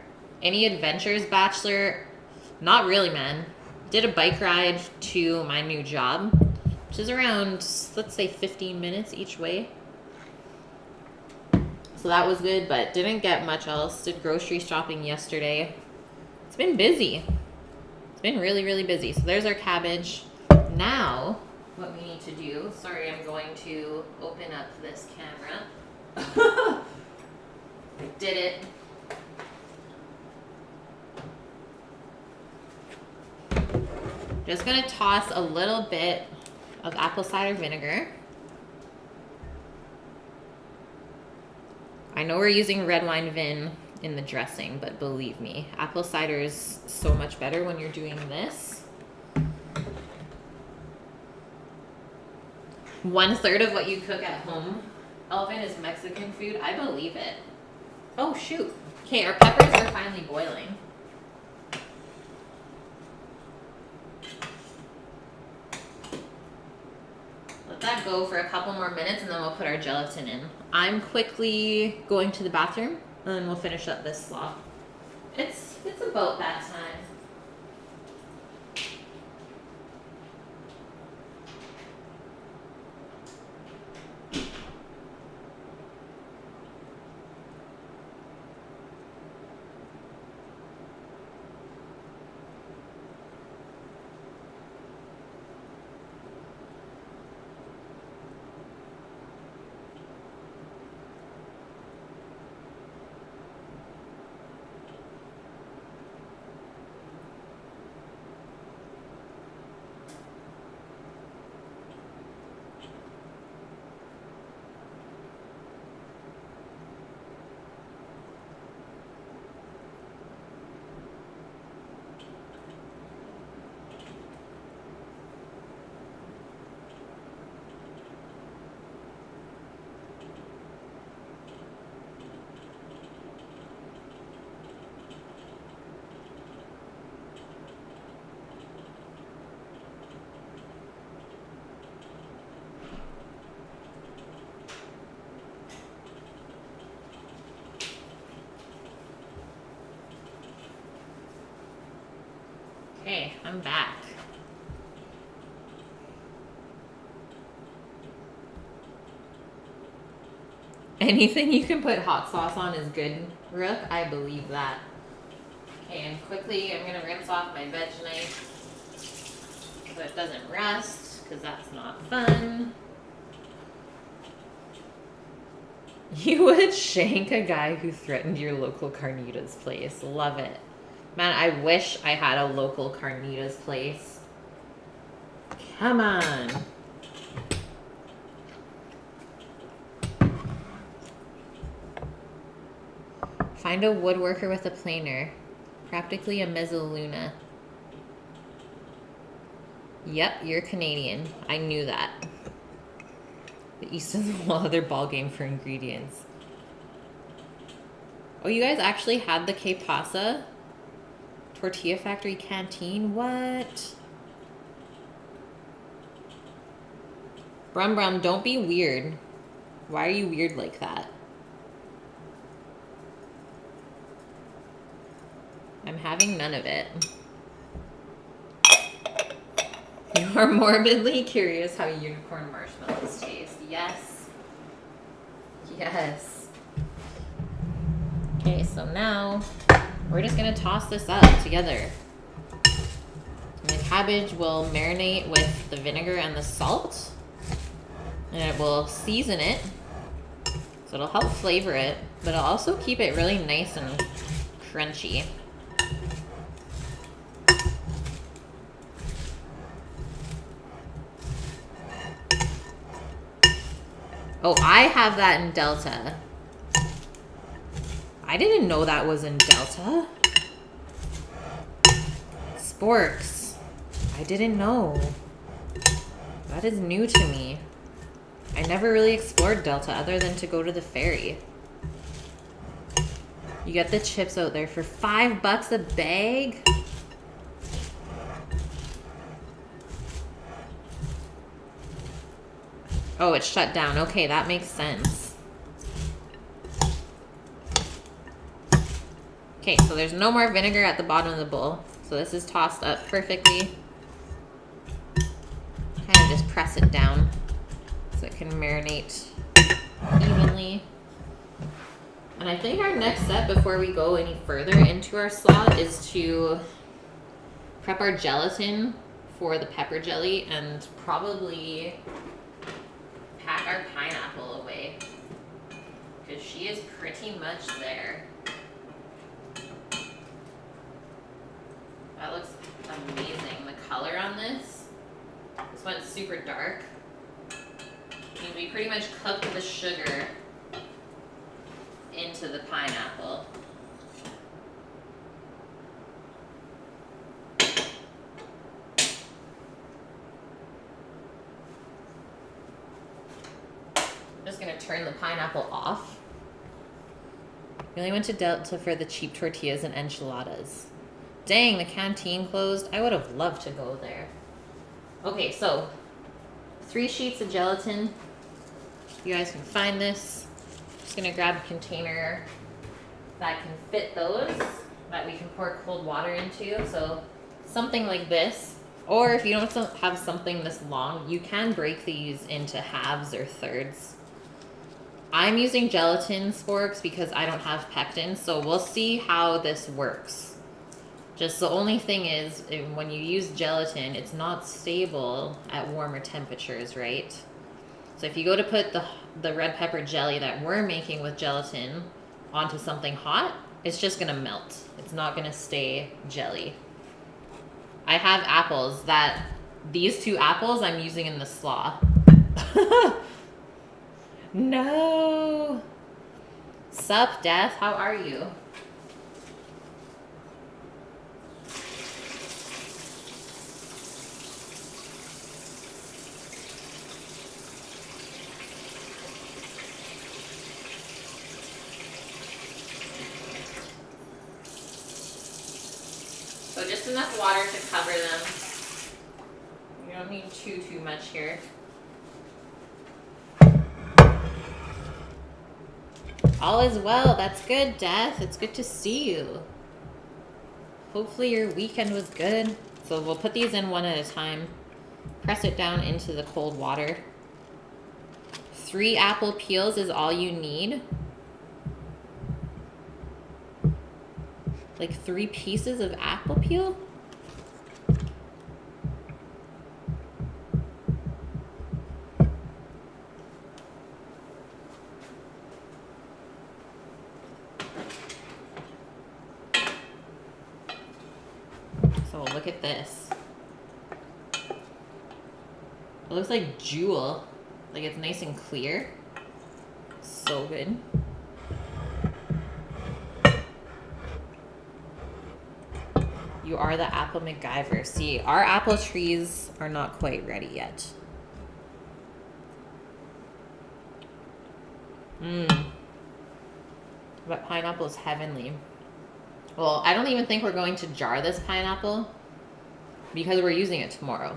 Speaker 1: Any adventures, Bachelor? Not really, man. Did a bike ride to my new job, which is around, let's say, 15 minutes each way. So that was good, but didn't get much else. Did grocery shopping yesterday. It's been busy. It's been really, really busy. So there's our cabbage. Now, what we need to do, sorry, I'm going to open up this camera. I did it. Just gonna toss a little bit of apple cider vinegar. I know we're using red wine vin in the dressing, but believe me, apple cider is so much better when you're doing this. 1/3 of what you cook at home, Elvin, is Mexican food. I believe it. Oh, shoot. Okay, our peppers are finally boiling. Let that go for a couple more minutes and then we'll put our gelatin in. I'm quickly going to the bathroom and then we'll finish up this slaw. It's about that time. Okay, I'm back. Anything you can put hot sauce on is good, Rook. I believe that. Okay, and quickly I'm gonna rinse off my veg knife so it doesn't rust, because that's not fun. You would shank a guy who threatened your local carnitas place. Love it. Man, I wish I had a local carnitas place. Come on. Find a woodworker with a planer. Practically a mezzaluna. Yep, you're Canadian. I knew that. The East is a whole other ballgame for ingredients. Oh, you guys actually had the Que Pasa Tortilla Factory canteen? What? Brum Brum, don't be weird. Why are you weird like that? I'm having none of it. You are morbidly curious how unicorn marshmallows taste. Yes. Yes. Okay, so now we're just gonna toss this up together. The cabbage will marinate with the vinegar and the salt, and it will season it. So it'll help flavor it, but it'll also keep it really nice and crunchy. Oh, I have that in Delta. I didn't know that was in Delta. Sporks. I didn't know. That is new to me. I never really explored Delta other than to go to the ferry. You get the chips out there for $5 a bag? Oh, it's shut down. Okay, that makes sense. Okay, so there's no more vinegar at the bottom of the bowl. So this is tossed up perfectly. Kind of just press it down so it can marinate evenly. And I think our next step before we go any further into our slaw is to prep our gelatin for the pepper jelly and probably pack our pineapple away because she is pretty much there. That looks amazing. The color on this went super dark. And we pretty much cooked the sugar into the pineapple. I'm just gonna turn the pineapple off. We only went to Delta for the cheap tortillas and enchiladas. Dang, the canteen closed. I would have loved to go there. Okay, so 3 sheets of gelatin. You guys can find this. Just gonna grab a container that can fit those, that we can pour cold water into. So something like this. Or if you don't have something this long, you can break these into halves or thirds. I'm using gelatin sporks because I don't have pectin, so we'll see how this works. Just the only thing is, when you use gelatin, it's not stable at warmer temperatures, right? So if you go to put the red pepper jelly that we're making with gelatin onto something hot, it's just gonna melt. It's not gonna stay jelly. I have apples these 2 apples I'm using in the slaw. No. Sup, Death? How are you? So just enough water to cover them. You don't need too much here. All is well. That's good, Death. It's good to see you. Hopefully your weekend was good. So we'll put these in one at a time. Press it down into the cold water. 3 apple peels is all you need. Like 3 pieces of apple peel? So look at this. It looks like jewel. Like it's nice and clear. So good. You are the apple MacGyver. See, our apple trees are not quite ready yet. But pineapple is heavenly. Well, I don't even think we're going to jar this pineapple because we're using it tomorrow.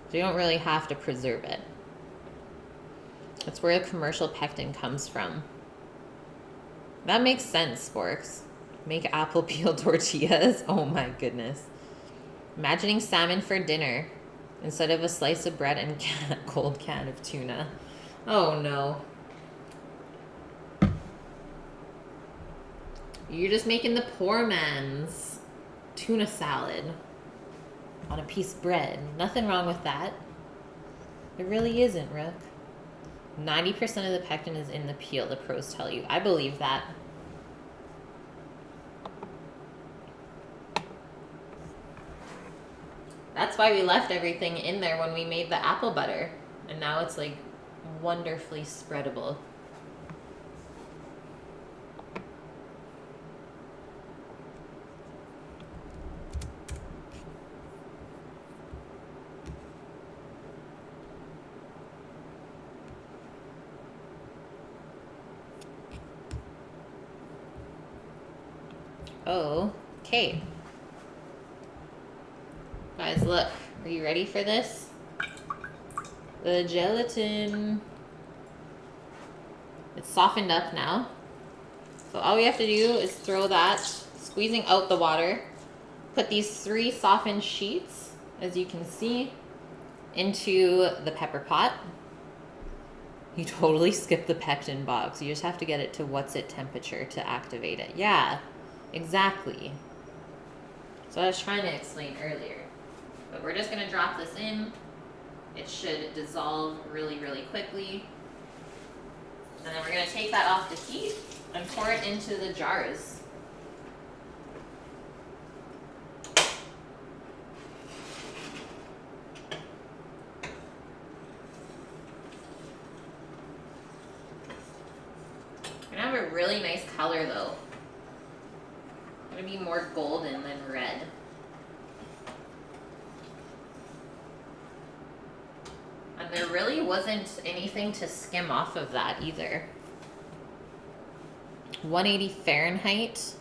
Speaker 1: So you don't really have to preserve it. That's where the commercial pectin comes from. That makes sense, Sporks. Make apple peel tortillas. Oh my goodness. Imagining salmon for dinner instead of a slice of bread and cold can of tuna. Oh no. You're just making the poor man's tuna salad on a piece of bread. Nothing wrong with that. There really isn't, Rook. 90% of the pectin is in the peel, the pros tell you. I believe that. That's why we left everything in there when we made the apple butter. And now it's like wonderfully spreadable. Oh, okay. Guys, look. Are you ready for this? The gelatin. It's softened up now. So all we have to do is throw that, squeezing out the water. Put these 3 softened sheets, as you can see, into the pepper pot. You totally skipped the pectin box. You just have to get it to what's it temperature to activate it. Yeah. Exactly. So I was trying to explain earlier. But we're just going to drop this in. It should dissolve really, really quickly. And then we're going to take that off the heat and pour it into the jars. It's going to have a really nice color though. Gonna be more golden than red. And there really wasn't anything to skim off of that either. 180 Fahrenheit.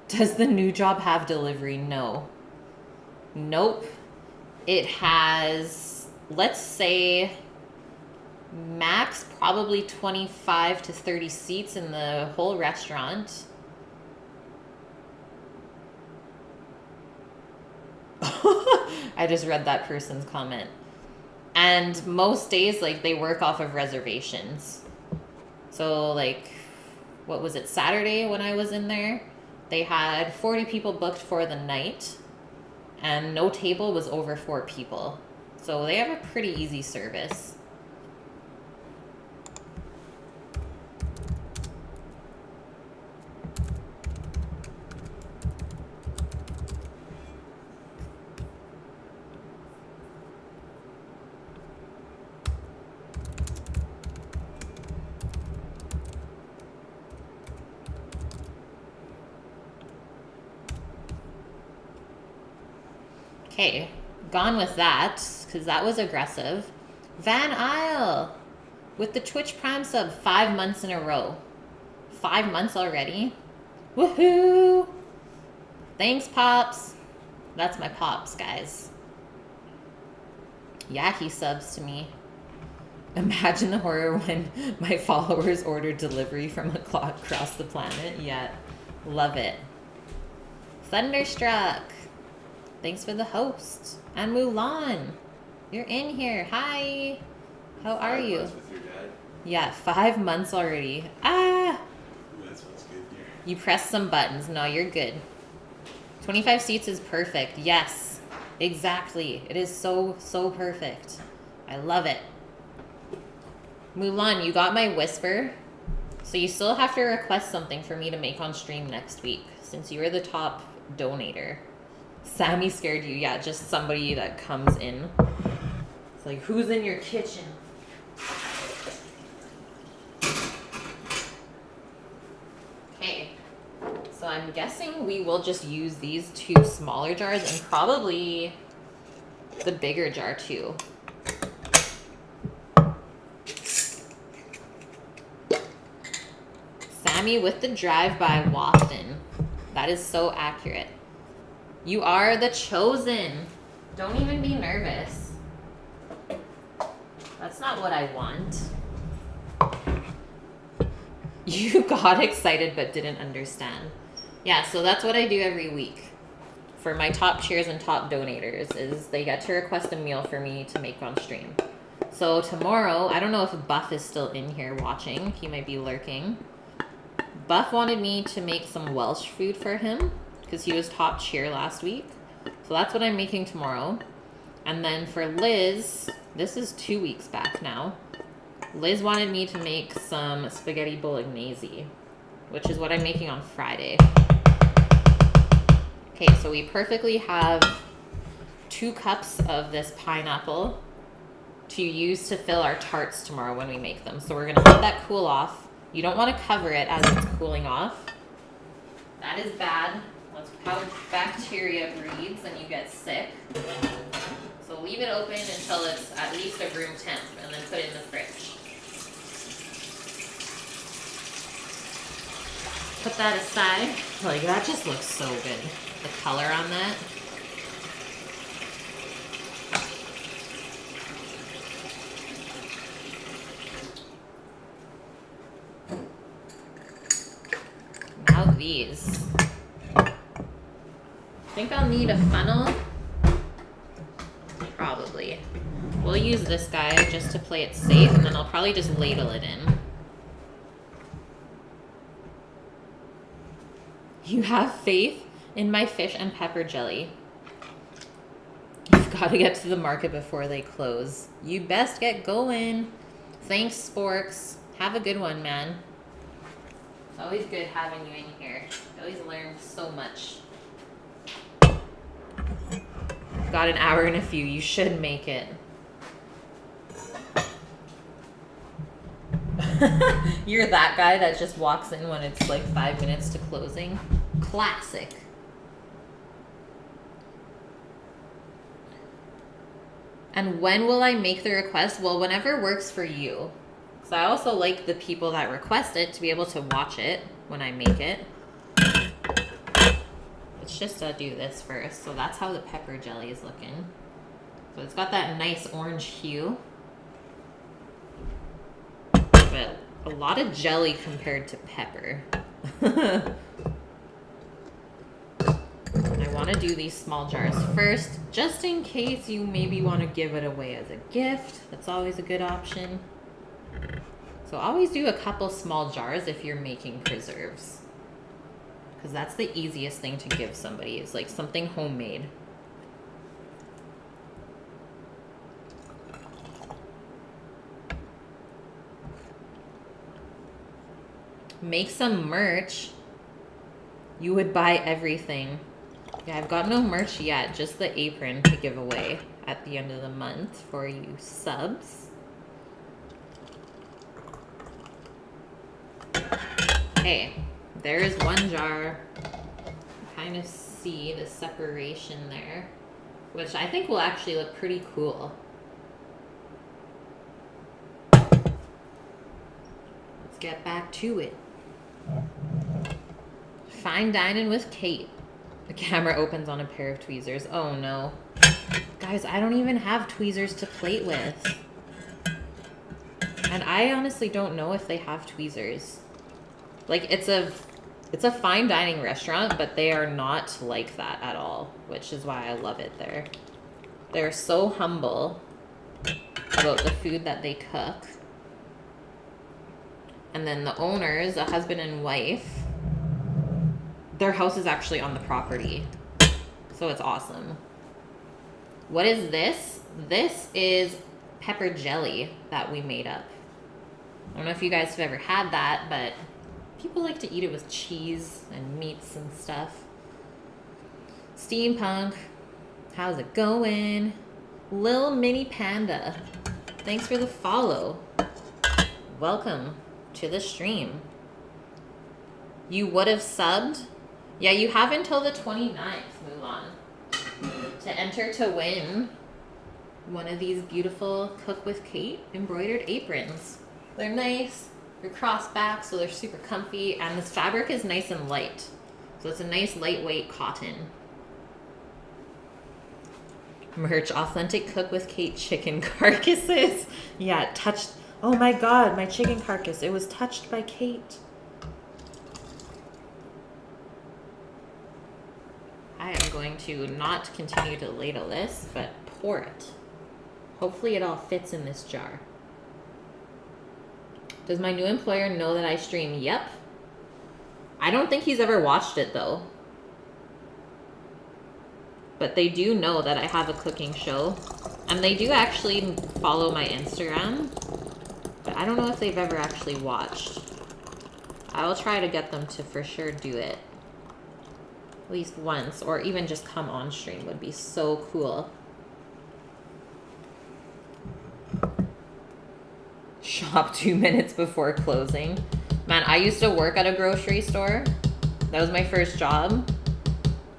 Speaker 1: Does the new job have delivery? No. Nope. It has, let's say, max probably 25 to 30 seats in the whole restaurant. I just read that person's comment. And most days, like, they work off of reservations. So, like, what was it, Saturday when I was in there? They had 40 people booked for the night, and no table was over 4 people. So they have a pretty easy service. Okay, gone with that, because that was aggressive. Van Isle with the Twitch Prime sub 5 months in a row. 5 months already. Woohoo! Thanks, Pops. That's my Pops, guys. Yeah, he subs to me. Imagine the horror when my followers order delivery from across the planet. Yeah, love it. Thunderstruck. Thanks for the host. And Mulan. You're in here. Hi. How are you?
Speaker 2: 5 months with your dad?
Speaker 1: Yeah, 5 months already. Ah!
Speaker 2: Ooh, that smells good here.
Speaker 1: You pressed some buttons. No, you're good. 25 seats is perfect. Yes. Exactly. It is so, so perfect. I love it. Mulan, you got my whisper. So you still have to request something for me to make on stream next week, since you are the top donator. Sammy scared you. Yeah, just somebody that comes in. It's like, who's in your kitchen? Okay. So I'm guessing we will just use these 2 smaller jars and probably the bigger jar too. Sammy with the drive-by wafting. That is so accurate. You are the chosen. Don't even be nervous. not what I want. You got excited but didn't understand. Yeah, so that's what I do every week for my top cheers and top donators is they get to request a meal for me to make on stream. So tomorrow, I don't know if Buff is still in here watching. He might be lurking. Buff wanted me to make some Welsh food for him because he was top cheer last week. So that's what I'm making tomorrow. And then for Liz, this is 2 weeks back now. Liz wanted me to make some spaghetti bolognese, which is what I'm making on Friday. Okay, so we perfectly have 2 cups of this pineapple to use to fill our tarts tomorrow when we make them. So we're gonna let that cool off. You don't wanna cover it as it's cooling off. That is bad. That's how bacteria breeds and you get sick. So leave it open until it's at least a room temp and then put it in the fridge. Put that aside. Like, that just looks so good. The color on that. Now these. I think I'll need a funnel. Probably. We'll use this guy just to play it safe, and then I'll probably just ladle it in. You have faith in my fish and pepper jelly. You've got to get to the market before they close. You best get going. Thanks, Sporks. Have a good one, man. It's always good having you in here. You always learn so much. Got an hour and a few. You should make it. You're that guy that just walks in when it's like 5 minutes to closing. Classic. And when will I make the request? Well, whenever works for you. Because I also like the people that request it to be able to watch it when I make it. Let's just do this first. So that's how the pepper jelly is looking. So it's got that nice orange hue. But a lot of jelly compared to pepper. I want to do these small jars first, just in case you maybe want to give it away as a gift. That's always a good option. So always do a couple small jars if you're making preserves. Because that's the easiest thing to give somebody, is like something homemade. Make some merch. You would buy everything. Yeah, I've got no merch yet, just the apron to give away at the end of the month for you subs. Okay, there's one jar. Kind of see the separation there, which I think will actually look pretty cool. Let's get back to it. Fine dining with Kate. The camera opens on a pair of tweezers. Oh no. Guys, I don't even have tweezers to plate with. And I honestly don't know if they have tweezers. Like, it's a fine dining restaurant, but they are not like that at all, which is why I love it there. They're so humble about the food that they cook. And then the owners, a husband and wife, their house is actually on the property. So it's awesome. What is this? This is pepper jelly that we made up. I don't know if you guys have ever had that, but people like to eat it with cheese and meats and stuff. Steampunk, how's it going? Lil Mini Panda, thanks for the follow. Welcome to the stream. You would have subbed? Yeah, you have until the 29th, Mulan, to enter to win one of these beautiful Cook with Kate embroidered aprons. They're nice. They're cross back, so they're super comfy, and this fabric is nice and light. So it's a nice lightweight cotton. Merch, authentic cook with Kate chicken carcasses. Yeah, touched. Oh my god, my chicken carcass. It was touched by Kate. I am going to not continue to ladle this, but pour it. Hopefully it all fits in this jar. Does my new employer know that I stream? Yep. I don't think he's ever watched it though. But they do know that I have a cooking show. And they do actually follow my Instagram. But I don't know if they've ever actually watched. I will try to get them to for sure do it. At least once. Or even just come on stream would be so cool. Shop 2 minutes before closing. Man, I used to work at a grocery store. That was my first job.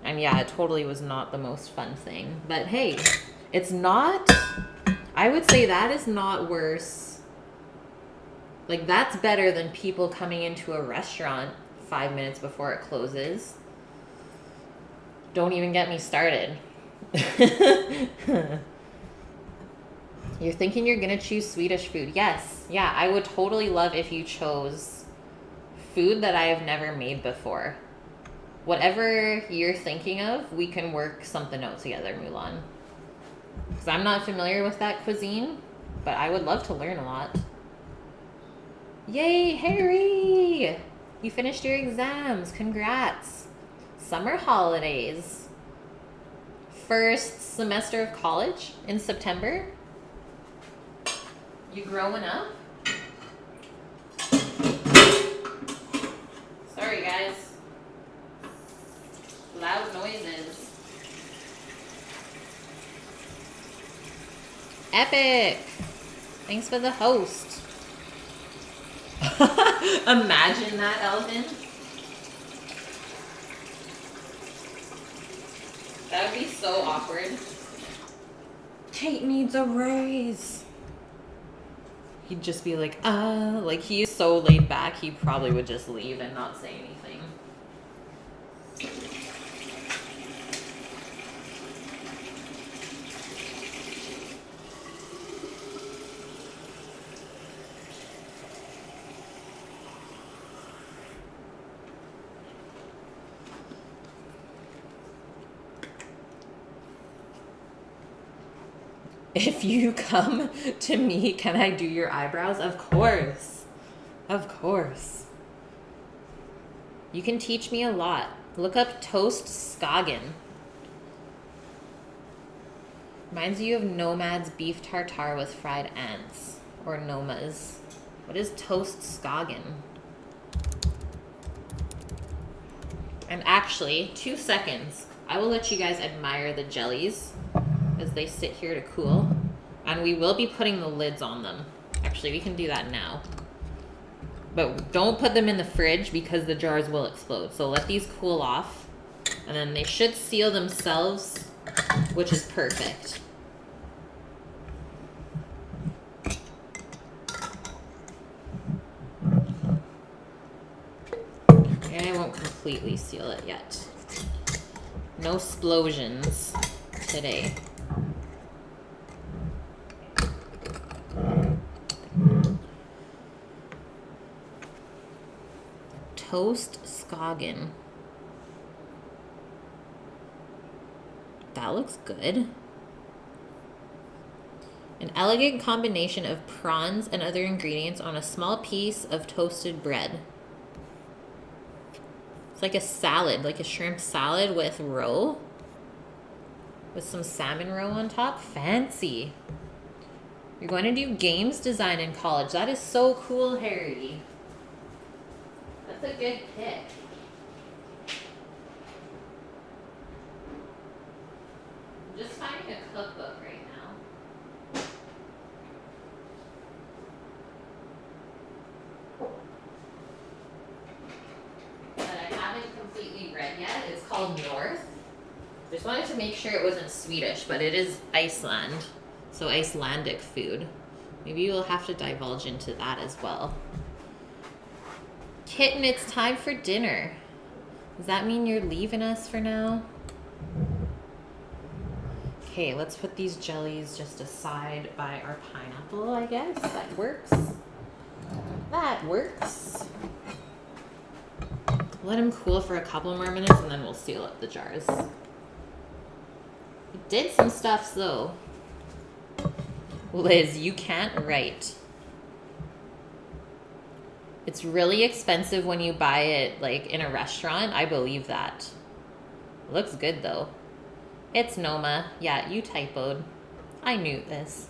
Speaker 1: And yeah, it totally was not the most fun thing. But hey, it's not... I would say that is not worse. Like, that's better than people coming into a restaurant 5 minutes before it closes. Don't even get me started. You're thinking you're gonna choose Swedish food. Yes. Yeah, I would totally love if you chose food that I have never made before. Whatever you're thinking of, we can work something out together, Mulan. Because I'm not familiar with that cuisine, but I would love to learn a lot. Yay, Harry! You finished your exams. Congrats. Summer holidays. First semester of college in September. You growing up? Sorry, guys. Loud noises. Epic! Thanks for the host. Imagine that, Elvin. That would be so awkward. Kate needs a raise. He'd just be like, like he is so laid back, he probably would just leave and not say anything. If you come to me, can I do your eyebrows? Of course. Of course. You can teach me a lot. Look up toast Skagen. Reminds you of Nomad's beef tartare with fried ants. Or Noma's. What is toast Skagen? And actually, 2 seconds. I will let you guys admire the jellies as they sit here to cool. And we will be putting the lids on them. Actually, we can do that now. But don't put them in the fridge because the jars will explode. So let these cool off. And then they should seal themselves, which is perfect. And I won't completely seal it yet. No explosions today. Toast Skagen. That looks good. An elegant combination of prawns and other ingredients on a small piece of toasted bread. It's like a salad, like a shrimp salad with roe. With some salmon roe on top. Fancy. You're going to do games design in college. That is so cool, Harry. That's a good pick. I'm just finding a cookbook right now. That I haven't completely read yet. It's called North. Just wanted to make sure it wasn't Swedish, but it is Iceland. So Icelandic food. Maybe you'll have to divulge into that as well. Kitten, it's time for dinner. Does that mean you're leaving us for now? Okay, let's put these jellies just aside by our pineapple, I guess. That works. That works. Let them cool for a couple more minutes and then we'll seal up the jars. It did some stuff though. Liz, you can't write. It's really expensive when you buy it like in a restaurant. I believe that. Looks good though. It's Noma. Yeah, you typoed. I knew this.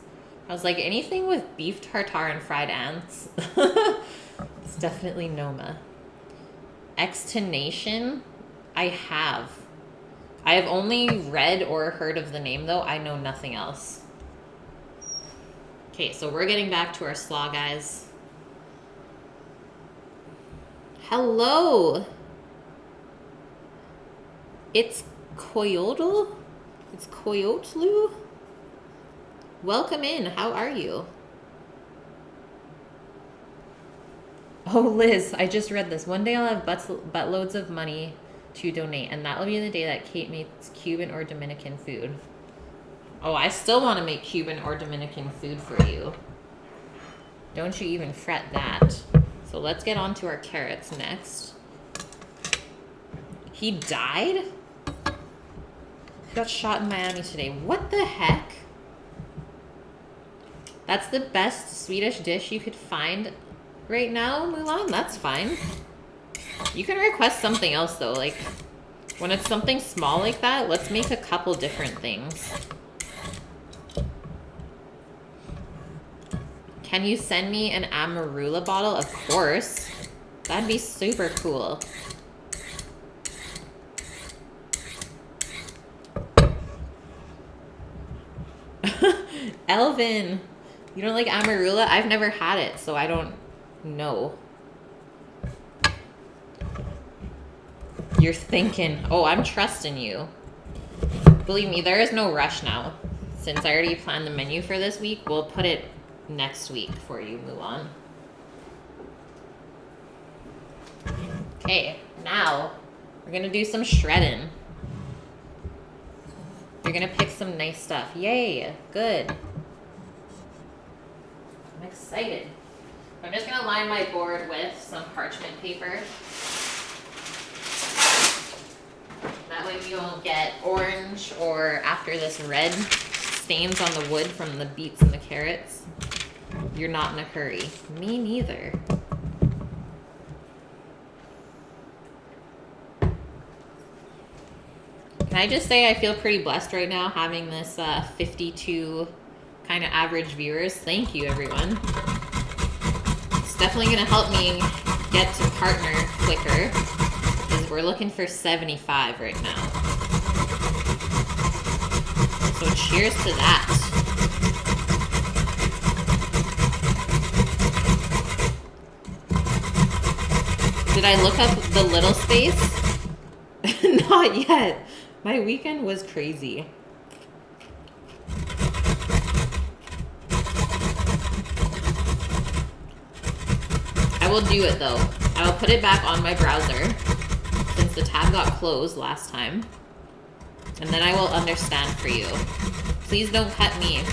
Speaker 1: I was like, anything with beef tartare and fried ants. It's definitely Noma. Extination? I have only read or heard of the name though. I know nothing else. Okay, so we're getting back to our slaw, guys. Hello. It's Coyotl? It's Coyotlu? Welcome in. How are you? Oh, Liz, I just read this. One day I'll have buttloads of money to donate, and that'll be the day that Kate makes Cuban or Dominican food. Oh, I still want to make Cuban or Dominican food for you. Don't you even fret that. So let's get on to our carrots next. He died? He got shot in Miami today. What the heck? That's the best Swedish dish you could find right now, Mulan? That's fine. You can request something else though. Like, when it's something small like that, let's make a couple different things. Can you send me an Amarula bottle? Of course. That'd be super cool. Elvin, you don't like Amarula? I've never had it, so I don't know. You're thinking, oh, I'm trusting you. Believe me, there is no rush now. Since I already planned the menu for this week, we'll put it next week for you, Mulan. Okay, now we're gonna do some shredding. You're gonna pick some nice stuff. Yay, good. I'm excited. I'm just gonna line my board with some parchment paper. That way we don't get orange or after this red stains on the wood from the beets and the carrots. You're not in a hurry. Me neither. Can I just say I feel pretty blessed right now having this 52 kind of average viewers. Thank you, everyone. It's definitely going to help me get to partner quicker because we're looking for 75 right now. So cheers to that. Did I look up the little space? Not yet. My weekend was crazy. I will do it though. I will put it back on my browser since the tab got closed last time. And then I will understand for you. Please don't cut me.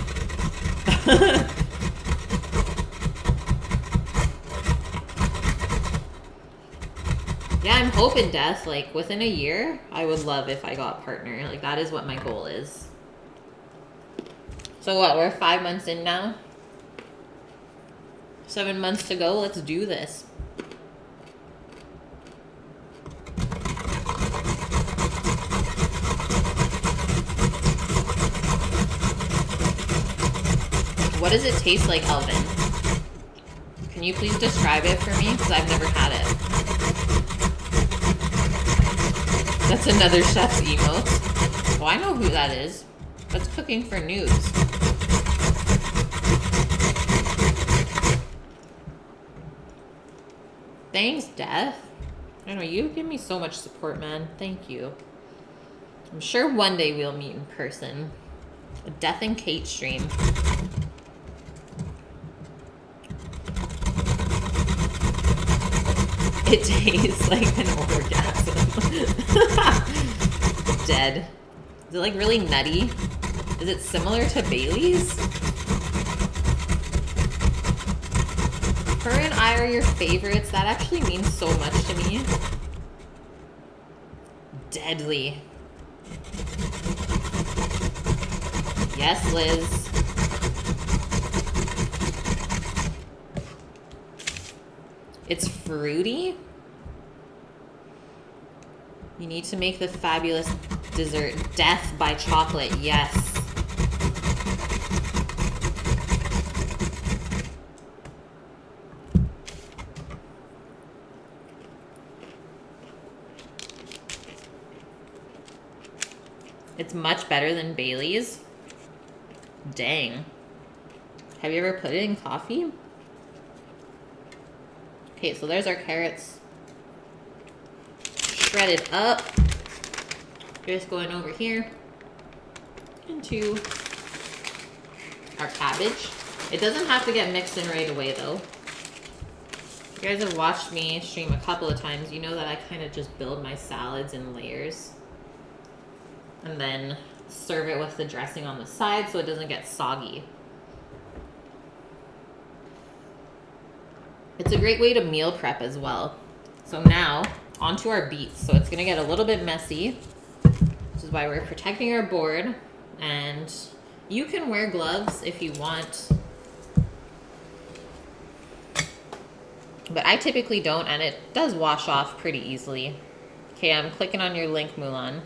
Speaker 1: Yeah, I'm hoping, Death, like, within a year, I would love if I got partner. Like, that is what my goal is. So what, we're 5 months in now? 7 months to go, let's do this. What does it taste like, Elvin? Can you please describe it for me? Because I've never had it. That's another chef's emote. Oh, I know who that is. That's Cooking for News. Thanks, Death. I know, you give me so much support, man. Thank you. I'm sure one day we'll meet in person. A Death and Kate stream. It tastes like an orgasm. Dead. Is it like really nutty? Is it similar to Bailey's? Her and I are your favorites. That actually means so much to me. Deadly. Yes, Liz. It's fruity. You need to make the fabulous dessert. Death by chocolate. Yes. It's much better than Bailey's. Dang. Have you ever put it in coffee? Okay, so there's our carrots. Shredded up. Just going over here into our cabbage. It doesn't have to get mixed in right away though. If you guys have watched me stream a couple of times, you know that I kind of just build my salads in layers. And then serve it with the dressing on the side so it doesn't get soggy. It's a great way to meal prep as well. So now, onto our beets. So it's gonna get a little bit messy, which is why we're protecting our board. And you can wear gloves if you want. But I typically don't, and it does wash off pretty easily. Okay, I'm clicking on your link, Mulan.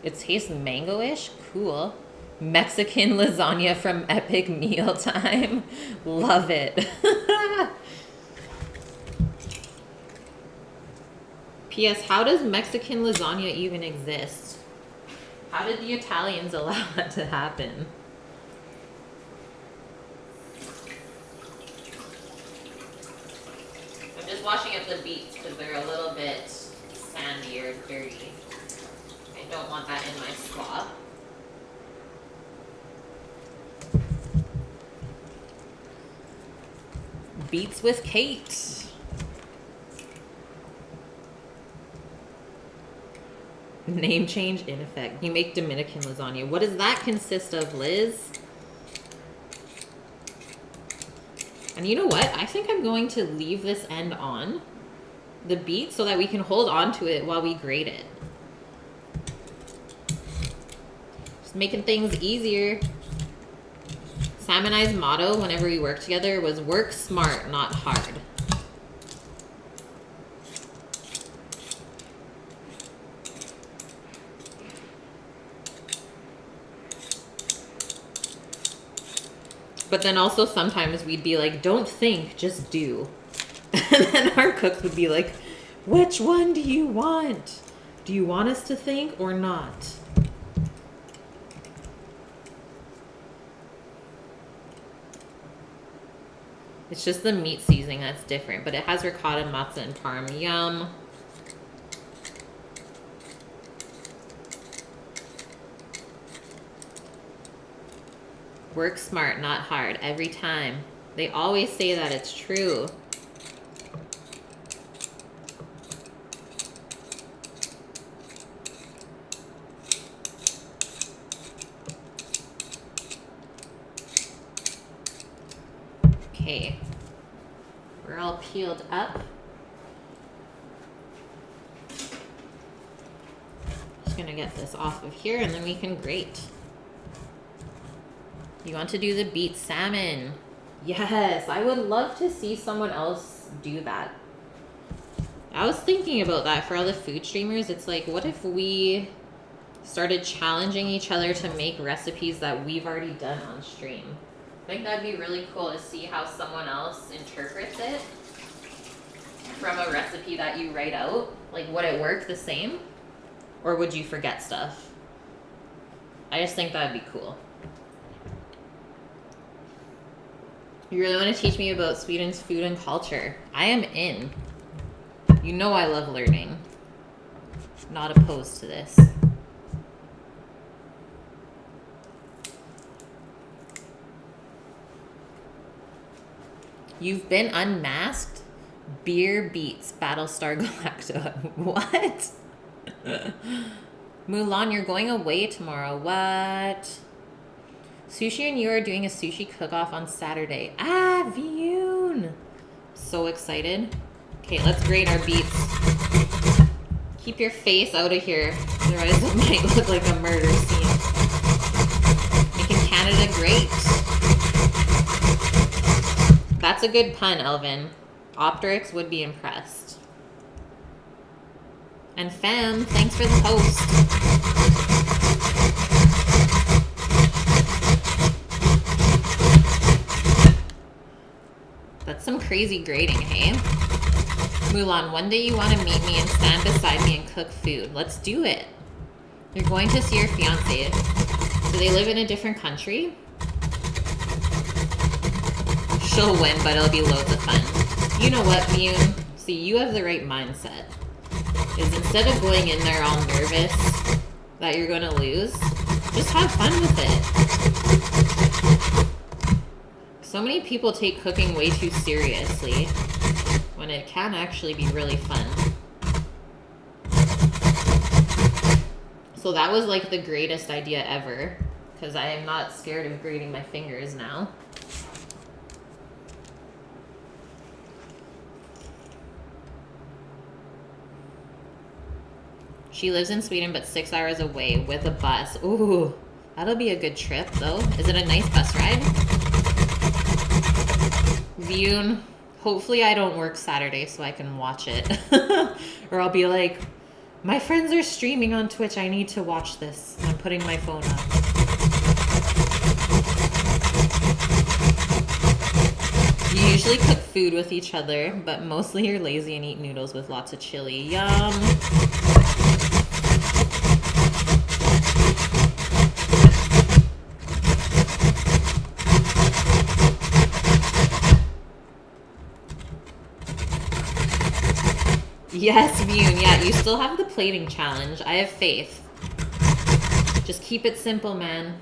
Speaker 1: It tastes mango-ish? Cool. Mexican lasagna from Epic Mealtime. Love it. P.S. How does Mexican lasagna even exist? How did the Italians allow that to happen? I'm just washing up the beets because they're a little bit sandy or dirty. I don't want that in my slaw. Beets with Kate. Name change in effect. You make Dominican lasagna. What does that consist of, Liz? And you know what? I think I'm going to leave this end on the beet so that we can hold on to it while we grate it. Just making things easier. Sam and I's motto whenever we work together was work smart, not hard. But then also sometimes we'd be like, don't think, just do. And then our cooks would be like, which one do you want? Do you want us to think or not? It's just the meat seasoning that's different, but it has ricotta, matzo, and parm. Yum. Work smart, not hard, every time. They always say that, it's true. Okay, we're all peeled up. Just gonna get this off of here and then we can grate. You want to do the beet salmon? Yes, I would love to see someone else do that. I was thinking about that for all the food streamers. It's like, what if we started challenging each other to make recipes that we've already done on stream? I think that'd be really cool to see how someone else interprets it from a recipe that you write out. Like, would it work the same? Or would you forget stuff? I just think that'd be cool. You really want to teach me about Sweden's food and culture? I am in. You know I love learning. Not opposed to this. You've been unmasked? Beer beats Battlestar Galactica. What? Mulan, you're going away tomorrow. What? Sushi and you are doing a sushi cook-off on Saturday. Ah, Viyun. So excited. Okay, let's grate our beets. Keep your face out of here. Otherwise it might look like a murder scene. Making Canada great. That's a good pun, Elvin. Optrix would be impressed. And Fam, thanks for the post. That's some crazy grading, hey? Mulan, one day you want to meet me and stand beside me and cook food. Let's do it. You're going to see your fiancé. Do they live in a different country? She'll win, but it'll be loads of fun. You know what, Mune? See, you have the right mindset. Is instead of going in there all nervous that you're going to lose, just have fun with it. So many people take cooking way too seriously when it can actually be really fun. So that was like the greatest idea ever, because I am not scared of grating my fingers now. She lives in Sweden, but 6 hours away with a bus. Ooh, that'll be a good trip, though. Is it a nice bus ride? Viyun, hopefully I don't work Saturday so I can watch it. Or I'll be like, my friends are streaming on Twitch. I need to watch this. I'm putting my phone up. You usually cook food with each other, but mostly you're lazy and eat noodles with lots of chili. Yum. Yes, Viyun, yeah, you still have the plating challenge. I have faith. Just keep it simple, man.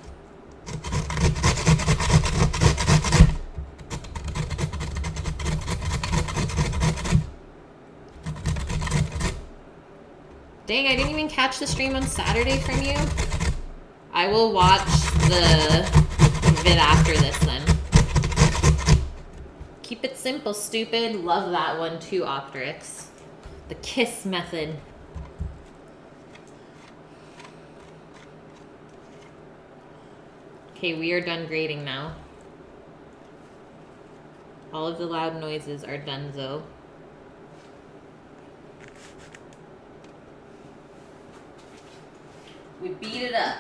Speaker 1: Dang, I didn't even catch the stream on Saturday from you. I will watch the vid after this then. Keep it simple, stupid. Love that one too, Optrix. The kiss method. Okay, we are done grading now. All of the loud noises are donezo. We beat it up.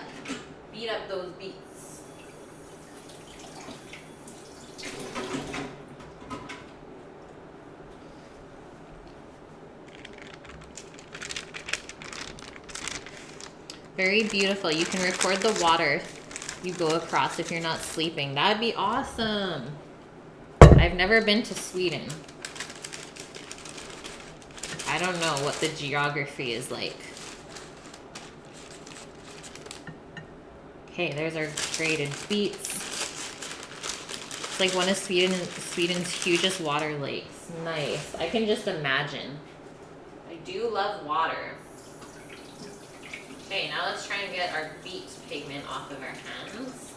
Speaker 1: Beat up those beets. Very beautiful. You can record the water you go across if you're not sleeping. That'd be awesome. I've never been to Sweden. I don't know what the geography is like. Okay, there's our graded beets. It's like one of Sweden's hugest water lakes. Nice. I can just imagine. I do love water. Okay, now let's try and get our beet pigment off of our hands.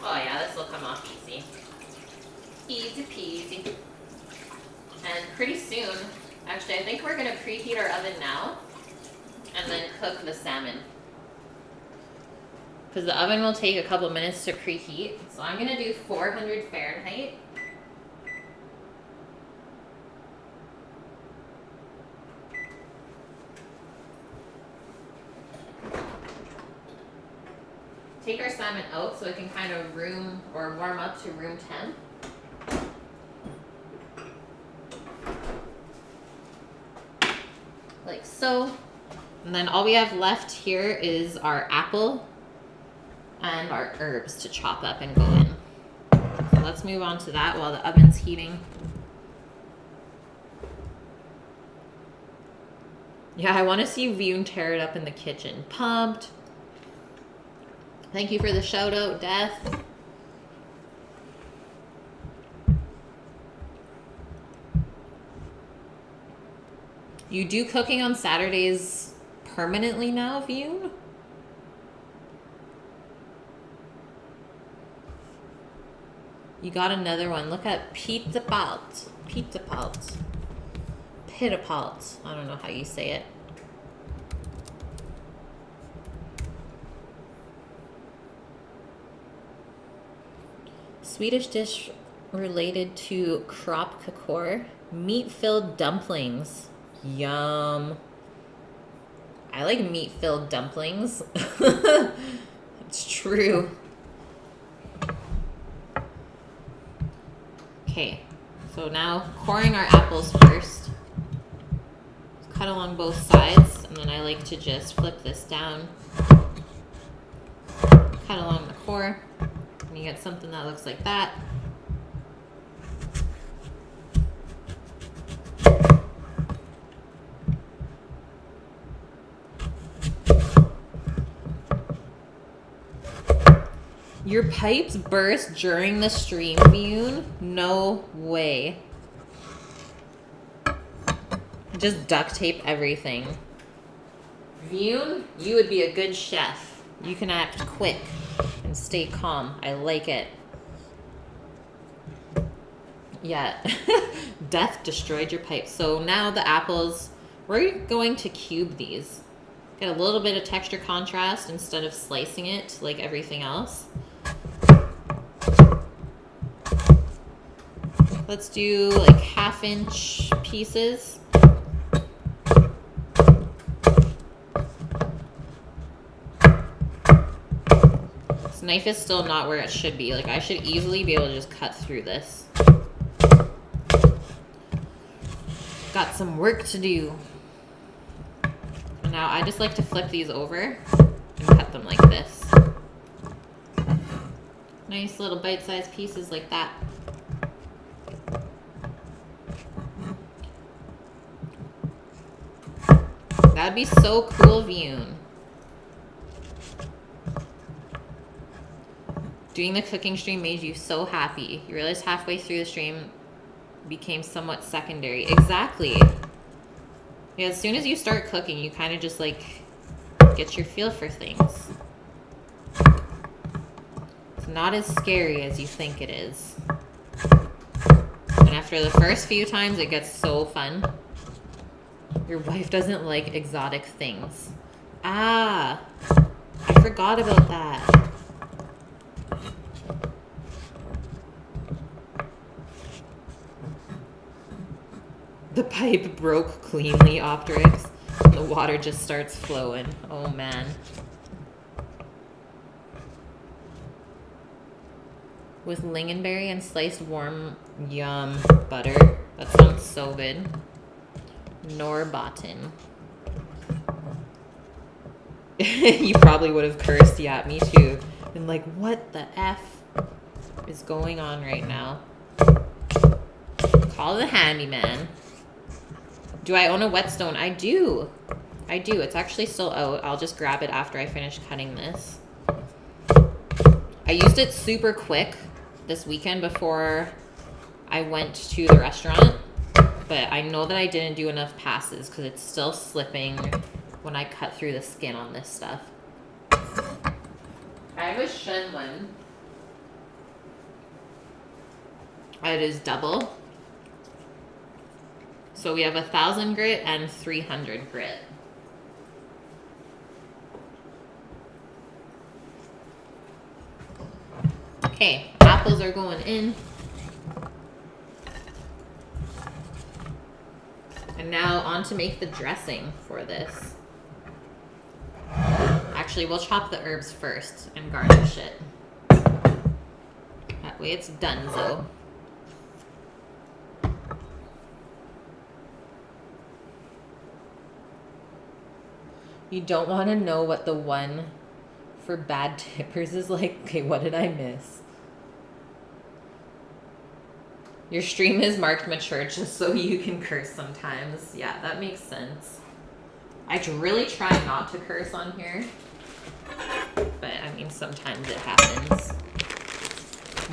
Speaker 1: Oh yeah, this will come off easy. Easy peasy. And pretty soon, actually I think we're gonna preheat our oven now and then cook the salmon. Because the oven will take a couple minutes to preheat. So I'm going to do 400 Fahrenheit. Take our salmon out so it can kind of warm up to room temp. Like so. And then all we have left here is our apple and our herbs to chop up and go in. So let's move on to that while the oven's heating. Yeah, I want to see Viyun tear it up in the kitchen. Pumped. Thank you for the shout out, Death. You do cooking on Saturdays permanently now, Vune? You got another one. Look at Pizza Palt. Pizza Palt. Pitapalt. I don't know how you say it. Swedish dish related to crop kakor. Meat-filled dumplings. Yum. I like meat-filled dumplings. It's true. Okay, so now coring our apples first. Cut along both sides, and then I like to just flip this down. Cut along the core, and you get something that looks like that. Your pipes burst during the stream, Vune? No way. Just duct tape everything. Vune, you would be a good chef. You can act quick and stay calm. I like it. Yeah. Death destroyed your pipes. So now the apples, we're going to cube these. Get a little bit of texture contrast instead of slicing it like everything else. Let's do like 1/2 inch pieces. This knife is still not where it should be. Like I should easily be able to just cut through this. Got some work to do. And now I just like to flip these over and cut them like this. Nice little bite-sized pieces like that. That'd be so cool, Vune. Doing the cooking stream made you so happy. You realized halfway through the stream became somewhat secondary. Exactly. Yeah, as soon as you start cooking, you kind of just like get your feel for things. It's not as scary as you think it is. And after the first few times, it gets so fun. Your wife doesn't like exotic things. Ah, I forgot about that. The pipe broke cleanly, Optrix. And the water just starts flowing. Oh man. With lingonberry and sliced warm yum butter. That sounds so good. Norbotten. You probably would have cursed, yeah, me too. And like, what the F is going on right now? Call the handyman. Do I own a whetstone? I do. I do. It's actually still out. I'll just grab it after I finish cutting this. I used it super quick this weekend before I went to the restaurant. But I know that I didn't do enough passes because it's still slipping when I cut through the skin on this stuff. I have a Shen one. It is double. So we have 1,000 grit and 300 grit. Okay, apples are going in. And now on to make the dressing for this. Actually, we'll chop the herbs first and garnish it. That way it's donezo. You don't want to know what the one for bad tippers is like? Okay, what did I miss? Your stream is marked mature just so you can curse sometimes. Yeah, that makes sense. I really try not to curse on here. But I mean, sometimes it happens.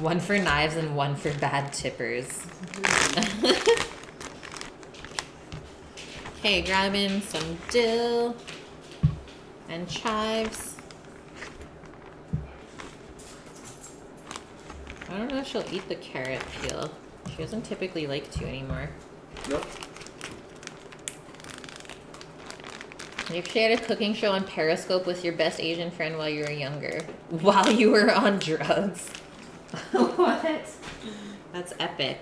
Speaker 1: One for knives and one for bad tippers. Okay, grabbing some dill and chives. I don't know if she'll eat the carrot peel. She doesn't typically like to anymore.
Speaker 2: Nope.
Speaker 1: You actually had a cooking show on Periscope with your best Asian friend while you were younger. While you were on drugs. What? That's epic.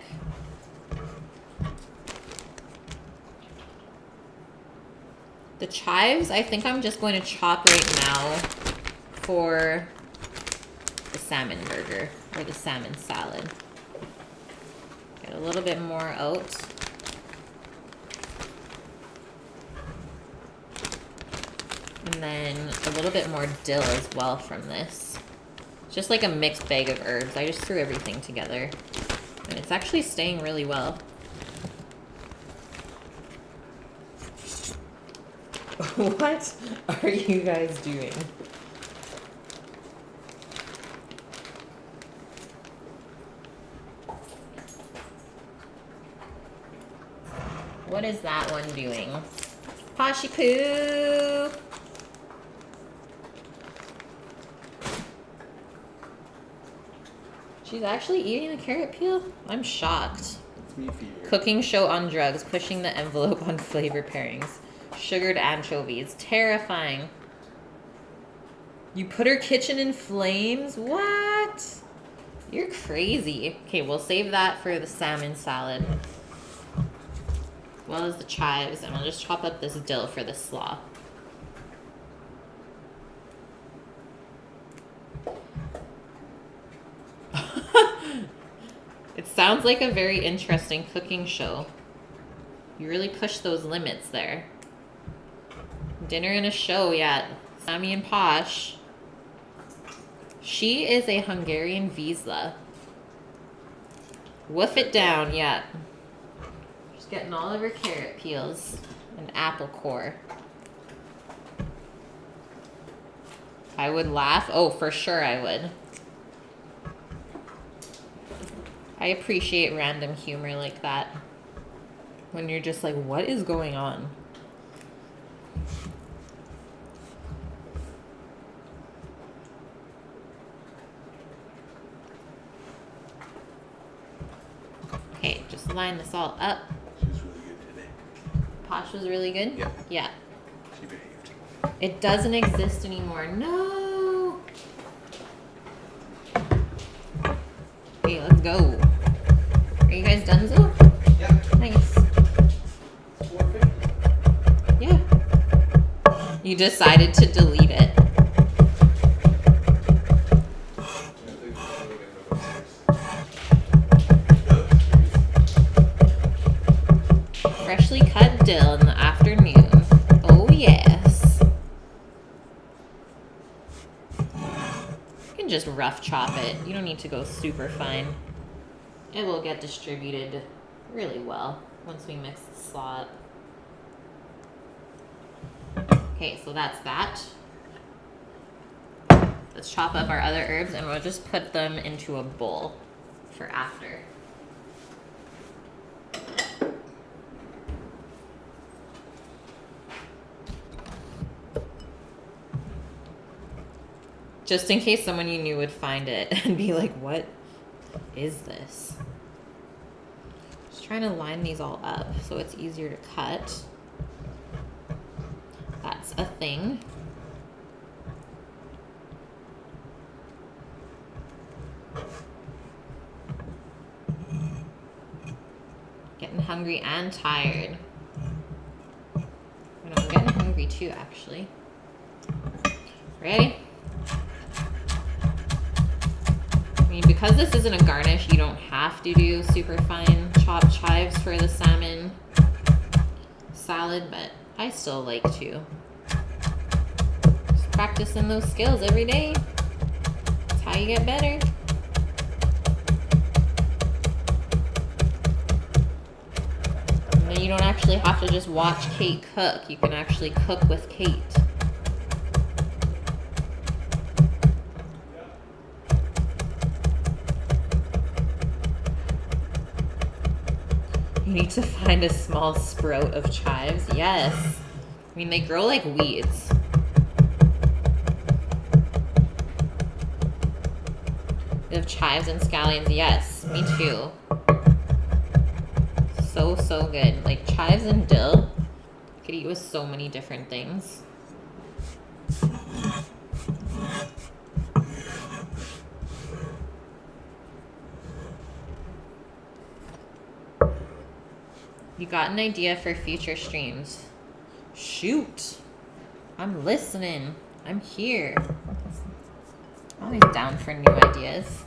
Speaker 1: The chives, I think I'm just going to chop right now for the salmon burger or the salmon salad. Get a little bit more out. And then a little bit more dill as well from this. It's just like a mixed bag of herbs. I just threw everything together. And it's actually staying really well. What are you guys doing? What is that one doing? Poshy poo! She's actually eating the carrot peel? I'm shocked.
Speaker 2: It's me feeding her.
Speaker 1: Cooking show on drugs, pushing the envelope on flavor pairings. Sugared anchovies. Terrifying. You put her kitchen in flames? What? You're crazy. Okay, we'll save that for the salmon salad. As well as the chives, and I'll just chop up this dill for the slaw. It sounds like a very interesting cooking show. You really push those limits there. Dinner and a show, yeah. Sammy and Posh. She is a Hungarian Wiesla. Woof it down, yeah. Just getting all of her carrot peels and apple core. I would laugh. Oh, for sure I would. I appreciate random humor like that. When you're just like, what is going on? Okay, just line this all up.
Speaker 2: She was really good today.
Speaker 1: Posh was really good?
Speaker 2: Yeah.
Speaker 1: Yeah.
Speaker 2: She behaved.
Speaker 1: It doesn't exist anymore. No! Okay, let's go. Are you guys done, Zoe?
Speaker 2: Yeah.
Speaker 1: Nice. Yeah. You decided to delete it. Freshly cut dill in the afternoon. Oh, yes. You can just rough chop it. You don't need to go super fine. It will get distributed really well once we mix the slaw up. Okay, so that's that. Let's chop up our other herbs and we'll just put them into a bowl for after. Just in case someone you knew would find it and be like, what is this? Just trying to line these all up so it's easier to cut. That's a thing. Getting hungry and tired. And I'm getting hungry too, actually. Ready? I mean, because this isn't a garnish, you don't have to do super fine chopped chives for the salmon salad, but I still like to. Just practicing those skills every day. That's how you get better. And then you don't actually have to just watch Kate cook. You can actually cook with Kate. need to find a small sprout of chives. Yes. I mean, they grow like weeds. They have chives and scallions. Yes, me too. So good. Like chives and dill. You could eat with so many different things. You got an idea for future streams? Shoot. I'm listening. I'm here. Always down for new ideas.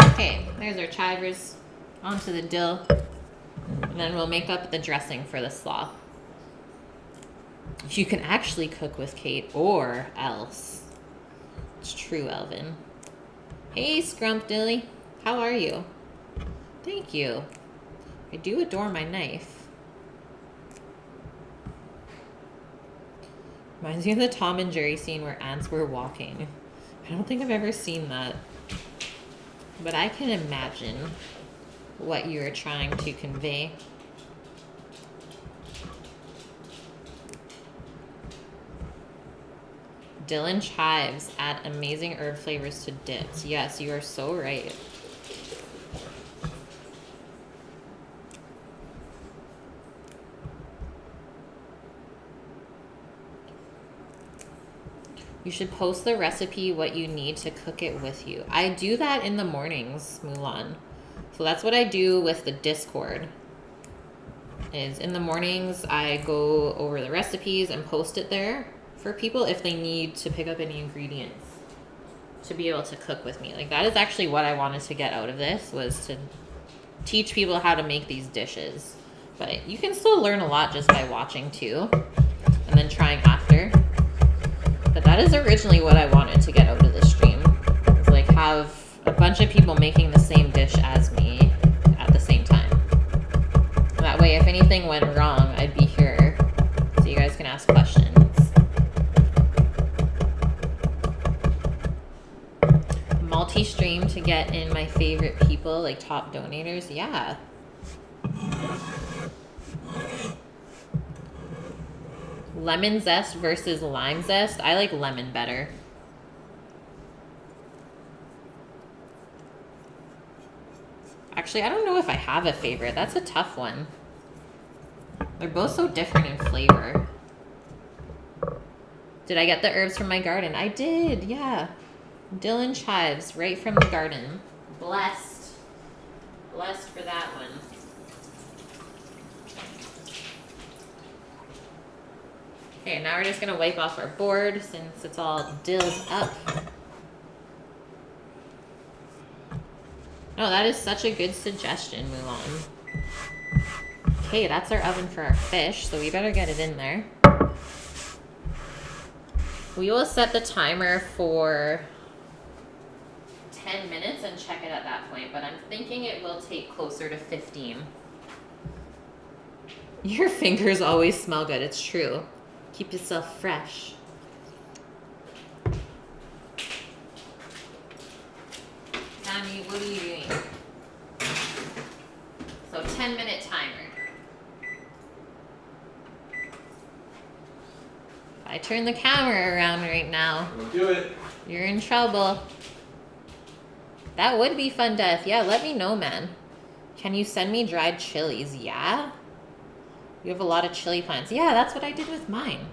Speaker 1: Okay, there's our chivers. Onto the dill. And then we'll make up the dressing for the slaw. You can actually cook with Kate or else. It's true, Elvin. Hey, Scrumpdilly. How are you? Thank you. I do adore my knife. Reminds me of the Tom and Jerry scene where ants were walking. I don't think I've ever seen that. But I can imagine what you are trying to convey. Dill and chives add amazing herb flavors to dips. Yes, you are so right. You should post the recipe, what you need to cook it with you. I do that in the mornings, Mulan. So that's what I do with the Discord. Is in the mornings, I go over the recipes and post it there for people if they need to pick up any ingredients to be able to cook with me. Like that is actually what I wanted to get out of this, was to teach people how to make these dishes. But you can still learn a lot just by watching too, and then trying after. But that is originally what I wanted to get out of this stream. Is like have a bunch of people making the same dish as me at the same time. That way, if anything went wrong, I'd be here so you guys can ask questions. Multi-stream to get in my favorite people, like top donators. Yeah. Lemon zest versus lime zest. I like lemon better. Actually, I don't know if I have a favorite. That's a tough one. They're both so different in flavor. Did I get the herbs from my garden? I did, yeah. Dill and chives right from the garden. Blessed. Blessed for that one. Okay, now we're just going to wipe off our board since it's all dilled up. Oh, that is such a good suggestion, Mulan. Okay, that's our oven for our fish, so we better get it in there. We will set the timer for 10 minutes and check it at that point, but I'm thinking it will take closer to 15. Your fingers always smell good, it's true. Keep yourself fresh. Sammy, what are you doing? So 10-minute timer. If I turn the camera around right now,
Speaker 2: Don't do it.
Speaker 1: you're in trouble. That would be fun, Death. Yeah, let me know, man. Can you send me dried chilies? Yeah? You have a lot of chili plants. Yeah, that's what I did with mine.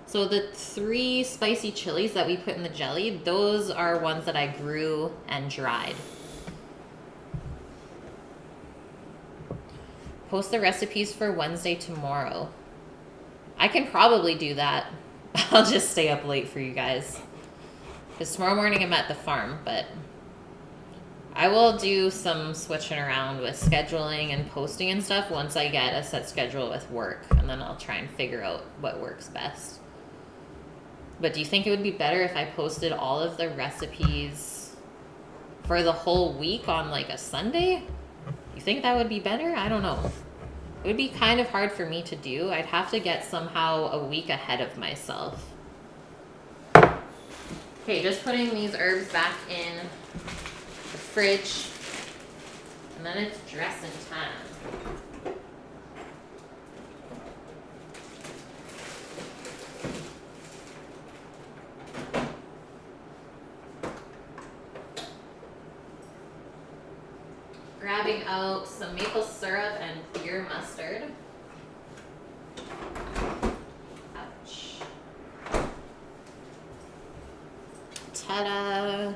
Speaker 1: So the 3 spicy chilies that we put in the jelly, those are ones that I grew and dried. Post the recipes for Wednesday tomorrow. I can probably do that. I'll just stay up late for you guys. Because tomorrow morning I'm at the farm, but I will do some switching around with scheduling and posting and stuff once I get a set schedule with work, and then I'll try and figure out what works best. But do you think it would be better if I posted all of the recipes for the whole week on like a Sunday? You think that would be better? I don't know. It would be kind of hard for me to do. I'd have to get somehow a week ahead of myself. Okay, just putting these herbs back in the fridge. And then it's dressing time. Grabbing out some maple syrup and beer mustard. Ouch. Ta-da!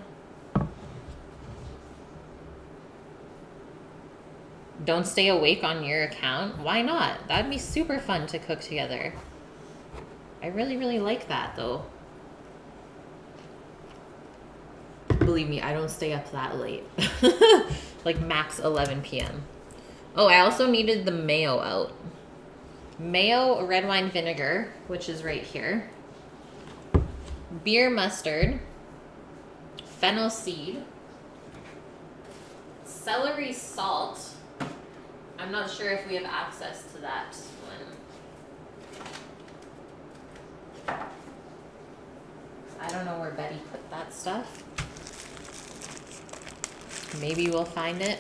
Speaker 1: Don't stay awake on your account? Why not? That'd be super fun to cook together. I really, really like that though. Believe me, I don't stay up that late. Like max 11 p.m. Oh, I also needed the mayo out. Mayo, red wine vinegar, which is right here. Beer mustard. Fennel seed. Celery salt. I'm not sure if we have access to that one. I don't know where Betty put that stuff. Maybe we'll find it.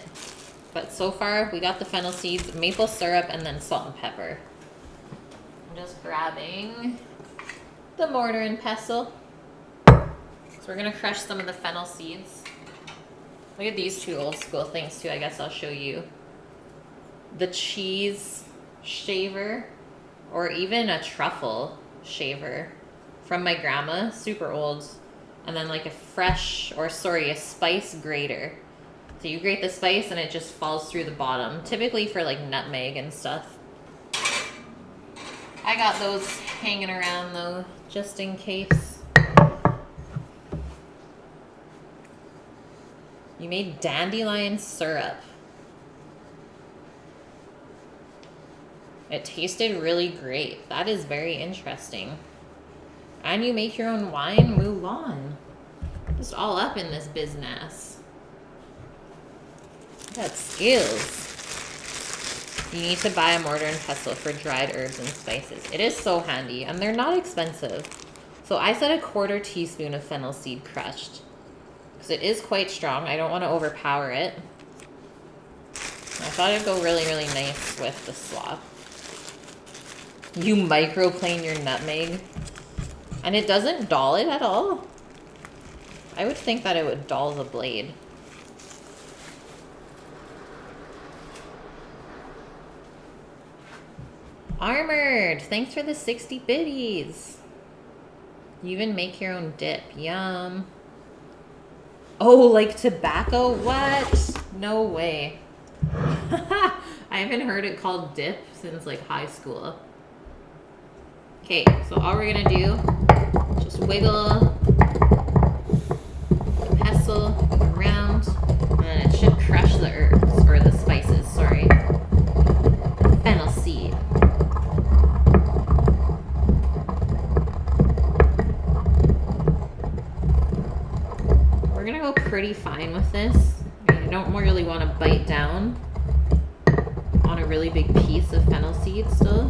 Speaker 1: But so far, we got the fennel seeds, maple syrup, and then salt and pepper. I'm just grabbing the mortar and pestle. So we're gonna crush some of the fennel seeds. Look at these two old school things too. I guess I'll show you. The cheese shaver, or even a truffle shaver from my grandma, super old. And then like a a spice grater. So you grate the spice and it just falls through the bottom, typically for like nutmeg and stuff. I got those hanging around though, just in case. You made dandelion syrup. It tasted really great. That is very interesting. And you make your own wine, move on. Just all up in this business. Got skills. You need to buy a mortar and pestle for dried herbs and spices. It is so handy, and they're not expensive. So I said a 1/4 teaspoon of fennel seed crushed, because it is quite strong. I don't want to overpower it. I thought it'd go really, really nice with the slaw. You microplane your nutmeg, and it doesn't dull it at all. I would think that it would dull the blade. Armored, thanks for the 60 biddies. You even make your own dip, yum. Oh, like tobacco, what? No way. I haven't heard it called dip since like high school. Okay, so all we're gonna do, just wiggle the pestle around, and then it should crush the herbs, or the spices, sorry. Fennel seed. We're gonna go pretty fine with this. I don't really want to bite down on a really big piece of fennel seed still.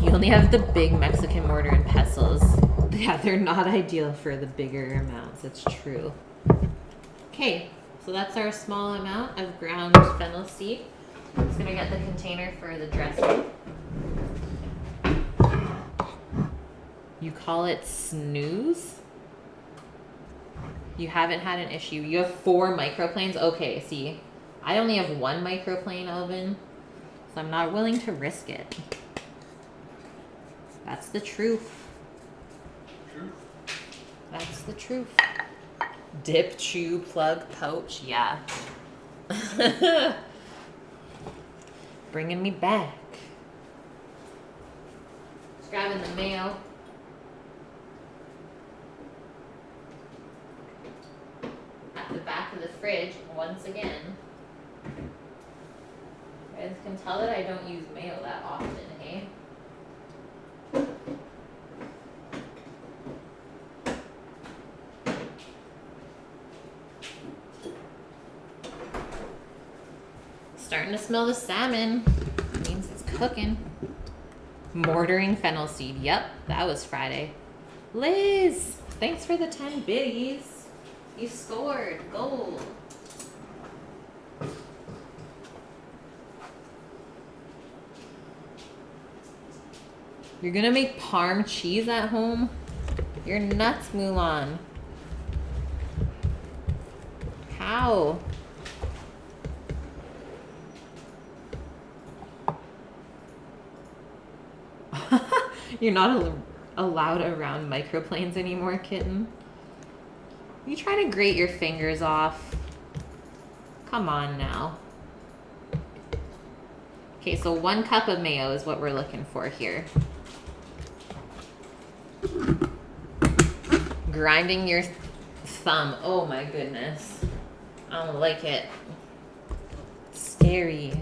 Speaker 1: You only have the big Mexican mortar and pestles. Yeah, they're not ideal for the bigger amounts, it's true. Okay, so that's our small amount of ground fennel seed. I'm just gonna get the container for the dressing. You call it snooze? You haven't had an issue. You have 4 microplanes? Okay, see, I only have 1 microplane oven, so I'm not willing to risk it. That's the truth. That's the truth. Dip, chew, plug, pouch, yeah. Bringing me back. Just grabbing the mayo. At the back of the fridge once again. You guys can tell that I don't use mayo that often, eh? Starting to smell the salmon. Means it's cooking. Mortaring fennel seed. Yep, that was Friday. Liz, Thanks for the 10 biddies. You scored gold. You're gonna make parm cheese at home? You're nuts, Mulan. How? You're not allowed around microplanes anymore, kitten. You try to grate your fingers off. Come on now. Okay, so 1 cup of mayo is what we're looking for here. Grinding your thumb. Oh my goodness. I don't like it. It's scary.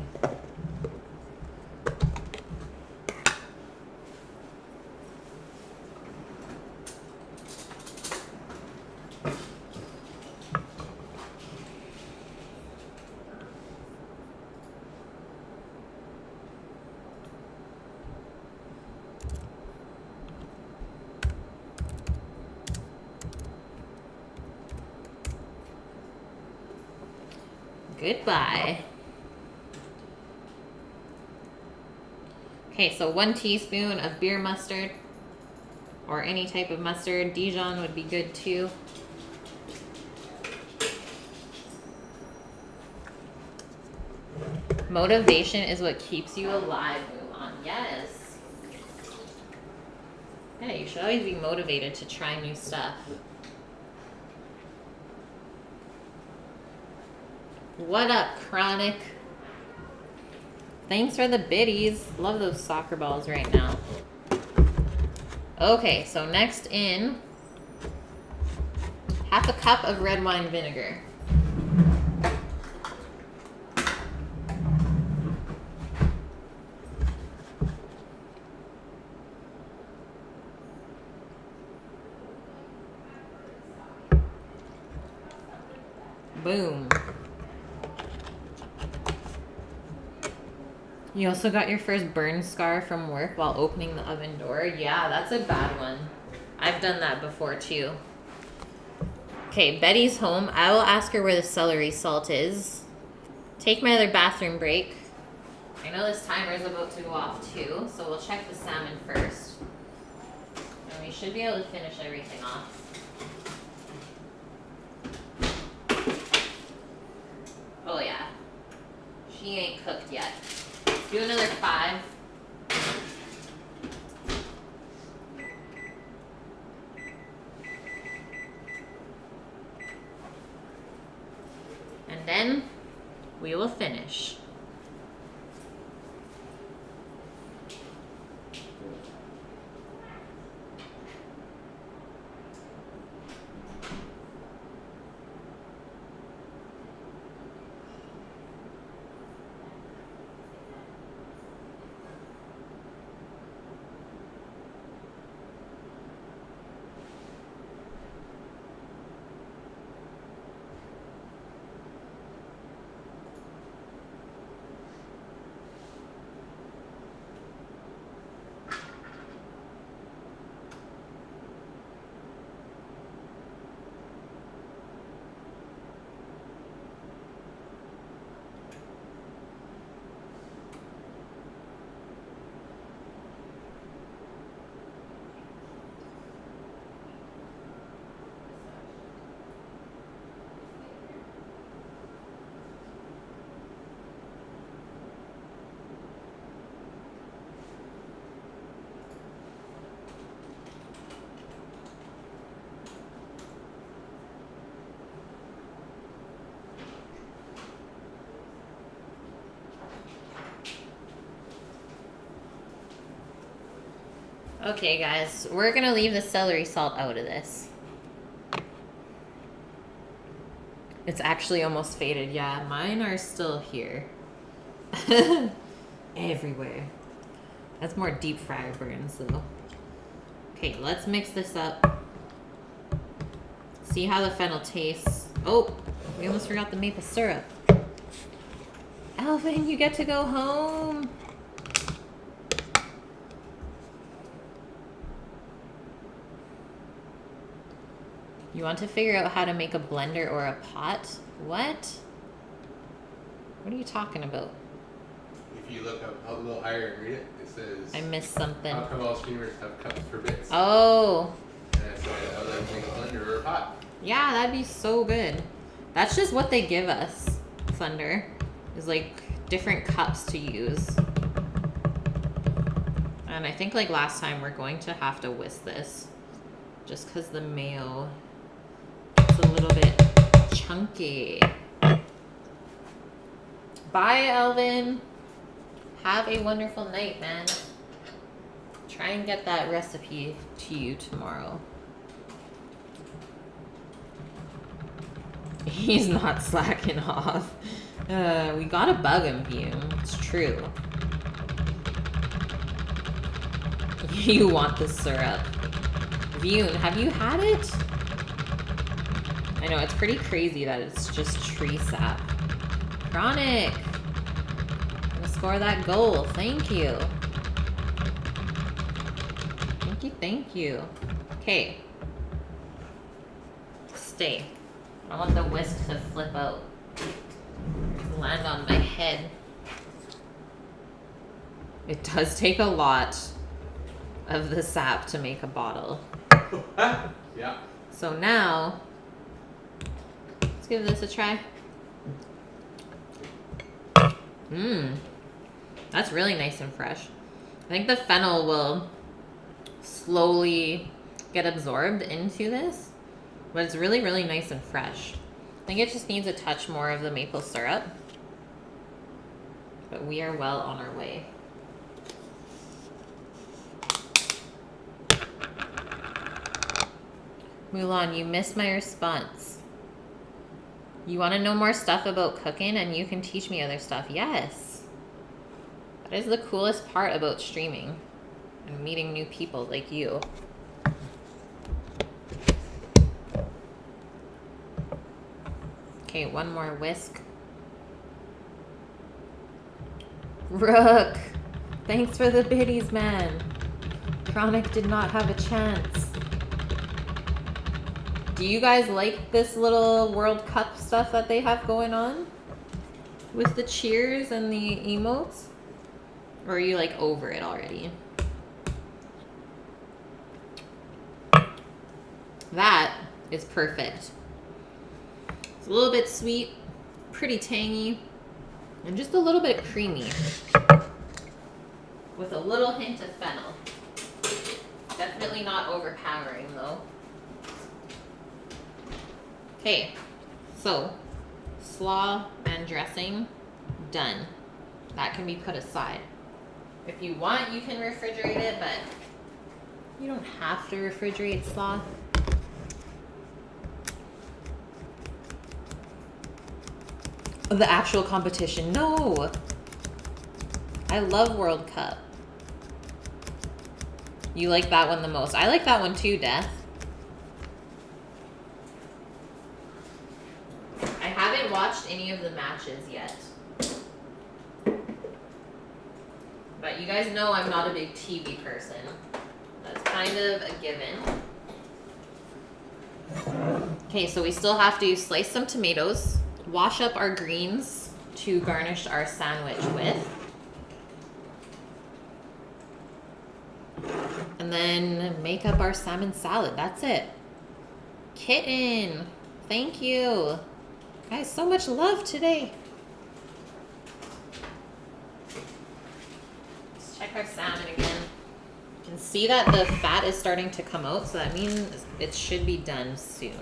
Speaker 1: Goodbye. Okay, so 1 teaspoon of beer mustard or any type of mustard. Dijon would be good too. Motivation is what keeps you alive, Mulan. Yes. Yeah, you should always be motivated to try new stuff. What up, Chronic? Thanks for the biddies. Love those soccer balls right now. Okay, so next in, 1/2 cup of red wine vinegar. Boom. You also got your first burn scar from work while opening the oven door. Yeah, that's a bad one. I've done that before too. Okay, Betty's home. I will ask her where the celery salt is. Take my other bathroom break. I know this timer is about to go off too, so we'll check the salmon first. And we should be able to finish everything off. Oh yeah. She ain't cooked yet. Do another 5. And then we will finish. Okay, guys, we're gonna leave the celery salt out of this. It's actually almost faded. Yeah, mine are still here. Everywhere. That's more deep fryer burns, though. Okay, let's mix this up. See how the fennel tastes. Oh, we almost forgot the maple syrup. Alvin, you get to go home. You want to figure out how to make a blender or a pot? What? What are you talking about?
Speaker 2: If you look up a little higher and read it, it says...
Speaker 1: I missed something.
Speaker 2: How come all streamers have cups for bits?
Speaker 1: Oh.
Speaker 2: And I said, I would like to make a blender or a pot.
Speaker 1: Yeah, that'd be so good. That's just what they give us, Thunder. Is like different cups to use. And I think like last time we're going to have to whisk this. Just because the mayo is a little bit chunky. Bye, Elvin. Have a wonderful night, man. Try and get that recipe to you tomorrow. He's not slacking off. We gotta bug him, Bune. It's true. You want the syrup. Bune, have you had it? I know, it's pretty crazy that it's just tree sap. Chronic! Gonna score that goal. Thank you. Thank you, thank you. Okay. Stay. I want the whisk to flip out. Land on my head. It does take a lot of the sap to make a bottle.
Speaker 2: Yeah.
Speaker 1: So now, let's give this a try. That's really nice and fresh. I think the fennel will slowly get absorbed into this, but it's really, really nice and fresh. I think it just needs a touch more of the maple syrup, but we are well on our way. Mulan, you missed my response. You want to know more stuff about cooking and you can teach me other stuff? Yes. That is the coolest part about streaming and meeting new people like you. Okay, one more whisk. Rook! Thanks for the biddies, man. Chronic did not have a chance. Do you guys like this little World Cup stuff that they have going on? With the cheers and the emotes? Or are you like over it already? That is perfect. It's a little bit sweet, pretty tangy, and just a little bit creamy. With a little hint of fennel. Definitely not overpowering though. Okay, so slaw and dressing, done. That can be put aside. If you want, you can refrigerate it, but you don't have to refrigerate slaw. The actual competition, no. I love World Cup. You like that one the most. I like that one too, Death. I haven't watched any of the matches yet. But you guys know I'm not a big TV person. That's kind of a given. Okay, so we still have to slice some tomatoes, wash up our greens to garnish our sandwich with. And then make up our salmon salad. That's it. Kitten, thank you. Guys, so much love today. Let's check our salmon again. You can see that the fat is starting to come out, so that means it should be done soon.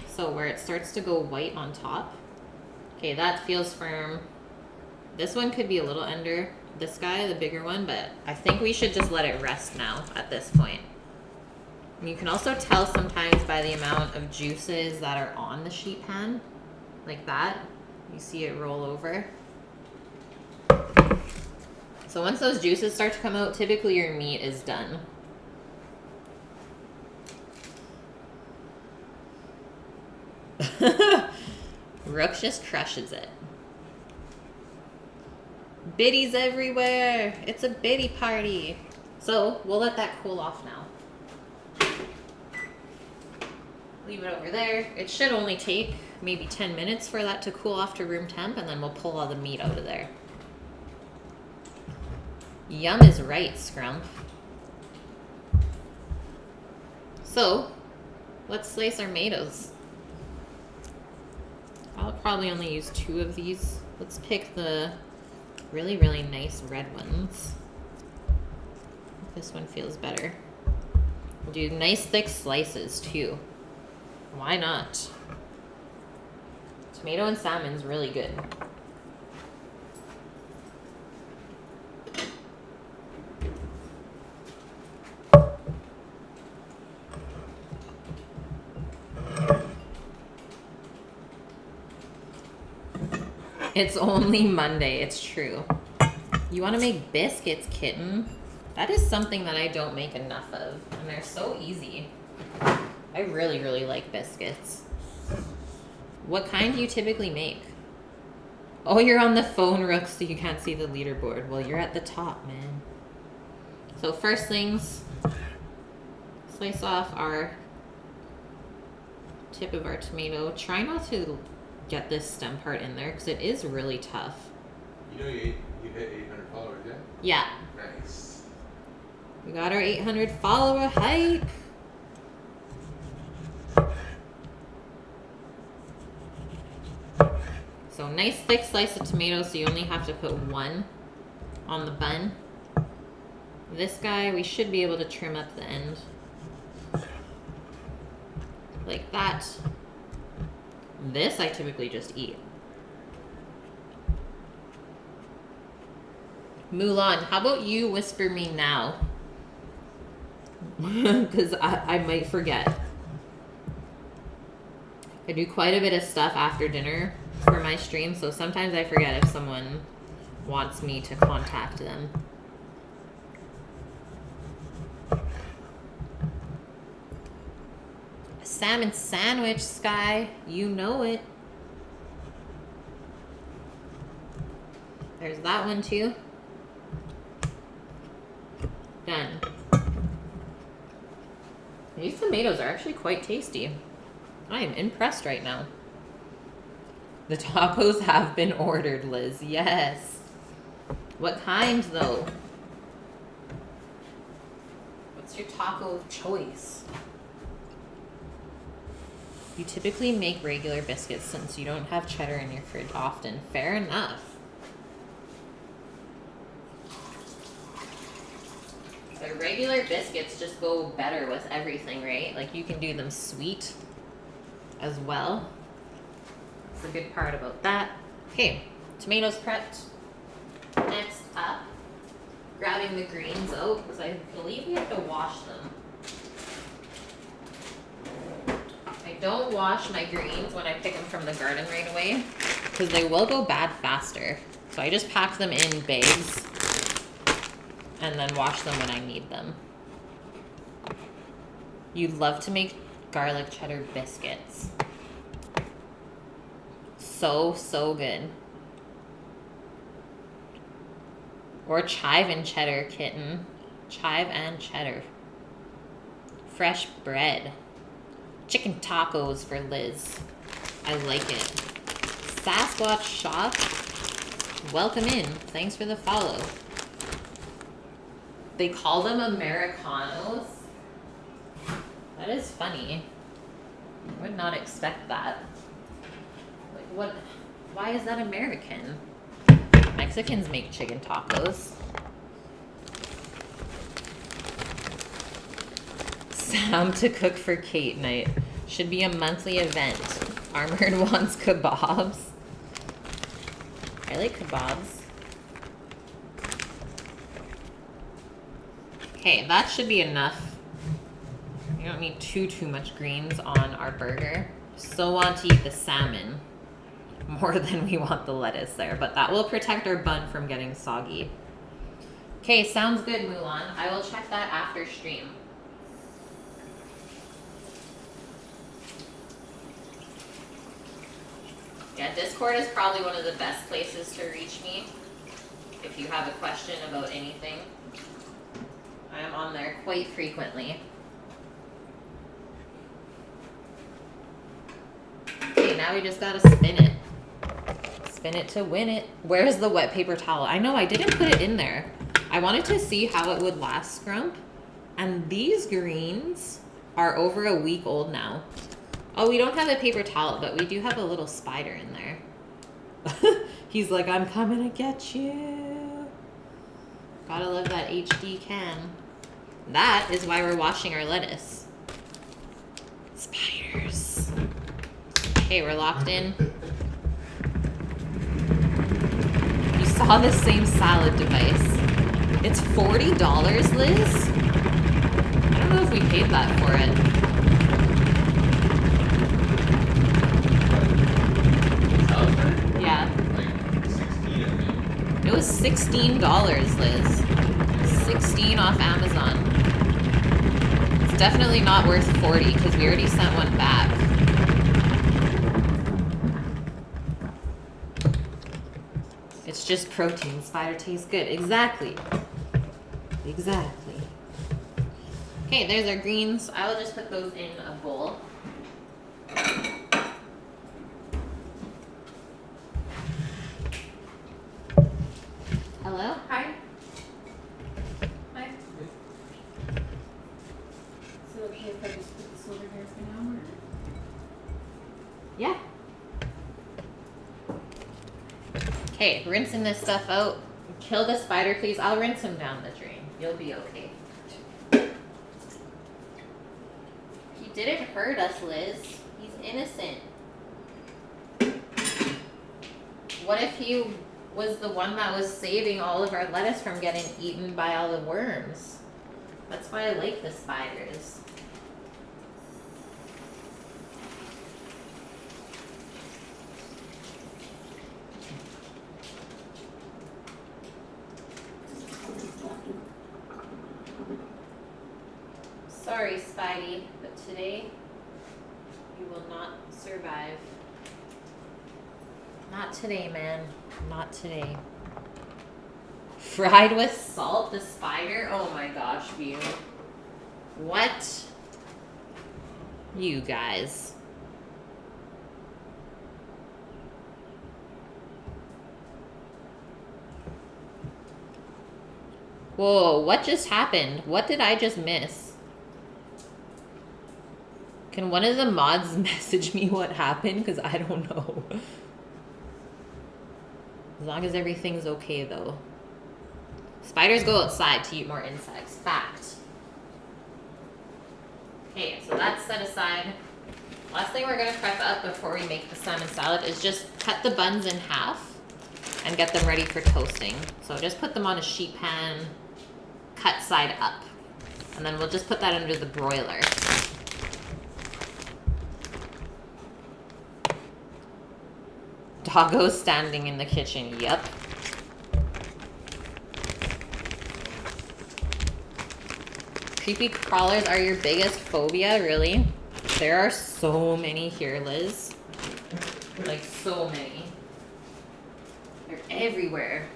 Speaker 1: So where it starts to go white on top. Okay, that feels firm. This one could be a little under this guy, the bigger one, but I think we should just let it rest now at this point. And you can also tell sometimes by the amount of juices that are on the sheet pan, like that. You see it roll over. So once those juices start to come out, typically your meat is done. Rook just crushes it. Biddies everywhere. It's a biddy party. So we'll let that cool off now. Leave it over there. It should only take maybe 10 minutes for that to cool off to room temp, and then we'll pull all the meat out of there. Yum is right, Scrump. So, let's slice our tomatoes. I'll probably only use 2 of these. Let's pick the really, really nice red ones. This one feels better. We'll do nice thick slices too. Why not? Tomato and salmon's really good. It's only Monday, it's true. You want to make biscuits, kitten? That is something that I don't make enough of, and they're so easy. I really, really like biscuits. What kind do you typically make? Oh, you're on the phone, Rook, so you can't see the leaderboard. Well, you're at the top, man. So first things, slice off our tip of our tomato. Try not to get this stem part in there because it is really tough.
Speaker 2: You know you hit 800 followers, yeah?
Speaker 1: Yeah.
Speaker 2: Nice.
Speaker 1: We got our 800 follower hype. So nice thick slice of tomato, so you only have to put 1 on the bun. This guy, we should be able to trim up the end. Like that. This I typically just eat. Mulan, how about you whisper me now? Because I might forget. I do quite a bit of stuff after dinner for my stream, so sometimes I forget if someone wants me to contact them. A salmon sandwich, Sky. You know it. There's that one too. Done. These tomatoes are actually quite tasty. I am impressed right now. The tacos have been ordered, Liz. Yes. What kind, though? What's your taco of choice? You typically make regular biscuits since you don't have cheddar in your fridge often. Fair enough. The regular biscuits just go better with everything, right? Like you can do them sweet as well. That's the good part about that. Okay, tomatoes prepped. Next up, grabbing the greens out because I believe you have to wash them. I don't wash my greens when I pick them from the garden right away because they will go bad faster. So I just pack them in bags and then wash them when I need them. You'd love to make garlic cheddar biscuits. So, so good. Or chive and cheddar, kitten. Chive and cheddar. Fresh bread. Chicken tacos for Liz. I like it. Sasquatch Shop. Welcome in. Thanks for the follow. They call them Americanos. That is funny. I would not expect that. Like, what? Why is that American? Mexicans make chicken tacos. Sam to cook for Kate night. Should be a monthly event. Armored wants kebabs. I like kebabs. Okay, that should be enough. You don't need too much greens on our burger. Still want to eat the salmon more than we want the lettuce there, but that will protect our bun from getting soggy. Okay, sounds good, Mulan. I will check that after stream. Yeah, Discord is probably one of the best places to reach me if you have a question about anything. I am on there quite frequently. Okay, now we just gotta spin it. Spin it to win it. Where's the wet paper towel? I know I didn't put it in there. I wanted to see how it would last, Scrump. And these greens are over a week old now. Oh, we don't have a paper towel, but we do have a little spider in there. He's like, I'm coming to get you. Gotta love that HD can. That is why we're washing our lettuce. Spiders. Okay, we're locked in. You saw the same salad device. It's $40, Liz? I don't know if we paid that for it. Yeah.
Speaker 2: Like 16, I think.
Speaker 1: It was $16, Liz. 16 off Amazon. It's definitely not worth 40 because we already sent one back. It's just protein. Spider tastes good. Exactly. Exactly. Okay, there's our greens. I will just put those in a bowl. Hello?
Speaker 3: Hi. Hi. Is it okay if I just put this over here for now? Or?
Speaker 1: Yeah. Okay, rinsing this stuff out. Kill the spider, please. I'll rinse him down the drain. You'll be okay. He didn't hurt us, Liz. He's innocent. What if he was the one that was saving all of our lettuce from getting eaten by all the worms? That's why I like the spiders. Sorry, Spidey, but today you will not survive. Not today, man. Not today. Fried with salt, the spider? Oh my gosh, View. What? You guys. Whoa, what just happened? What did I just miss? Can one of the mods message me what happened? Because I don't know. As long as everything's okay, though. Spiders go outside to eat more insects. Fact. Okay, so that's set aside. Last thing we're going to prep up before we make the salmon salad is just cut the buns in half and get them ready for toasting. So just put them on a sheet pan, cut side up. And then we'll just put that under the broiler. Doggo standing in the kitchen, yep. Creepy crawlers are your biggest phobia, really? There are so many here, Liz. Like, so many. They're everywhere.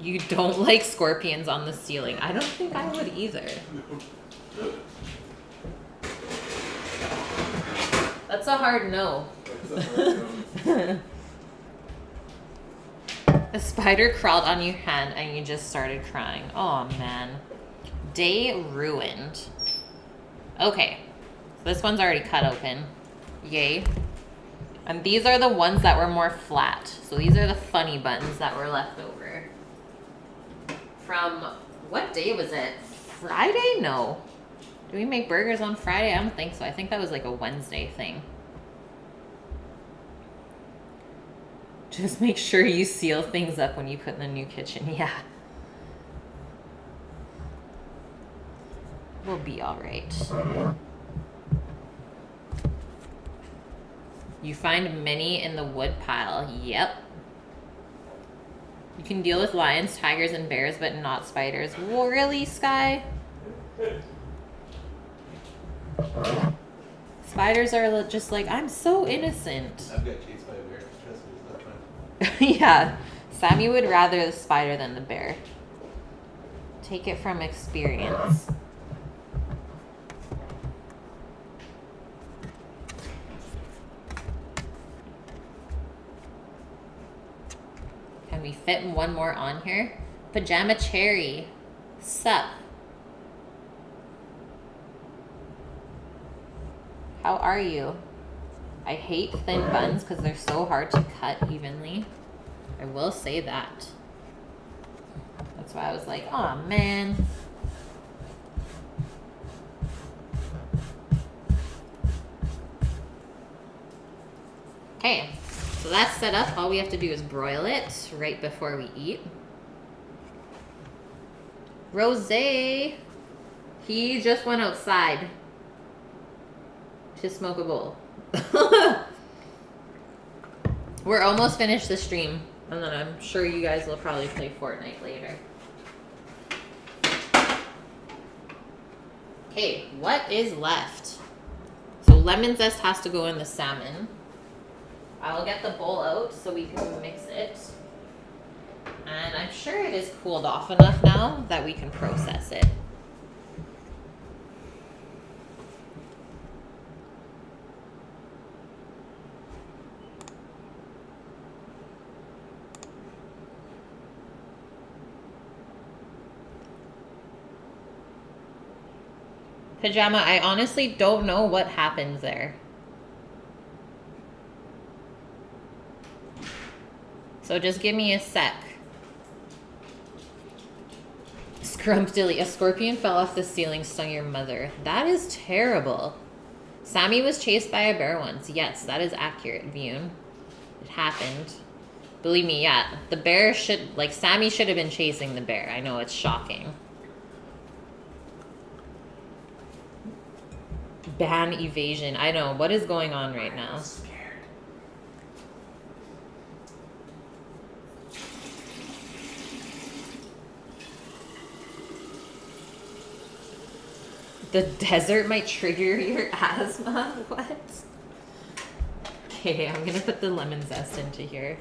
Speaker 1: You don't like scorpions on the ceiling. I don't think I would either. That's a hard no. A spider crawled on your hand and you just started crying. Oh man. Day ruined. Okay. This one's already cut open. Yay. And these are the ones that were more flat. So these are the funny buns that were left over. From, what day was it? Friday? No. Do we make burgers on Friday? I don't think so. I think that was like a Wednesday thing. Just make sure you seal things up when you put in the new kitchen. Yeah. We'll be all right. You find many in the wood pile. Yep. You can deal with lions, tigers, and bears, but not spiders. Well, really, Sky? Spiders are just like, I'm so innocent.
Speaker 2: I've got chased by a bear. Trust me, it's not fun.
Speaker 1: Yeah. Sammy would rather the spider than the bear. Take it from experience. Can we fit one more on here? Pajama Cherry. Sup? How are you? I hate thin buns because they're so hard to cut evenly. I will say that. That's why I was like, oh man. Okay, so that's set up. All we have to do is broil it right before we eat. Rosé, he just went outside to smoke a bowl. We're almost finished the stream, and then I'm sure you guys will probably play Fortnite later. Okay, what is left? So lemon zest has to go in the salmon. I'll get the bowl out so we can mix it. And I'm sure it is cooled off enough now that we can process it. Pajama, I honestly don't know what happens there. So just give me a sec. Scrumptilly, a scorpion fell off the ceiling, stung your mother. That is terrible. Sammy was chased by a bear once. Yes, that is accurate, Vune. It happened. Believe me, yeah. The bear should, like, Sammy should have been chasing the bear. I know, it's shocking. Ban evasion. I know. What is going on right now? The desert might trigger your asthma? What? Okay, I'm gonna put the lemon zest into here.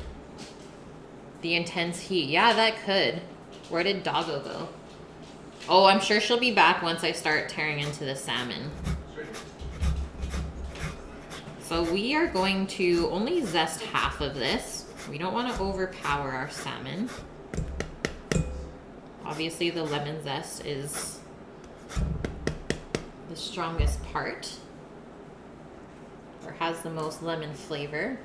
Speaker 1: The intense heat. Yeah, that could. Where did Doggo go? Oh, I'm sure she'll be back once I start tearing into the salmon. So we are going to only zest half of this. We don't want to overpower our salmon. Obviously, the lemon zest is the strongest part, or has the most lemon flavor.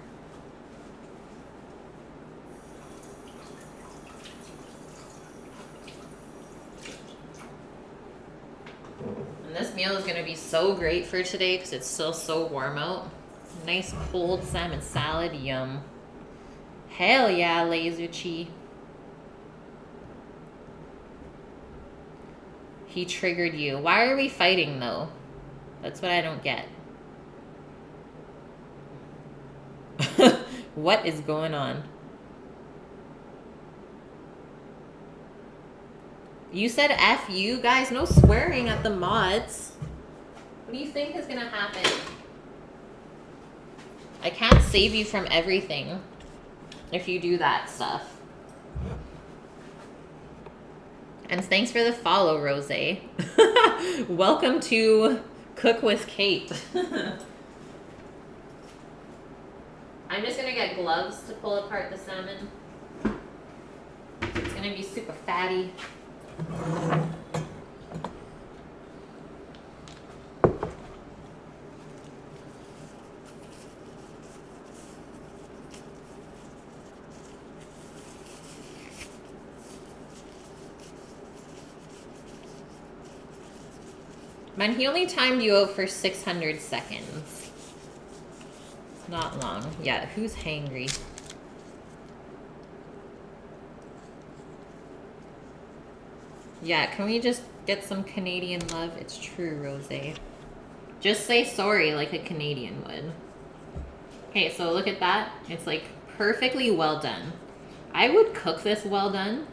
Speaker 1: And this meal is going to be so great for today because it's still so warm out. Nice cold salmon salad, yum. Hell yeah, Laser Chi. He triggered you. Why are we fighting though? That's what I don't get. What is going on? You said F you guys, no swearing at the mods. What do you think is gonna happen? I can't save you from everything if you do that stuff. And thanks for the follow, Rose. Welcome to Cook with Kate. I'm just gonna get gloves to pull apart the salmon. It's gonna be super fatty. Man, he only timed you out for 600 seconds. It's not long. Yeah, who's hangry? Yeah, can we just get some Canadian love? It's true, Rose. Just say sorry like a Canadian would. Okay, so look at that. It's like perfectly well done. I would cook this well done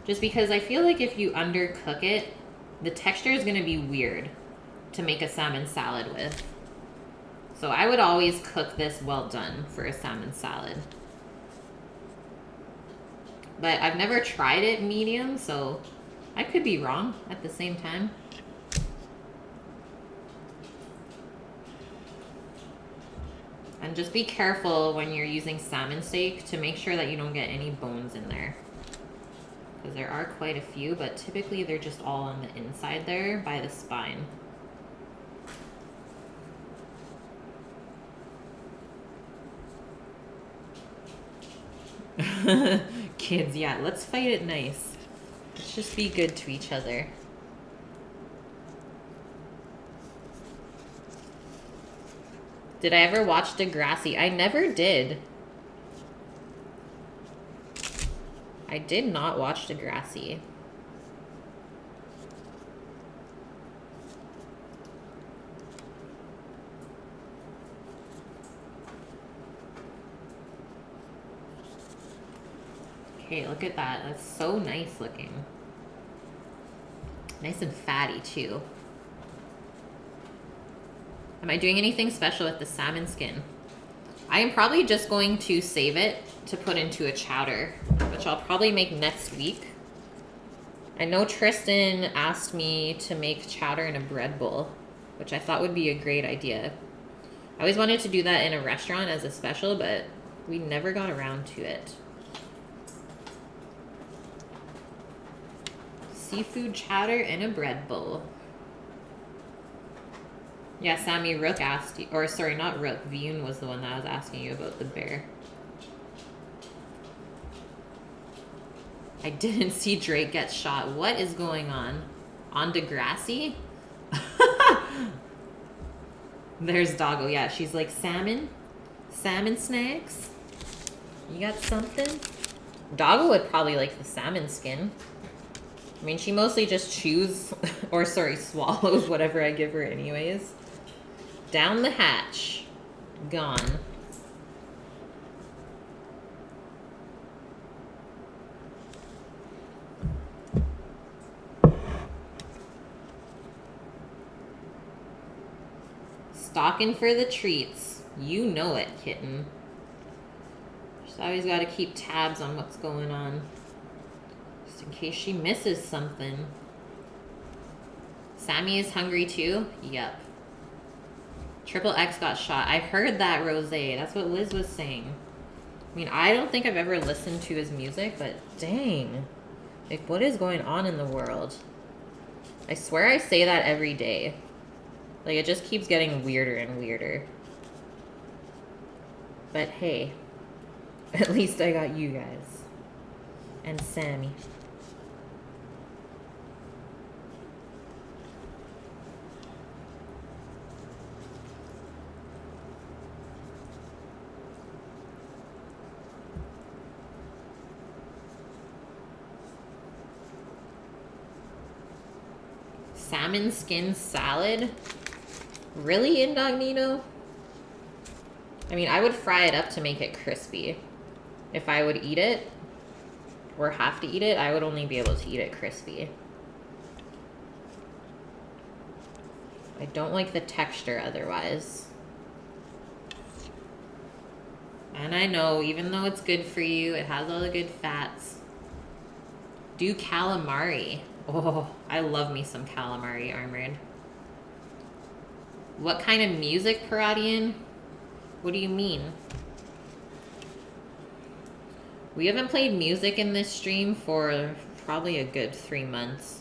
Speaker 1: just because I feel like if you undercook it, the texture is going to be weird to make a salmon salad with. So I would always cook this well done for a salmon salad. But I've never tried it medium, so I could be wrong at the same time. And just be careful when you're using salmon steak to make sure that you don't get any bones in there. Because there are quite a few, but typically they're just all on the inside there by the spine. Kids, yeah, let's fight it nice. Let's just be good to each other. Did I ever watch Degrassi? I never did. I did not watch Degrassi. Okay, look at that. That's so nice looking. Nice and fatty too. Am I doing anything special with the salmon skin? I am probably just going to save it to put into a chowder, which I'll probably make next week. I know Tristan asked me to make chowder in a bread bowl, which I thought would be a great idea. I always wanted to do that in a restaurant as a special, but we never got around to it. Seafood chowder in a bread bowl. Yeah, Sammy, Rook asked you, or sorry, not Rook, Vune was the one that was asking you about the bear. I didn't see Drake get shot. What is going on? On Degrassi? There's Doggo. Yeah, she's like, salmon? Salmon snacks? You got something? Doggo would probably like the salmon skin. I mean, she mostly just chews, or sorry, swallows whatever I give her anyways. Down the hatch. Gone. Stalking for the treats. You know it, kitten. Just always got to keep tabs on what's going on. Just in case she misses something. Sammy is hungry too? Yep. Triple X got shot. I heard that, Rose. That's what Liz was saying. I mean, I don't think I've ever listened to his music, but dang. Like, what is going on in the world? I swear I say that every day. Like, it just keeps getting weirder and weirder. But hey, at least I got you guys. And Sammy. Salmon skin salad? Really, Incognito? I mean, I would fry it up to make it crispy. If I would eat it, or have to eat it, I would only be able to eat it crispy. I don't like the texture otherwise. And I know, even though it's good for you, it has all the good fats. Do calamari. Oh, I love me some calamari armored. What kind of music, Paradian? What do you mean? We haven't played music in this stream for probably a good 3 months.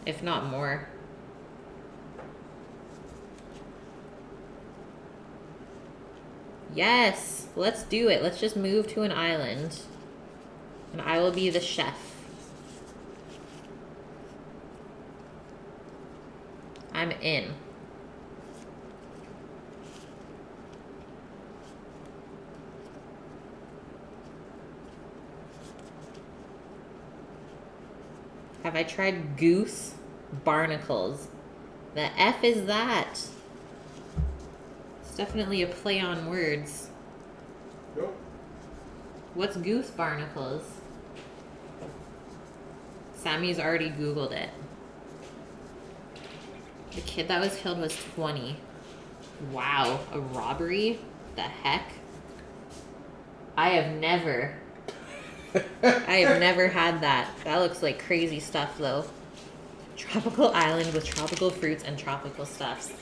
Speaker 1: If not more. Yes, let's do it. Let's just move to an island. And I will be the chef. I'm in. Have I tried goose barnacles? The F is that? It's definitely a play on words.
Speaker 2: Nope.
Speaker 1: What's goose barnacles? Sammy's already Googled it. The kid that was killed was 20. Wow, a robbery? The heck? I have never I have never had that. That looks like crazy stuff though. Tropical island with tropical fruits and tropical stuffs.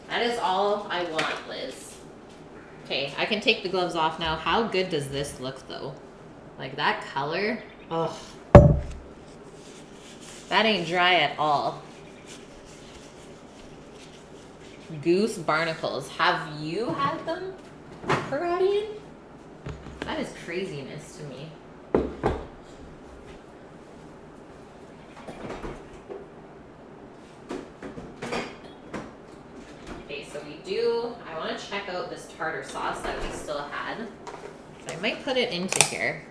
Speaker 1: That is all I want, Liz. Okay, I can take the gloves off now. How good does this look though? Like that color? Oh. That ain't dry at all. Goose barnacles. Have you had them, Paradian? That is craziness to me. Okay, so I want to check out this tartar sauce that we still had. So I might put it into here.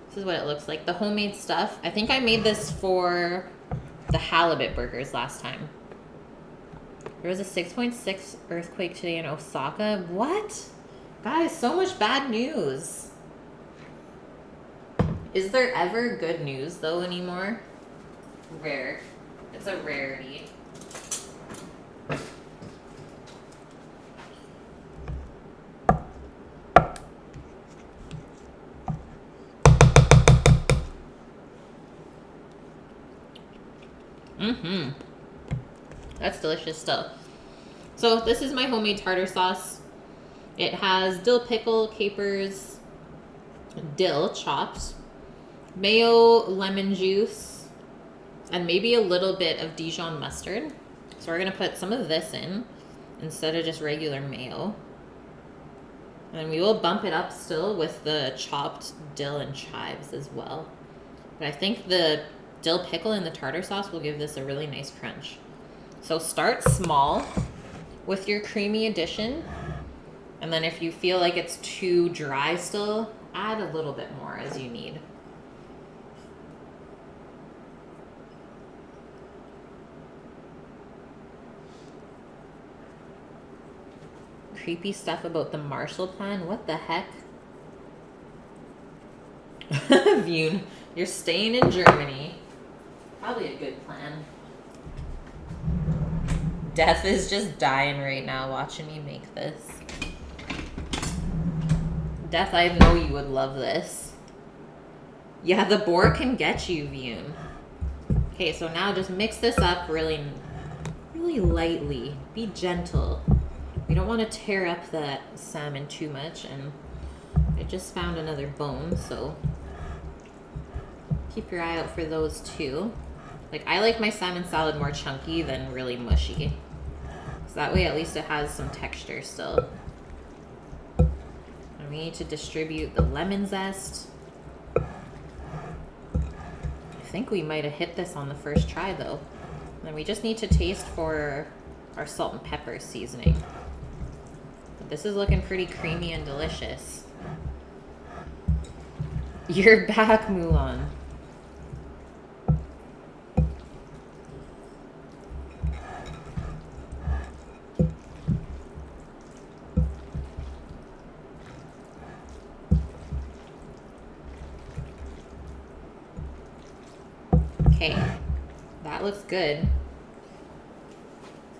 Speaker 1: This is what it looks like. The homemade stuff. I think I made this for the halibut burgers last time. There was a 6.6 earthquake today in Osaka. What? Guys, so much bad news. Is there ever good news though anymore? Rare. It's a rarity. Mm-hmm. That's delicious stuff. So this is my homemade tartar sauce. It has dill pickle, capers, dill chopped, mayo, lemon juice, and maybe a little bit of Dijon mustard. So we're gonna put some of this in instead of just regular mayo. And then we will bump it up still with the chopped dill and chives as well. But I think the dill pickle and the tartar sauce will give this a really nice crunch. So start small with your creamy addition. And then if you feel like it's too dry still, add a little bit more as you need. Creepy stuff about the Marshall Plan. What the heck? Vune, you're staying in Germany. Probably a good plan. Death is just dying right now watching me make this. Death, I know you would love this. Yeah, the boar can get you, Vune. Okay, so now just mix this up really lightly. Be gentle. We don't want to tear up that salmon too much, and I just found another bone, so keep your eye out for those too. Like, I like my salmon salad more chunky than really mushy. So that way at least it has some texture still. And we need to distribute the lemon zest. I think we might have hit this on the first try though. And then we just need to taste for our salt and pepper seasoning. But this is looking pretty creamy and delicious. You're back, Mulan. Okay, that looks good.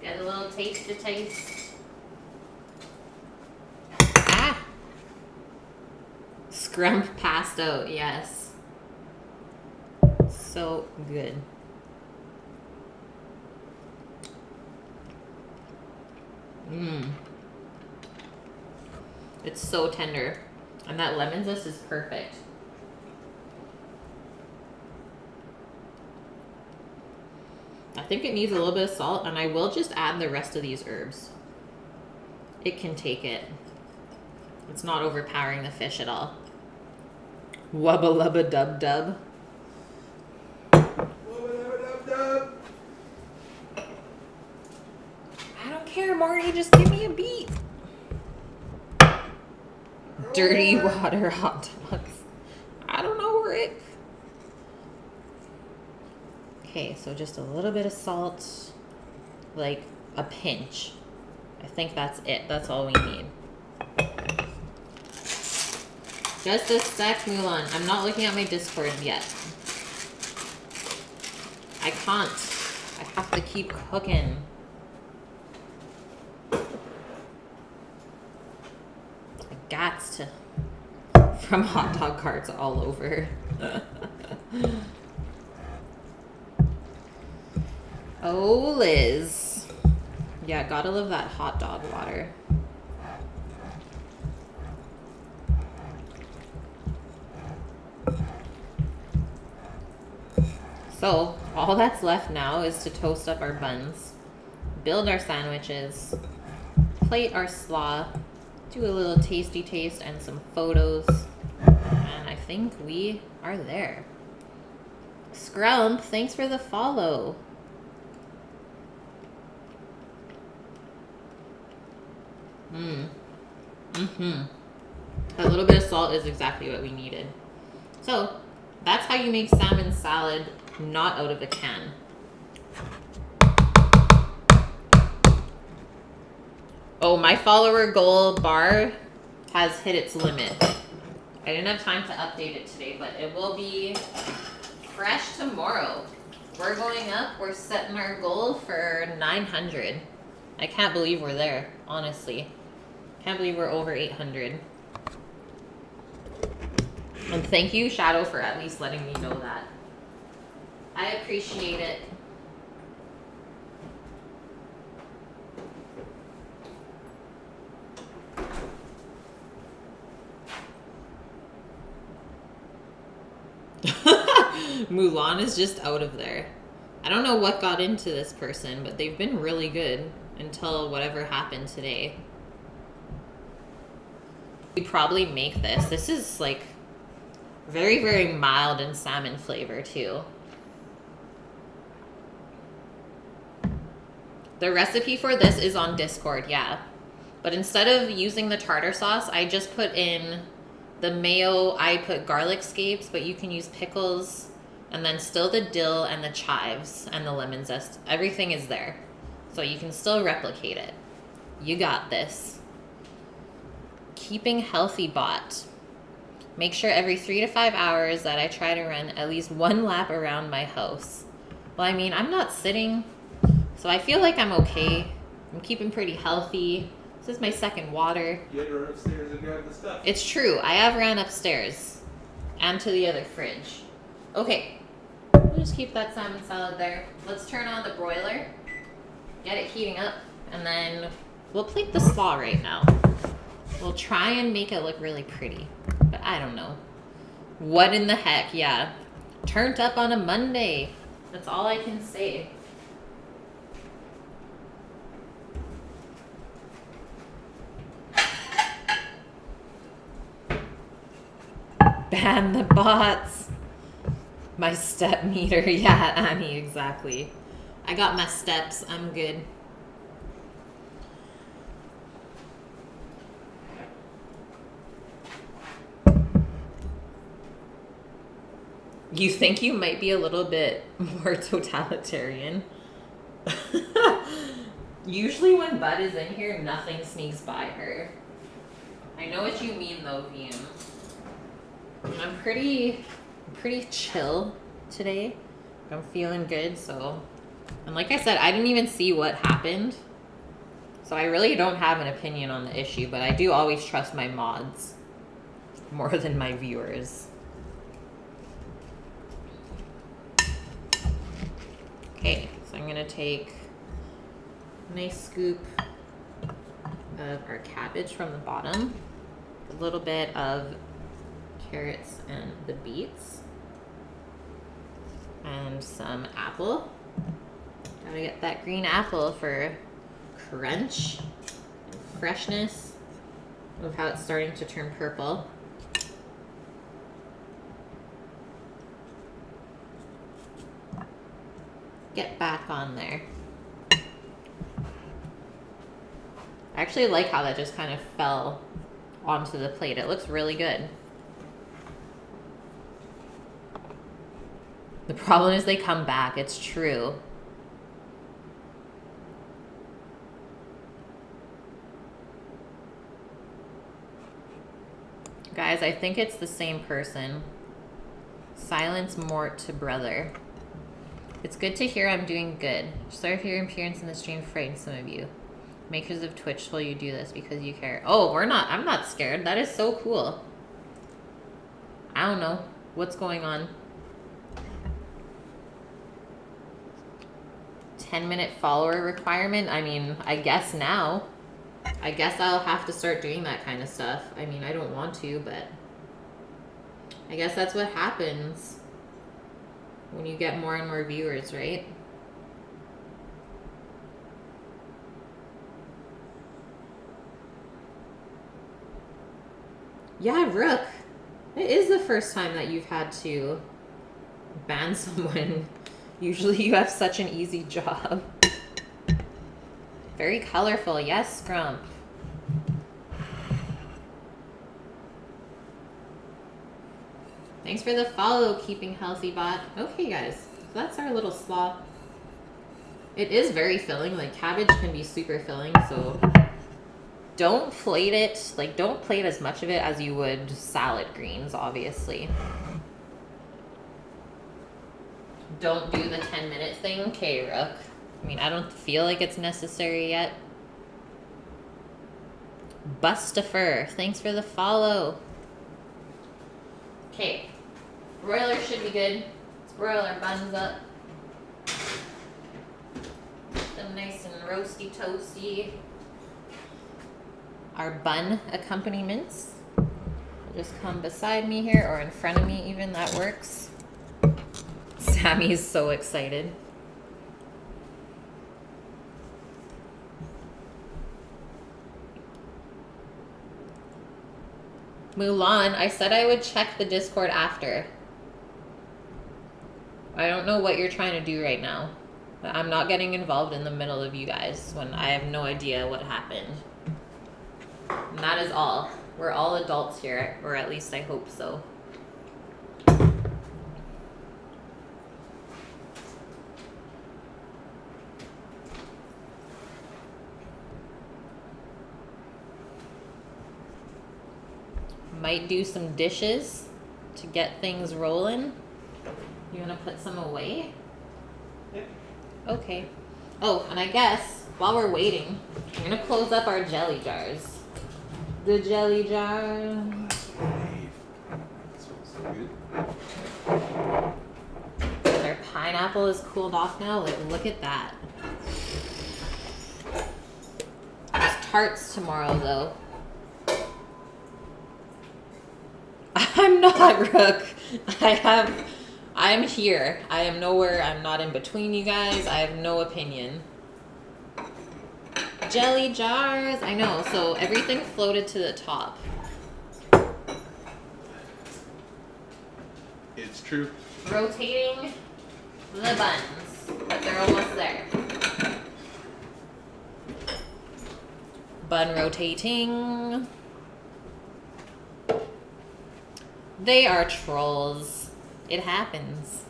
Speaker 1: Get a little taste to taste. Ah! Scrump passed out, yes. So good. Mmm. It's so tender. And that lemon zest is perfect. I think it needs a little bit of salt, and I will just add the rest of these herbs. It can take it. It's not overpowering the fish at all. Wubba lubba dub dub.
Speaker 2: Wubba lubba dub dub.
Speaker 1: I don't care, Marty. Just give me a beet. Dirty water hot dogs. I don't know, Rick. Okay, so just a little bit of salt, like a pinch. I think that's it. That's all we need. Just a sec, Mulan. I'm not looking at my Discord yet. I can't. I have to keep cooking. I gots to From hot dog carts all over. Oh, Liz. Yeah, gotta love that hot dog water. So, all that's left now is to toast up our buns, build our sandwiches, plate our slaw, do a little tasty taste and some photos, and I think we are there. Scrump, thanks for the follow. A little bit of salt is exactly what we needed. So, that's how you make salmon salad not out of a can. Oh, my follower goal bar has hit its limit. I didn't have time to update it today, but it will be fresh tomorrow. We're going up. We're setting our goal for 900. I can't believe we're there, honestly. Can't believe we're over 800. And thank you, Shadow, for at least letting me know that. I appreciate it. Mulan is just out of there. I don't know what got into this person, but they've been really good until whatever happened today. We probably make this. This is like very, very mild in salmon flavor too. The recipe for this is on Discord, yeah. But instead of using the tartar sauce, I just put in the mayo. I put garlic scapes, but you can use pickles, and then still the dill and the chives and the lemon zest. Everything is there. So you can still replicate it. You got this. Keeping healthy bot. Make sure every 3 to 5 hours that I try to run at least one lap around my house. Well, I mean, I'm not sitting, so I feel like I'm okay. I'm keeping pretty healthy. This is my second water.
Speaker 2: You had to run upstairs and grab the stuff.
Speaker 1: It's true. I have ran upstairs and to the other fridge. Okay. We'll just keep that salmon salad there. Let's turn on the broiler. Get it heating up. And then we'll plate the slaw right now. We'll try and make it look really pretty. But I don't know. What in the heck? Yeah. Turned up on a Monday. That's all I can say. Ban the bots. My step meter. Yeah, Annie, exactly. I got my steps. I'm good. You think you might be a little bit more totalitarian? Usually when Bud is in here, nothing sneaks by her. I know what you mean though, Vian. I'm pretty chill today. I'm feeling good, so. And like I said, I didn't even see what happened. So I really don't have an opinion on the issue, but I do always trust my mods more than my viewers. Okay, so I'm gonna take a nice scoop of our cabbage from the bottom, a little bit of carrots and the beets, and some apple. Gotta get that green apple for crunch and freshness of how it's starting to turn purple. Get back on there. I actually like how that just kind of fell onto the plate. It looks really good. The problem is they come back. It's true. Guys, I think it's the same person. Silence Mort to brother. It's good to hear I'm doing good. Sorry for your appearance in the stream frightened some of you. Makers of Twitch told you do this because you care. Oh, I'm not scared. That is so cool. I don't know what's going on. 10-minute follower requirement. I mean, I guess now. I guess I'll have to start doing that kind of stuff. I mean, I don't want to, but I guess that's what happens when you get more and more viewers, right? Yeah, Rook. It is the first time that you've had to ban someone. Usually you have such an easy job. Very colorful. Yes, Scrump. Thanks for the follow, Keeping Healthy Bot. Okay, guys. So that's our little slaw. It is very filling. Like, cabbage can be super filling, so don't plate it. Like, don't plate as much of it as you would salad greens, obviously. Don't do the 10-minute thing. Okay, Rook. I mean, I don't feel like it's necessary yet. Bustafer, thanks for the follow. Okay. Broiler should be good. Let's broil our buns up. Get them nice and roasty toasty. Our bun accompaniments will just come beside me here, or in front of me even, that works. Sammy's so excited. Mulan, I said I would check the Discord after. I don't know what you're trying to do right now. But I'm not getting involved in the middle of you guys when I have no idea what happened. And that is all. We're all adults here, or at least I hope so. Might do some dishes to get things rolling. You want to put some away?
Speaker 4: Yeah.
Speaker 1: Okay. Oh, and I guess while we're waiting, I'm going to close up our jelly jars. The jelly jar.
Speaker 2: Smells so good.
Speaker 1: Their pineapple is cooled off now. Like, look at that. There's tarts tomorrow, though. I'm not, Rook. I'm here. I am nowhere. I'm not in between you guys. I have no opinion. Jelly jars. I know. So everything floated to the top.
Speaker 2: It's true.
Speaker 1: Rotating the buns. But they're almost there. Bun rotating. They are trolls. It happens.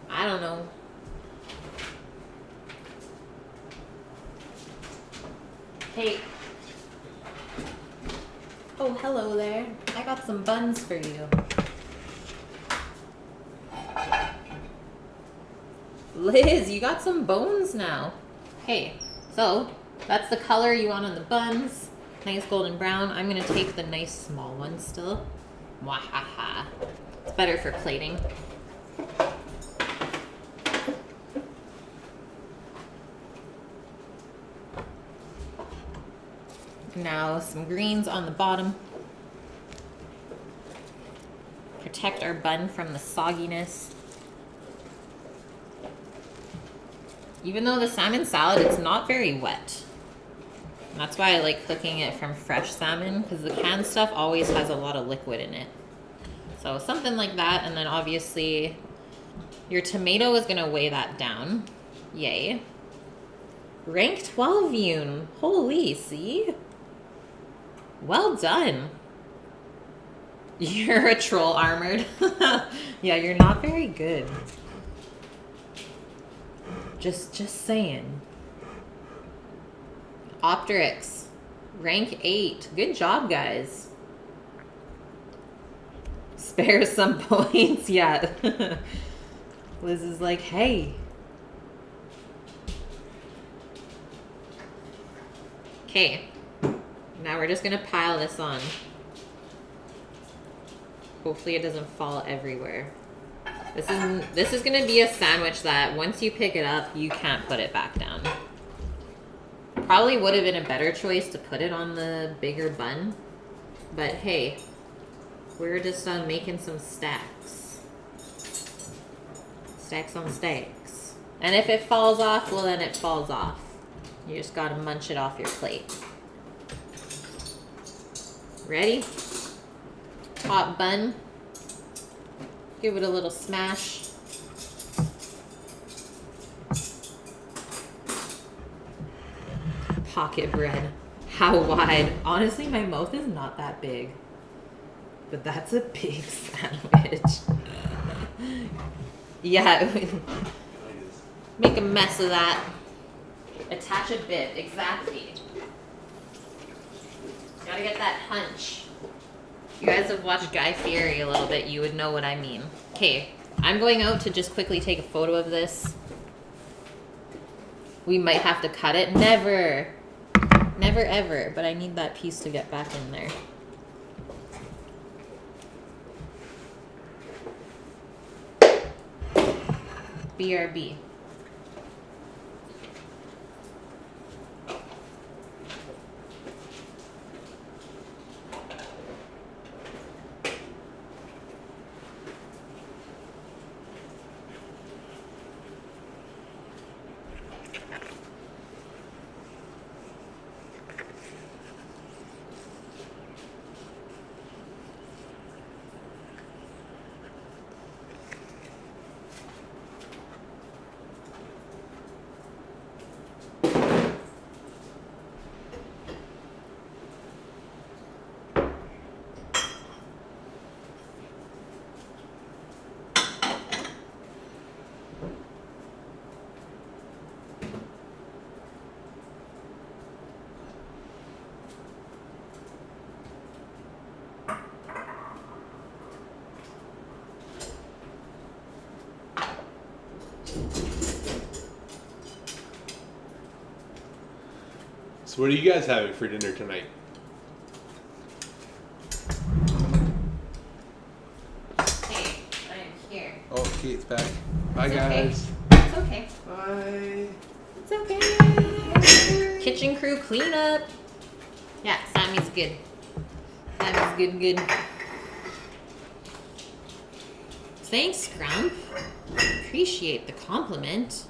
Speaker 1: I don't know. Hey. Oh, hello there. I got some buns for you. Liz, you got some bones now. Hey, so that's the color you want on the buns. Nice golden brown. I'm going to take the nice small one still. Wahaha. It's better for plating. Now some greens on the bottom. Protect our bun from the sogginess. Even though the salmon salad, it's not very wet. That's why I like cooking it from fresh salmon, because the canned stuff always has a lot of liquid in it. So something like that, and then obviously your tomato is going to weigh that down. Yay. Rank 12 Yoon. Holy, see? Well done. You're a troll armored. Yeah, you're not very good. Just saying. Optrix, rank 8. Good job, guys. Spare some points, yeah. Liz is like, hey. Okay. Now we're just gonna pile this on. Hopefully it doesn't fall everywhere. This is gonna be a sandwich that once you pick it up, you can't put it back down. Probably would have been a better choice to put it on the bigger bun. But hey, we're just making some stacks. Stacks on stacks. And if it falls off, well then it falls off. You just gotta munch it off your plate. Ready? Top bun. Give it a little smash. Pocket bread. How wide? Honestly, my mouth is not that big. But that's a big sandwich. Yeah. Make a mess of that. Attach a bit. Exactly. Gotta get that hunch. If you guys have watched Guy Fieri a little bit, you would know what I mean. Okay, I'm going out to just quickly take a photo of this. We might have to cut it. Never. Never ever. But I need that piece to get back in there. BRB.
Speaker 2: So what are you guys having for dinner tonight?
Speaker 1: Hey, I am here.
Speaker 2: Oh, Kate's back. Bye,
Speaker 1: It's okay.
Speaker 2: guys.
Speaker 1: It's okay.
Speaker 2: Bye.
Speaker 1: It's okay. Kitchen crew cleanup. Yeah, Sammy's good. Sammy's good. Thanks, Grump. Appreciate the compliment.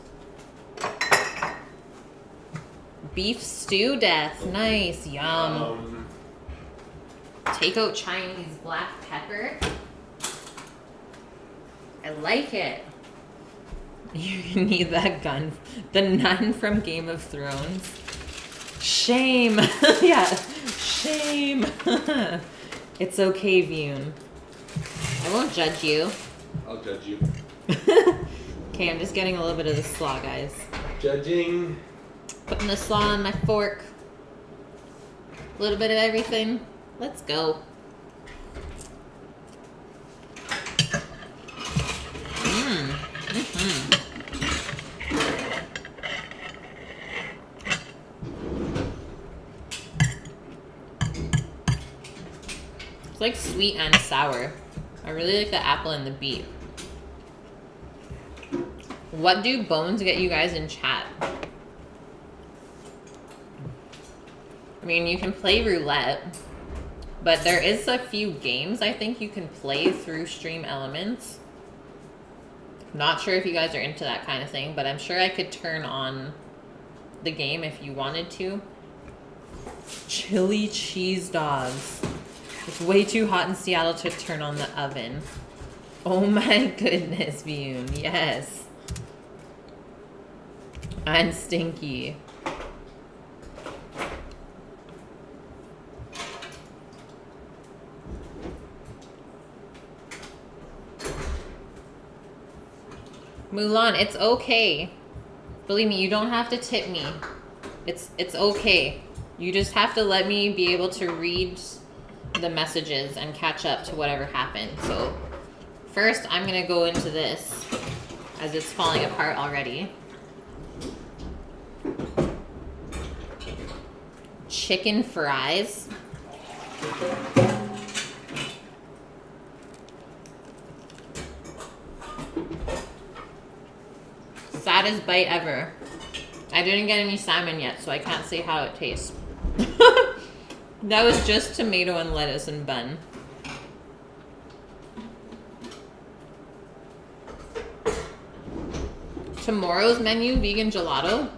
Speaker 1: Beef stew death. Nice. Yum. Take out Chinese black pepper. I like it. You need that gun. The nun from Game of Thrones. Shame. Yeah. Shame. It's okay, Vune. I won't judge you.
Speaker 2: I'll judge you.
Speaker 1: Okay, I'm just getting a little bit of the slaw, guys.
Speaker 2: Judging.
Speaker 1: Putting the slaw on my fork. A little bit of everything. Let's go. It's like sweet and sour. I really like the apple and the beet. What do bones get you guys in chat? I mean, you can play roulette, but there is a few games I think you can play through Stream Elements. Not sure if you guys are into that kind of thing, but I'm sure I could turn on the game if you wanted to. Chili cheese dogs. It's way too hot in Seattle to turn on the oven. Oh my goodness, Vune. Yes. And stinky. Mulan, it's okay. Believe me, you don't have to tip me. It's okay. You just have to let me be able to read the messages and catch up to whatever happened. So first I'm gonna go into this as it's falling apart already. Chicken fries. Saddest bite ever. I didn't get any salmon yet, so I can't say how it tastes. That was just tomato and lettuce and bun. Tomorrow's menu, vegan gelato.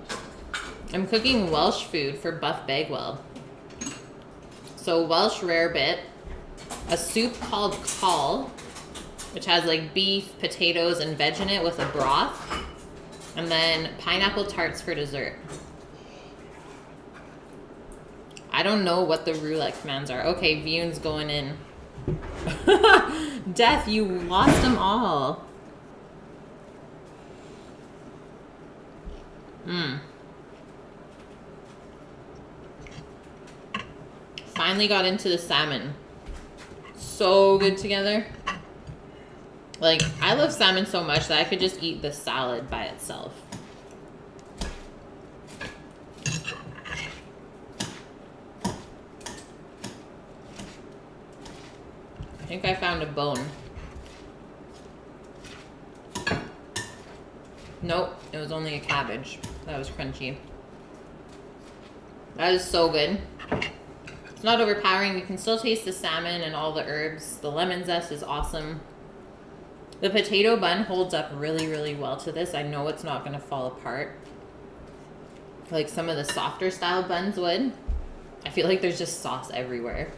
Speaker 1: I'm cooking Welsh food for Buff Bagwell. So Welsh rarebit, a soup called caul, which has like beef, potatoes, and veg in it with a broth, and then pineapple tarts for dessert. I don't know what the roulette commands are. Okay, Vion's going in. Death, you lost them all. Finally got into the salmon. So good together. Like, I love salmon so much that I could just eat the salad by itself. I think I found a bone. Nope, it was only a cabbage. That was crunchy. That is so good. It's not overpowering. You can still taste the salmon and all the herbs. The lemon zest is awesome. The potato bun holds up really, really well to this. I know it's not going to fall apart like some of the softer style buns would. I feel like there's just sauce everywhere.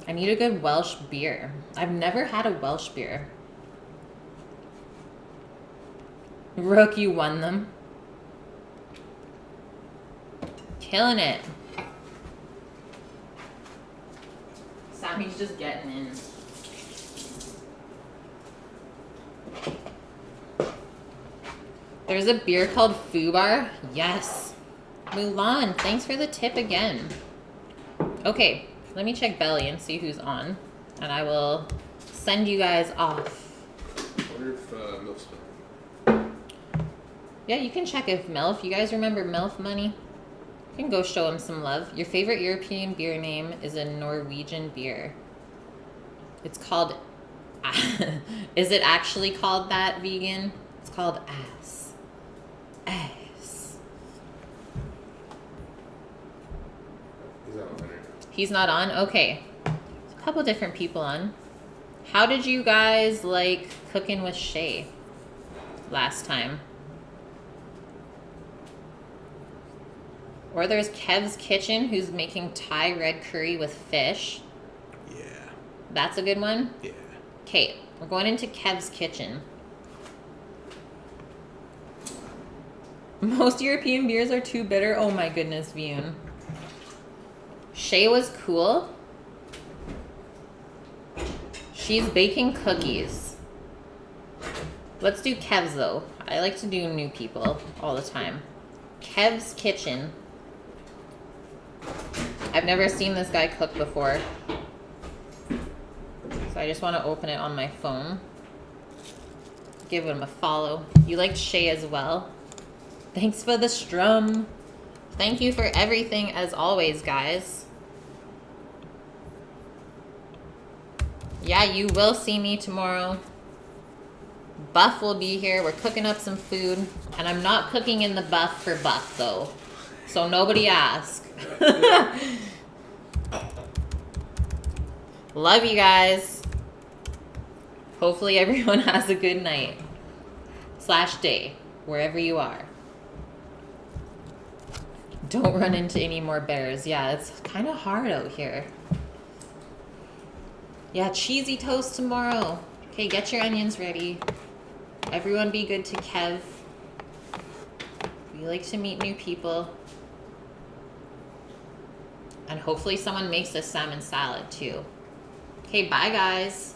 Speaker 1: I need a good Welsh beer. I've never had a Welsh beer. Rook, you won them. Killing it. Sammy's just getting in. There's a beer called Fubar. Yes. Mulan, thanks for the tip again. Okay, let me check Belly and see who's on. And I will send you guys off.
Speaker 2: I wonder if Milf's been.
Speaker 1: Yeah, you can check if Milf. You guys remember Milf Money? You can go show him some love. Your favorite European beer name is a Norwegian beer. It's called... Is it actually called that, vegan? It's called ass. Ass.
Speaker 2: He's not on there.
Speaker 1: He's not on? Okay. There's a couple different people on. How did you guys like cooking with Shay last time? Or there's Kev's Kitchen, who's making Thai red curry with fish.
Speaker 2: Yeah.
Speaker 1: That's a good one?
Speaker 2: Yeah.
Speaker 1: Okay, we're going into Kev's Kitchen. Most European beers are too bitter. Oh my goodness, Vion. Shay was cool. She's baking cookies. Let's do Kev's though. I like to do new people all the time. Kev's Kitchen. I've never seen this guy cook before. So I just want to open it on my phone. Give him a follow. You liked Shay as well. Thanks for the strum. Thank you for everything as always, guys. Yeah, you will see me tomorrow. Buff will be here. We're cooking up some food. And I'm not cooking in the buff for Buff, though. So nobody ask. Love you guys. Hopefully everyone has a good night. / day. Wherever you are. Don't run into any more bears. Yeah, it's kind of hard out here. Yeah, cheesy toast tomorrow. Okay, get your onions ready. Everyone be good to Kev. We like to meet new people. And hopefully someone makes a salmon salad too. Okay, bye guys.